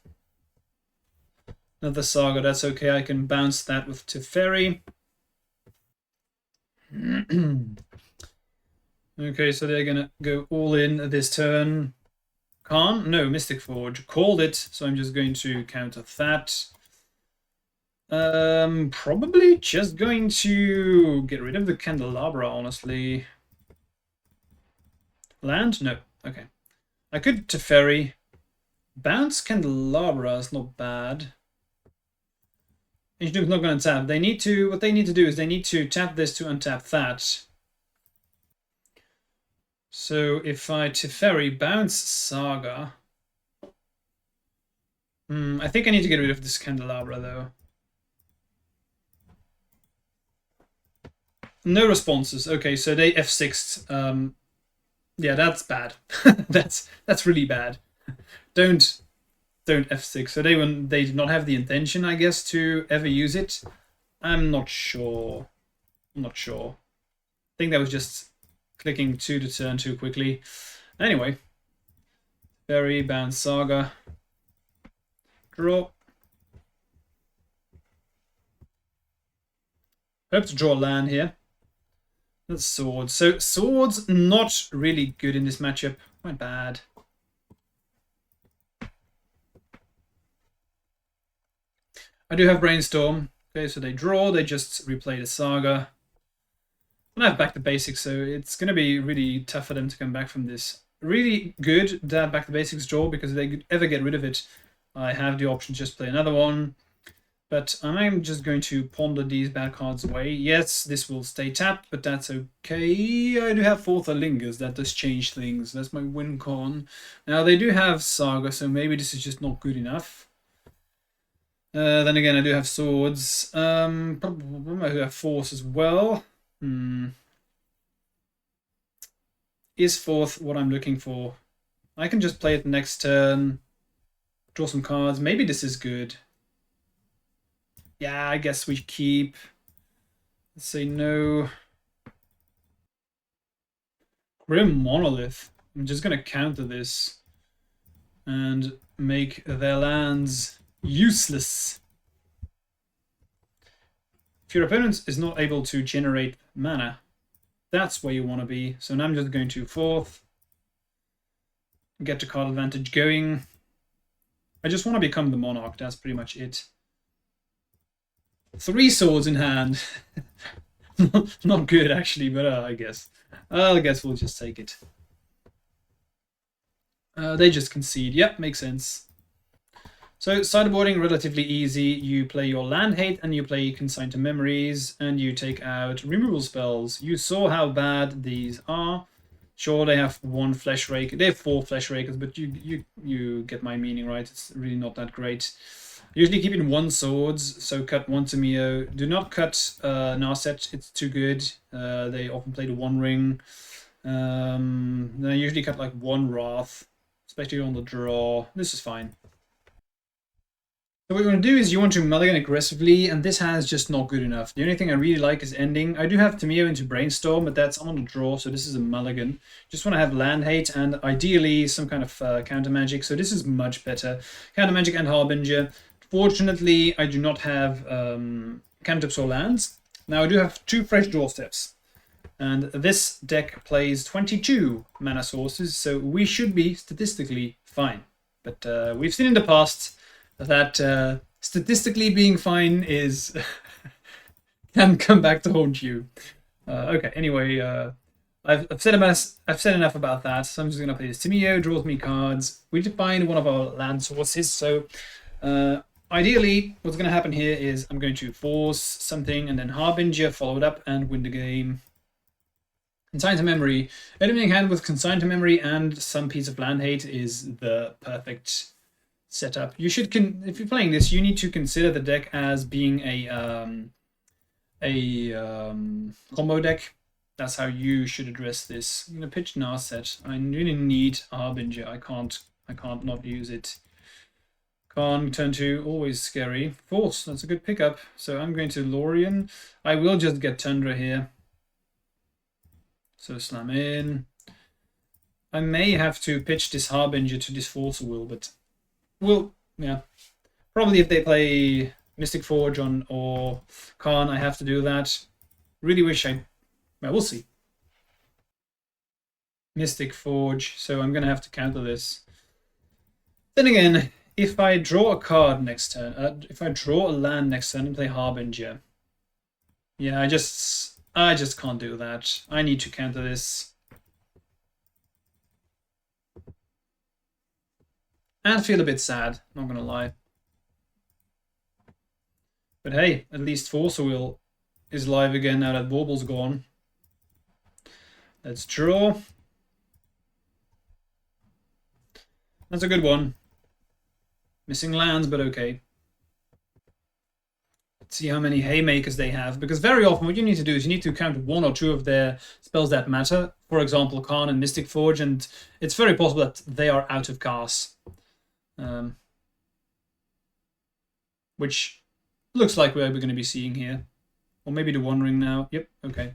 Another Saga, that's okay. I can bounce that with Teferi. Okay, so they're gonna go all in this turn. Khan? No, Mystic Forge. Called it, so I'm just going to counter that. Probably just going to get rid of the Candelabra, honestly. Land? No. Okay. I could Teferi. Bounce Candelabra is not bad. Ancient not going to tap. They need to. What they need to do is they need to tap this to untap that. So if I Teferi, bounce Saga. I think I need to get rid of this Candelabra though. No responses. Okay, so they F6'd. Yeah, that's bad. that's really bad. Don't F6. So they did not have the intention, I guess, to ever use it. I'm not sure. I'm not sure. I think that was just clicking to the turn too quickly. Anyway, very bounce Saga. Draw. Hope to draw land here. That's swords. So swords not really good in this matchup. Quite bad. I do have brainstorm. Okay, so they draw. They just replay the saga. And I have back to basics, so it's going to be really tough for them to come back from this. Really good that back to basics draw, because if they could ever get rid of it, I have the option to just play another one. But I'm just going to ponder these bad cards away. Yes, this will stay tapped, but that's okay. I do have Fourth Lingers. That does change things. That's my win con. Now, they do have Saga, so maybe this is just not good enough. Then again, I do have Swords. Probably I do have Force as well. Is Fourth what I'm looking for? I can just play it next turn. Draw some cards. Maybe this is good. Yeah, I guess we keep. Let's say no. Grim Monolith. I'm just going to counter this and make their lands useless. If your opponent is not able to generate mana, that's where you want to be. So now I'm just going to Fourth. Get the card advantage going. I just want to become the Monarch. That's pretty much it. 3 swords in hand. Not good, actually, but I guess we'll just take it. They just concede. Yep, makes sense. So sideboarding, relatively easy. You play your land hate and you play Consign to Memories and you take out removal spells. You saw how bad these are. Sure, they have 1 Flesh Rake. They have 4 Flesh Rakers, but you get my meaning, right? It's really not that great. Usually keep in 1 swords, so cut 1 Tamio. Do not cut Narset, it's too good. They often play the 1 ring. They usually cut like 1 Wrath, especially on the draw. This is fine. So what you want to do is you want to mulligan aggressively, and this has just not good enough. The only thing I really like is ending. I do have Tamio into Brainstorm, but that's on the draw, so this is a mulligan. Just want to have land hate and ideally some kind of counter magic, so this is much better. Counter magic and Harbinger. Fortunately, I do not have cantrips or lands. Now I do have 2 fresh draw steps. And this deck plays 22 mana sources, so we should be statistically fine. But we've seen in the past that statistically being fine is can come back to haunt you. Okay, anyway, I've said enough about that, so I'm just going to play this. Tamio draws me cards. We define one of our land sources, so ideally, what's going to happen here is I'm going to force something and then Harbinger, follow it up, and win the game. Consign to Memory. Eliminating hand with Consign to Memory and some piece of land hate is the perfect setup. You should, if you're playing this, you need to consider the deck as being a combo deck. That's how you should address this. I'm going to pitch Narset. I really need Harbinger. I can't not use it. Khan, turn 2, always scary. Force, that's a good pickup. So I'm going to Lorien. I will just get Tundra here. So slam in. I may have to pitch this Harbinger to this Force Will, but yeah. Probably if they play Mystic Forge on or Khan, I have to do that. Really wish well, we'll see. Mystic Forge, so I'm going to have to counter this. Then again, if I draw a card next turn, if I draw a land next turn and play Harbinger, yeah, I just can't do that. I need to counter this. And feel a bit sad, not gonna lie. But hey, at least Force Wheel is live again now that Baubles gone. Let's draw. That's a good one. Missing lands, but okay. Let's see how many Haymakers they have, because very often what you need to do is you need to count one or two of their spells that matter. For example, Khan and Mystic Forge, and it's very possible that they are out of cast. Which looks like we're going to be seeing here. Or maybe the One Ring now. Yep, okay.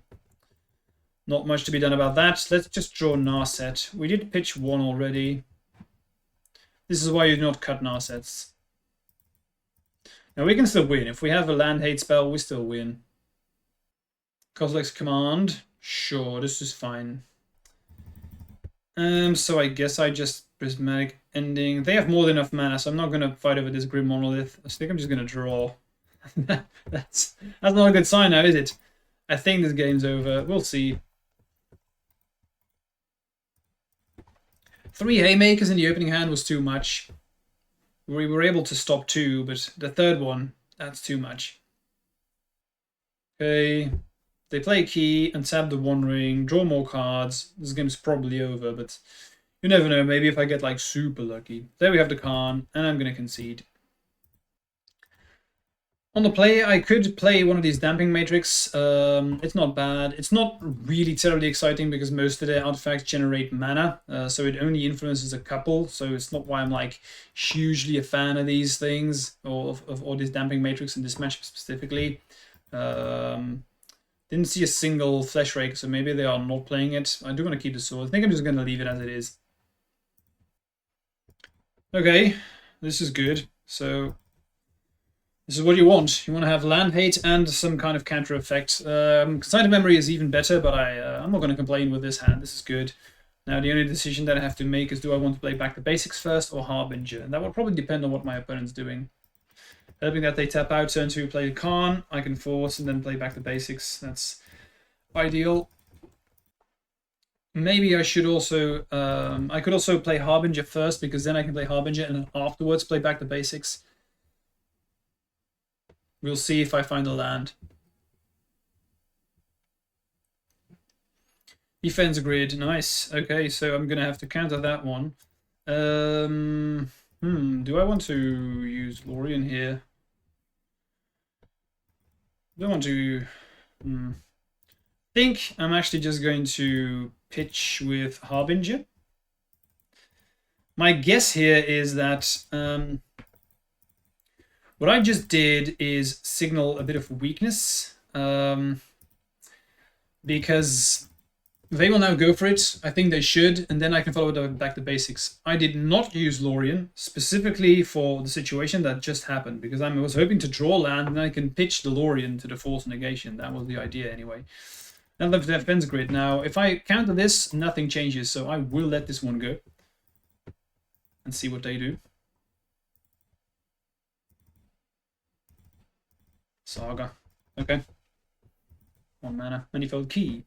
Not much to be done about that. Let's just draw Narset. We did pitch one already. This is why you do not cut Narsets. Now we can still win. If we have a land hate spell, we still win. Kozilek's Command. Sure, this is fine. So I guess I just Prismatic Ending. They have more than enough mana, so I'm not gonna fight over this Grim Monolith. I think I'm just gonna draw. That's not a good sign now, is it? I think this game's over. We'll see. 3 Haymakers in the opening hand was too much. We were able to stop 2, but the third one, that's too much. Okay. They play Key, untap the One Ring, draw more cards. This game's probably over, but you never know. Maybe if I get like super lucky. There we have the Khan, and I'm going to concede. On the play, I could play one of these Damping Matrix. It's not bad. It's not really terribly exciting because most of the artifacts generate mana, so it only influences a couple. So it's not why I'm like hugely a fan of these things or of all these Damping Matrix in this matchup specifically. Didn't see a single Flesh Rake, so maybe they are not playing it. I do want to keep the sword. I think I'm just going to leave it as it is. Okay, this is good. So this is what you want. You want to have land hate and some kind of counter effect. Consigned Memory is even better, but I'm not going to complain with this hand. This is good. Now the only decision that I have to make is do I want to play back the basics first or Harbinger? And that will probably depend on what my opponent's doing. Hoping that they tap out, turn 2, play Khan, I can force and then play back the basics. That's ideal. Maybe I should also, I could also play Harbinger first, because then I can play Harbinger and then afterwards play back the basics. We'll see if I find a land. Defense grid, nice. Okay, so I'm gonna have to counter that one. Do I want to use Lorien here? I don't want to. I think I'm actually just going to pitch with Harbinger. My guess here is that what I just did is signal a bit of weakness, because they will now go for it. I think they should, and then I can follow it back to basics. I did not use Lorien specifically for the situation that just happened, because I was hoping to draw land and I can pitch the Lorien to the Force Negation. That was the idea anyway. Now the defense grid. Now, if I counter this, nothing changes, so I will let this one go and see what they do. Saga. Okay. 1 mana. Manifold Key.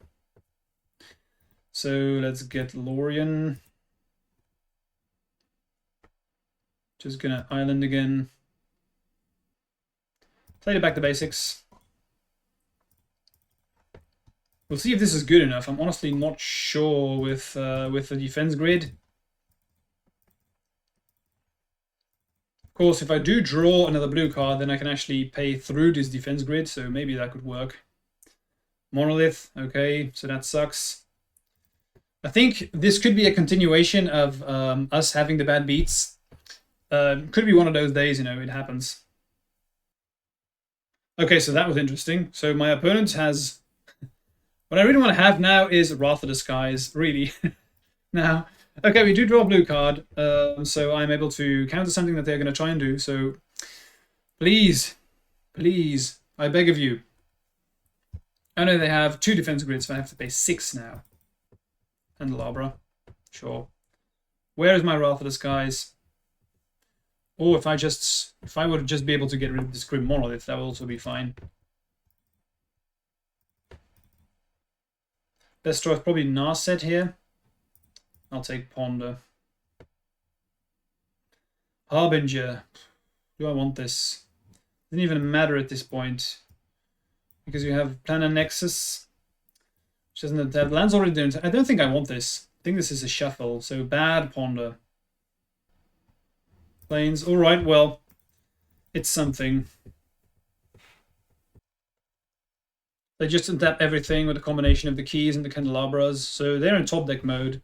So let's get Lorien. Just gonna island again. Play it back to basics. We'll see if this is good enough. I'm honestly not sure with the defense grid. Of course, if I do draw another blue card, then I can actually pay through this defense grid, so maybe that could work. Monolith, okay, so that sucks. I think this could be a continuation of us having the bad beats. Could be one of those days, you know, it happens. Okay, so that was interesting. So my opponent has... What I really want to have now is Wrath of the Skies, really. Now, okay, we do draw a blue card, so I'm able to counter something that they're going to try and do. So please, please, I beg of you. I know they have 2 defense grids, so I have to pay 6 now. And Labra, sure. Where is my Wrath of the Skies? Or if I would just be able to get rid of this Grim Monolith, that would also be fine. Best choice probably Narset here. I'll take Ponder. Harbinger. Do I want this? Doesn't even matter at this point. Because you have Planar Nexus. Which doesn't have lands already doing. I don't think I want this. I think this is a shuffle. So bad Ponder. Plains. Alright, well. It's something. They just untap everything with a combination of the keys and the candelabras. So they're in top deck mode.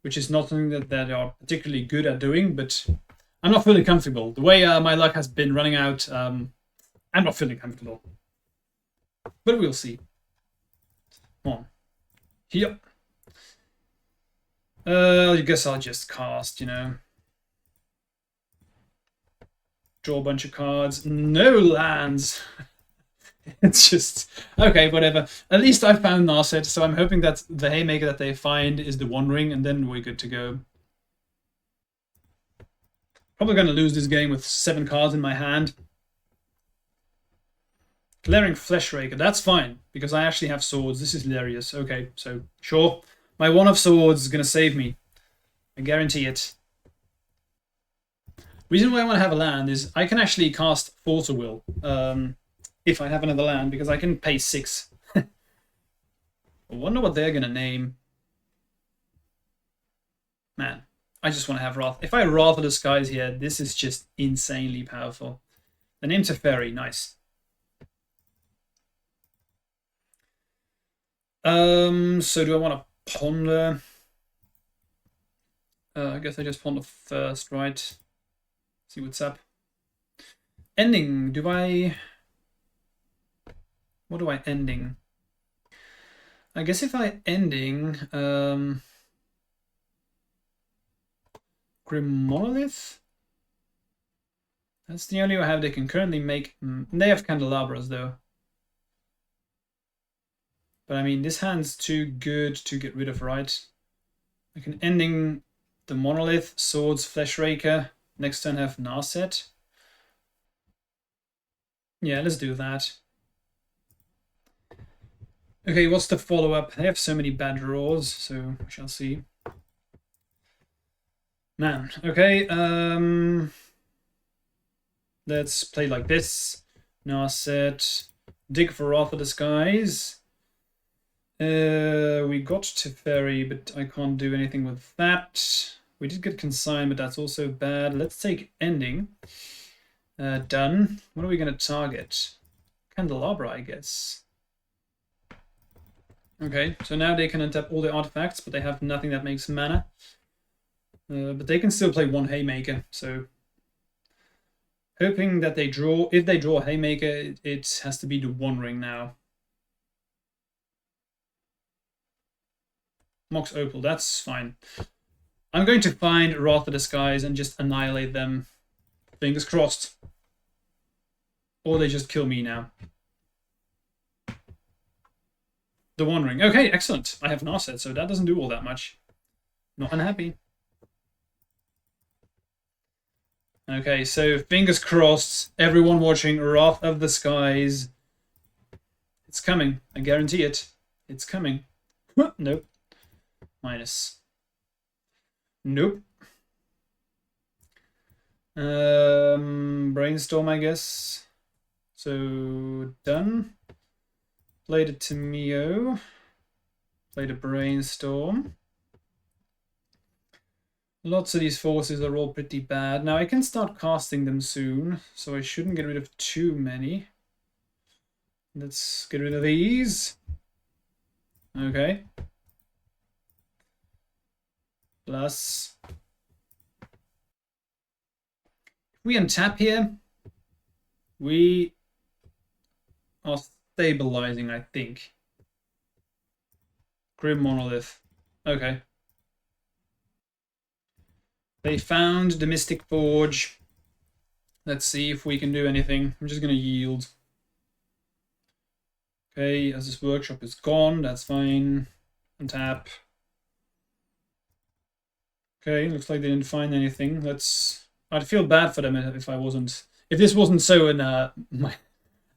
Which is not something that they are particularly good at doing, but I'm not feeling comfortable. The way my luck has been running out, I'm not feeling comfortable. But we'll see. Come on. Yep. I guess I'll just cast, you know. Draw a bunch of cards. No lands. It's just... Okay, whatever. At least I found Narset, so I'm hoping that the Haymaker that they find is the One Ring, and then we're good to go. Probably going to lose this game with 7 cards in my hand. Glaring Fleshraker, that's fine, because I actually have swords. This is hilarious. Okay, so, sure. My One of Swords is going to save me. I guarantee it. Reason why I want to have a land is I can actually cast Force of Will. If I have another land, because I can pay 6. I wonder what they're going to name. Man, I just want to have Wrath. If I Wrath of the Skies here, this is just insanely powerful. The name's a fairy, nice. So do I want to ponder? I guess I just ponder first, right? See what's up. Ending, do I... What do I ending? I guess if I ending Grim Monolith? That's the only way I have they can currently make. They have candelabras though. But I mean, this hand's too good to get rid of, right? I can ending the Monolith, Swords, Fleshraker. Next turn have Narset. Yeah, let's do that. Okay, what's the follow-up? They have so many bad draws, so we shall see. Man, okay, let's play like this. Narset, dig for Wrath of the Skies. We got Teferi, but I can't do anything with that. We did get Consign, but that's also bad. Let's take Ending. Done. What are we going to target? Candelabra, I guess. Okay, so now they can untap all the artifacts, but they have nothing that makes mana. But they can still play one Haymaker, so... Hoping that they draw... If they draw a Haymaker, it has to be the One Ring now. Mox Opal, that's fine. I'm going to find Wrath of the Skies and just annihilate them. Fingers crossed. Or they just kill me now. The One Ring. Okay, excellent. I have Narset, so that doesn't do all that much. Not unhappy. Okay, so fingers crossed. Everyone watching Wrath of the Skies. It's coming. I guarantee it. It's coming. Nope. Minus. Nope. Brainstorm, I guess. So, done. Played a Tamio. Played a Brainstorm. Lots of these forces are all pretty bad. Now, I can start casting them soon, so I shouldn't get rid of too many. Let's get rid of these. Okay. Plus... If we untap here, we are stabilizing, I think. Grim Monolith. Okay. They found the Mystic Forge. Let's see if we can do anything. I'm just going to yield. Okay, as this workshop is gone, that's fine. Untap. Okay, looks like they didn't find anything. Let's I'd feel bad for them if I wasn't. If this wasn't so in a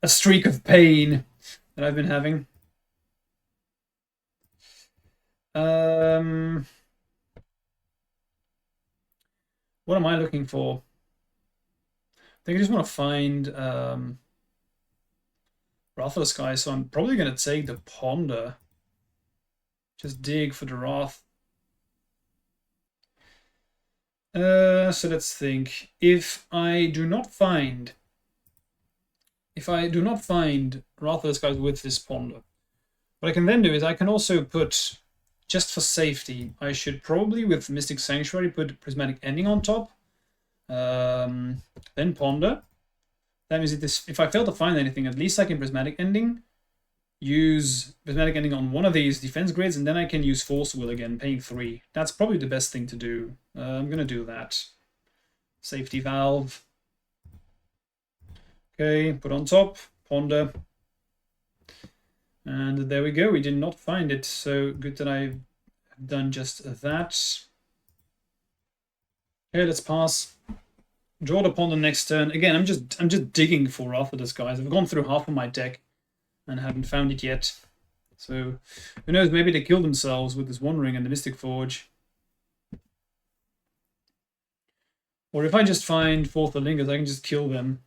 streak of pain that I've been having. What am I looking for? I think I just want to find Wrath of the Sky, so I'm probably going to take the Ponder. Just dig for the Wrath. So let's think. If I do not find Wrath of the Skies with this Ponder, what I can then do is I can also put, just for safety, I should probably with Mystic Sanctuary put Prismatic Ending on top. Then Ponder. That means if I fail to find anything, at least I can Prismatic Ending, use Prismatic Ending on one of these defense grids, and then I can use Force Will again, paying 3. That's probably the best thing to do. I'm going to do that. Safety Valve. Okay, put on top, Ponder. And there we go, we did not find it, so good that I've done just that. Okay, let's pass. Draw the Ponder next turn. Again, I'm just digging for Wrath of the Skies. I've gone through half of my deck and haven't found it yet. So, who knows, maybe they kill themselves with this One Ring and the Mystic Forge. Or if I just find Fourth of Lingers, I can just kill them.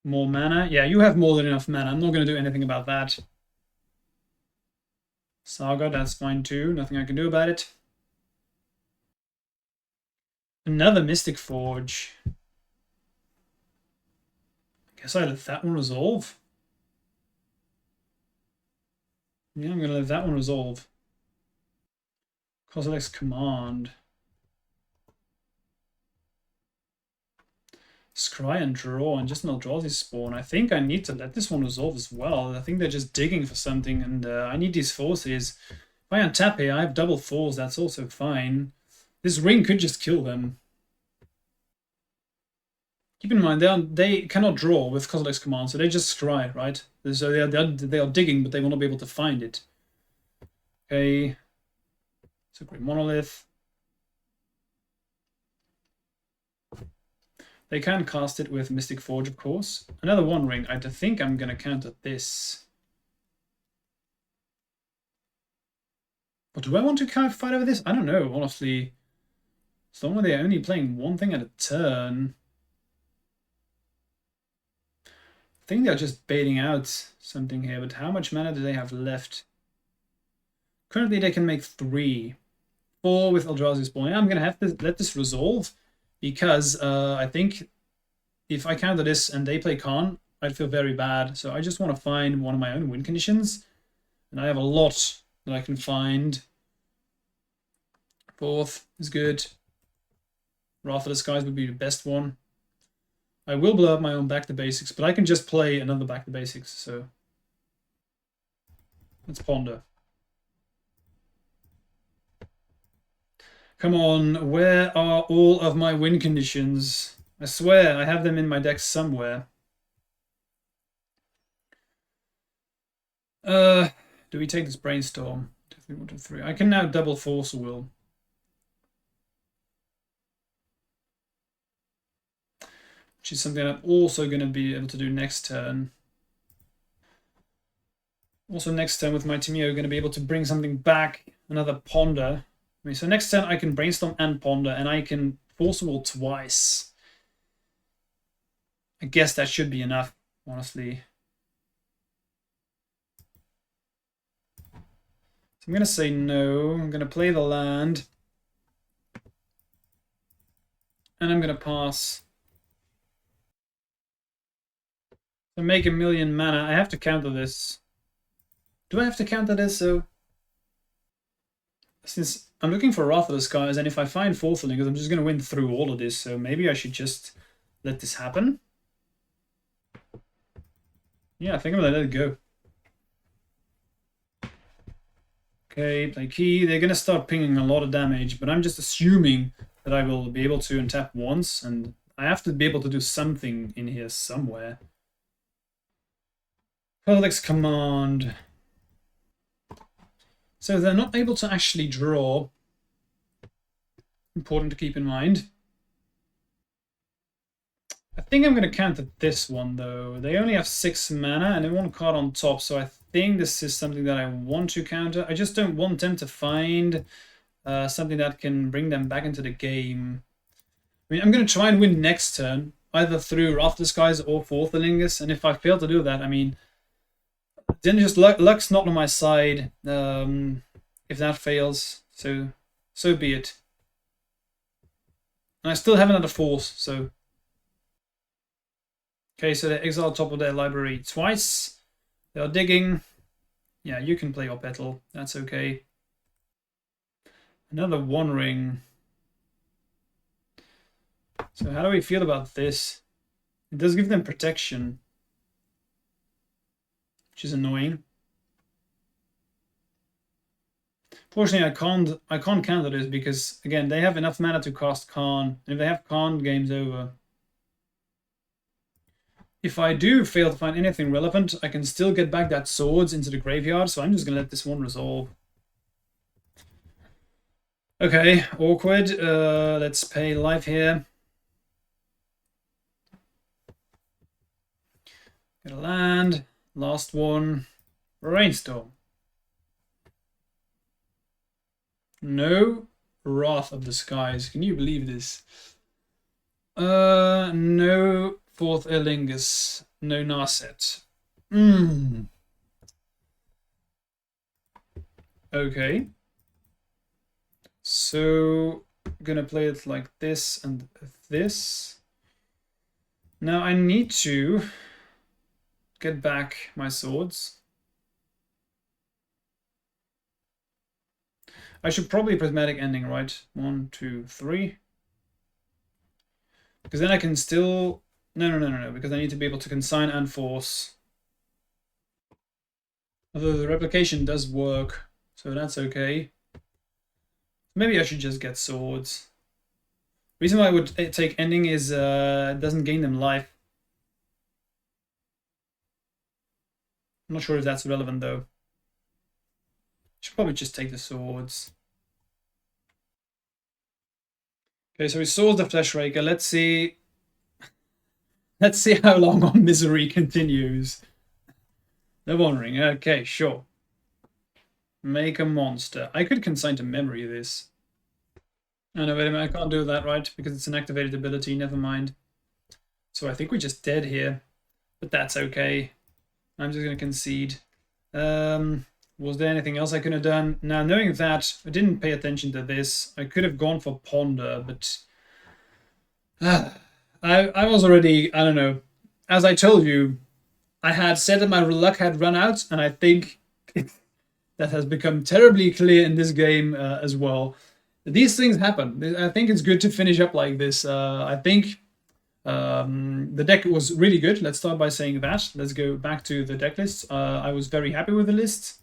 More mana? Yeah, you have more than enough mana. I'm not going to do anything about that. Saga, that's fine too. Nothing I can do about it. Another Mystic Forge. I guess I let that one resolve. Yeah, I'm going to let that one resolve. Kozilek's Command. Scry and draw and just an Eldrazi spawn. I think I need to let this one resolve as well. I think they're just digging for something, and I need these forces. If I untap here, I have double fours. That's also fine. This ring could just kill them. Keep in mind, they cannot draw with Kozilek's Command, so they just scry, right? So they are digging, but they will not be able to find it. Okay. So great Monolith. They can cast it with Mystic Forge, of course. Another One Ring. I think I'm going to counter this. But do I want to kind of fight over this? I don't know, honestly. As long as they're only playing one thing at a turn. I think they're just baiting out something here, but how much mana do they have left? Currently they can make 3. 4 with Eldrazi Spawn. I'm going to have to let this resolve, because I think if I counter this and they play Khan, I'd feel very bad. So I just want to find one of my own win conditions. And I have a lot that I can find. 4th is good. Wrath of the Skies would be the best one. I will blow up my own Back to Basics, but I can just play another Back to Basics, so let's Ponder. Come on, where are all of my win conditions? I swear I have them in my deck somewhere. Do we take this Brainstorm? 2, 3, 1, 2, 3. I can now double Force Will. Which is something I'm also going to be able to do next turn. Also next turn with my Timio, going to be able to bring something back, another Ponder. I mean, so next turn I can Brainstorm and Ponder, and I can Force Will twice. I guess that should be enough, honestly. So I'm going to say no. I'm going to play the land. And I'm going to pass. So make 1,000,000 mana. I have to counter this. Do I have to counter this? So, since I'm looking for Wrath of the Skies, and if I find Fourth Lingers, I'm just going to win through all of this. So maybe I should just let this happen. Yeah, I think I'm going to let it go. Okay, play key. They're going to start pinging a lot of damage, but I'm just assuming that I will be able to untap once, and I have to be able to do something in here somewhere. Kozilek's Command. So they're not able to actually draw. Important to keep in mind. I think I'm going to counter this one, though. They only have 6 mana and they have 1 card on top, so I think this is something that I want to counter. I just don't want them to find something that can bring them back into the game. I mean, I'm going to try and win next turn, either through Wrath of the Skies or Forthalingus, and if I fail to do that, I mean, then just luck's not on my side. If that fails, so be it. And I still have another force, so... Okay, so they exile top of their library twice. They are digging. Yeah, you can play your petal. That's okay. Another One Ring. So how do we feel about this? It does give them protection, which is annoying. Fortunately, I can't counter this because again they have enough mana to cast Karn. And if they have Karn, game's over. If I do fail to find anything relevant, I can still get back that swords into the graveyard, so I'm just gonna let this one resolve. Okay, awkward. Let's pay life here. Get a land. Last one. Rainstorm. No Wrath of the Skies. Can you believe this? No Forthalingus. No Narset. Okay. So, I'm gonna play it like this and this. Now I need to get back my swords. I should probably prismatic ending, right? 1, 2, 3. Because then I can still... No, because I need to be able to consign and force. Although the replication does work, so that's okay. Maybe I should just get swords. Reason why I would take ending is it doesn't gain them life. I'm not sure if that's relevant though. Should probably just take the swords. Okay, so we saw the Fleshraker. Let's see. Let's see how long our misery continues. The One Ring. Okay, sure. Make a monster. I could consign to memory this. Oh no, wait a minute. I can't do that, right? Because it's an activated ability. Never mind. So I think we're just dead here. But that's okay. I'm just going to concede. Was there anything else I could have done? Now, knowing that, I didn't pay attention to this. I could have gone for Ponder, but... I was already, I don't know. As I told you, I had said that my luck had run out, and I think that has become terribly clear in this game as well. These things happen. I think it's good to finish up like this. I think the deck was really good. Let's start by saying that. Let's go back to the deck list. I was very happy with the list.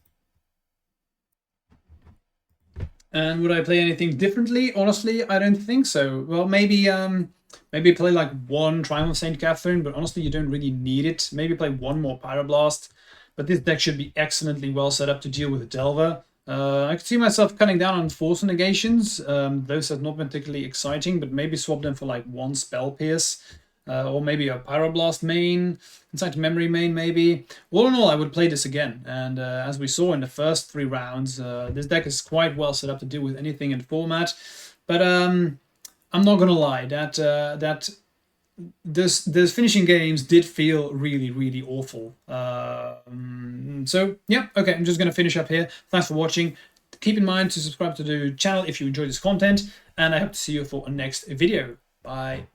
And would I play anything differently? Honestly, I don't think so. Well, maybe play like one Triumph of St. Catherine, but honestly, you don't really need it. Maybe play one more Pyroblast. But this deck should be excellently well set up to deal with a Delver. I could see myself cutting down on Force Negations. Those have not been particularly exciting, but maybe swap them for like one Spell Pierce. Or maybe a Pyroblast main, Inside Memory main maybe. All in all, I would play this again. And as we saw in the first 3 rounds, this deck is quite well set up to deal with anything in the format. But I'm not gonna lie, that those finishing games did feel really, really awful. So yeah, okay, I'm just gonna finish up here. Thanks for watching. Keep in mind to subscribe to the channel if you enjoy this content, and I hope to see you for a next video. Bye.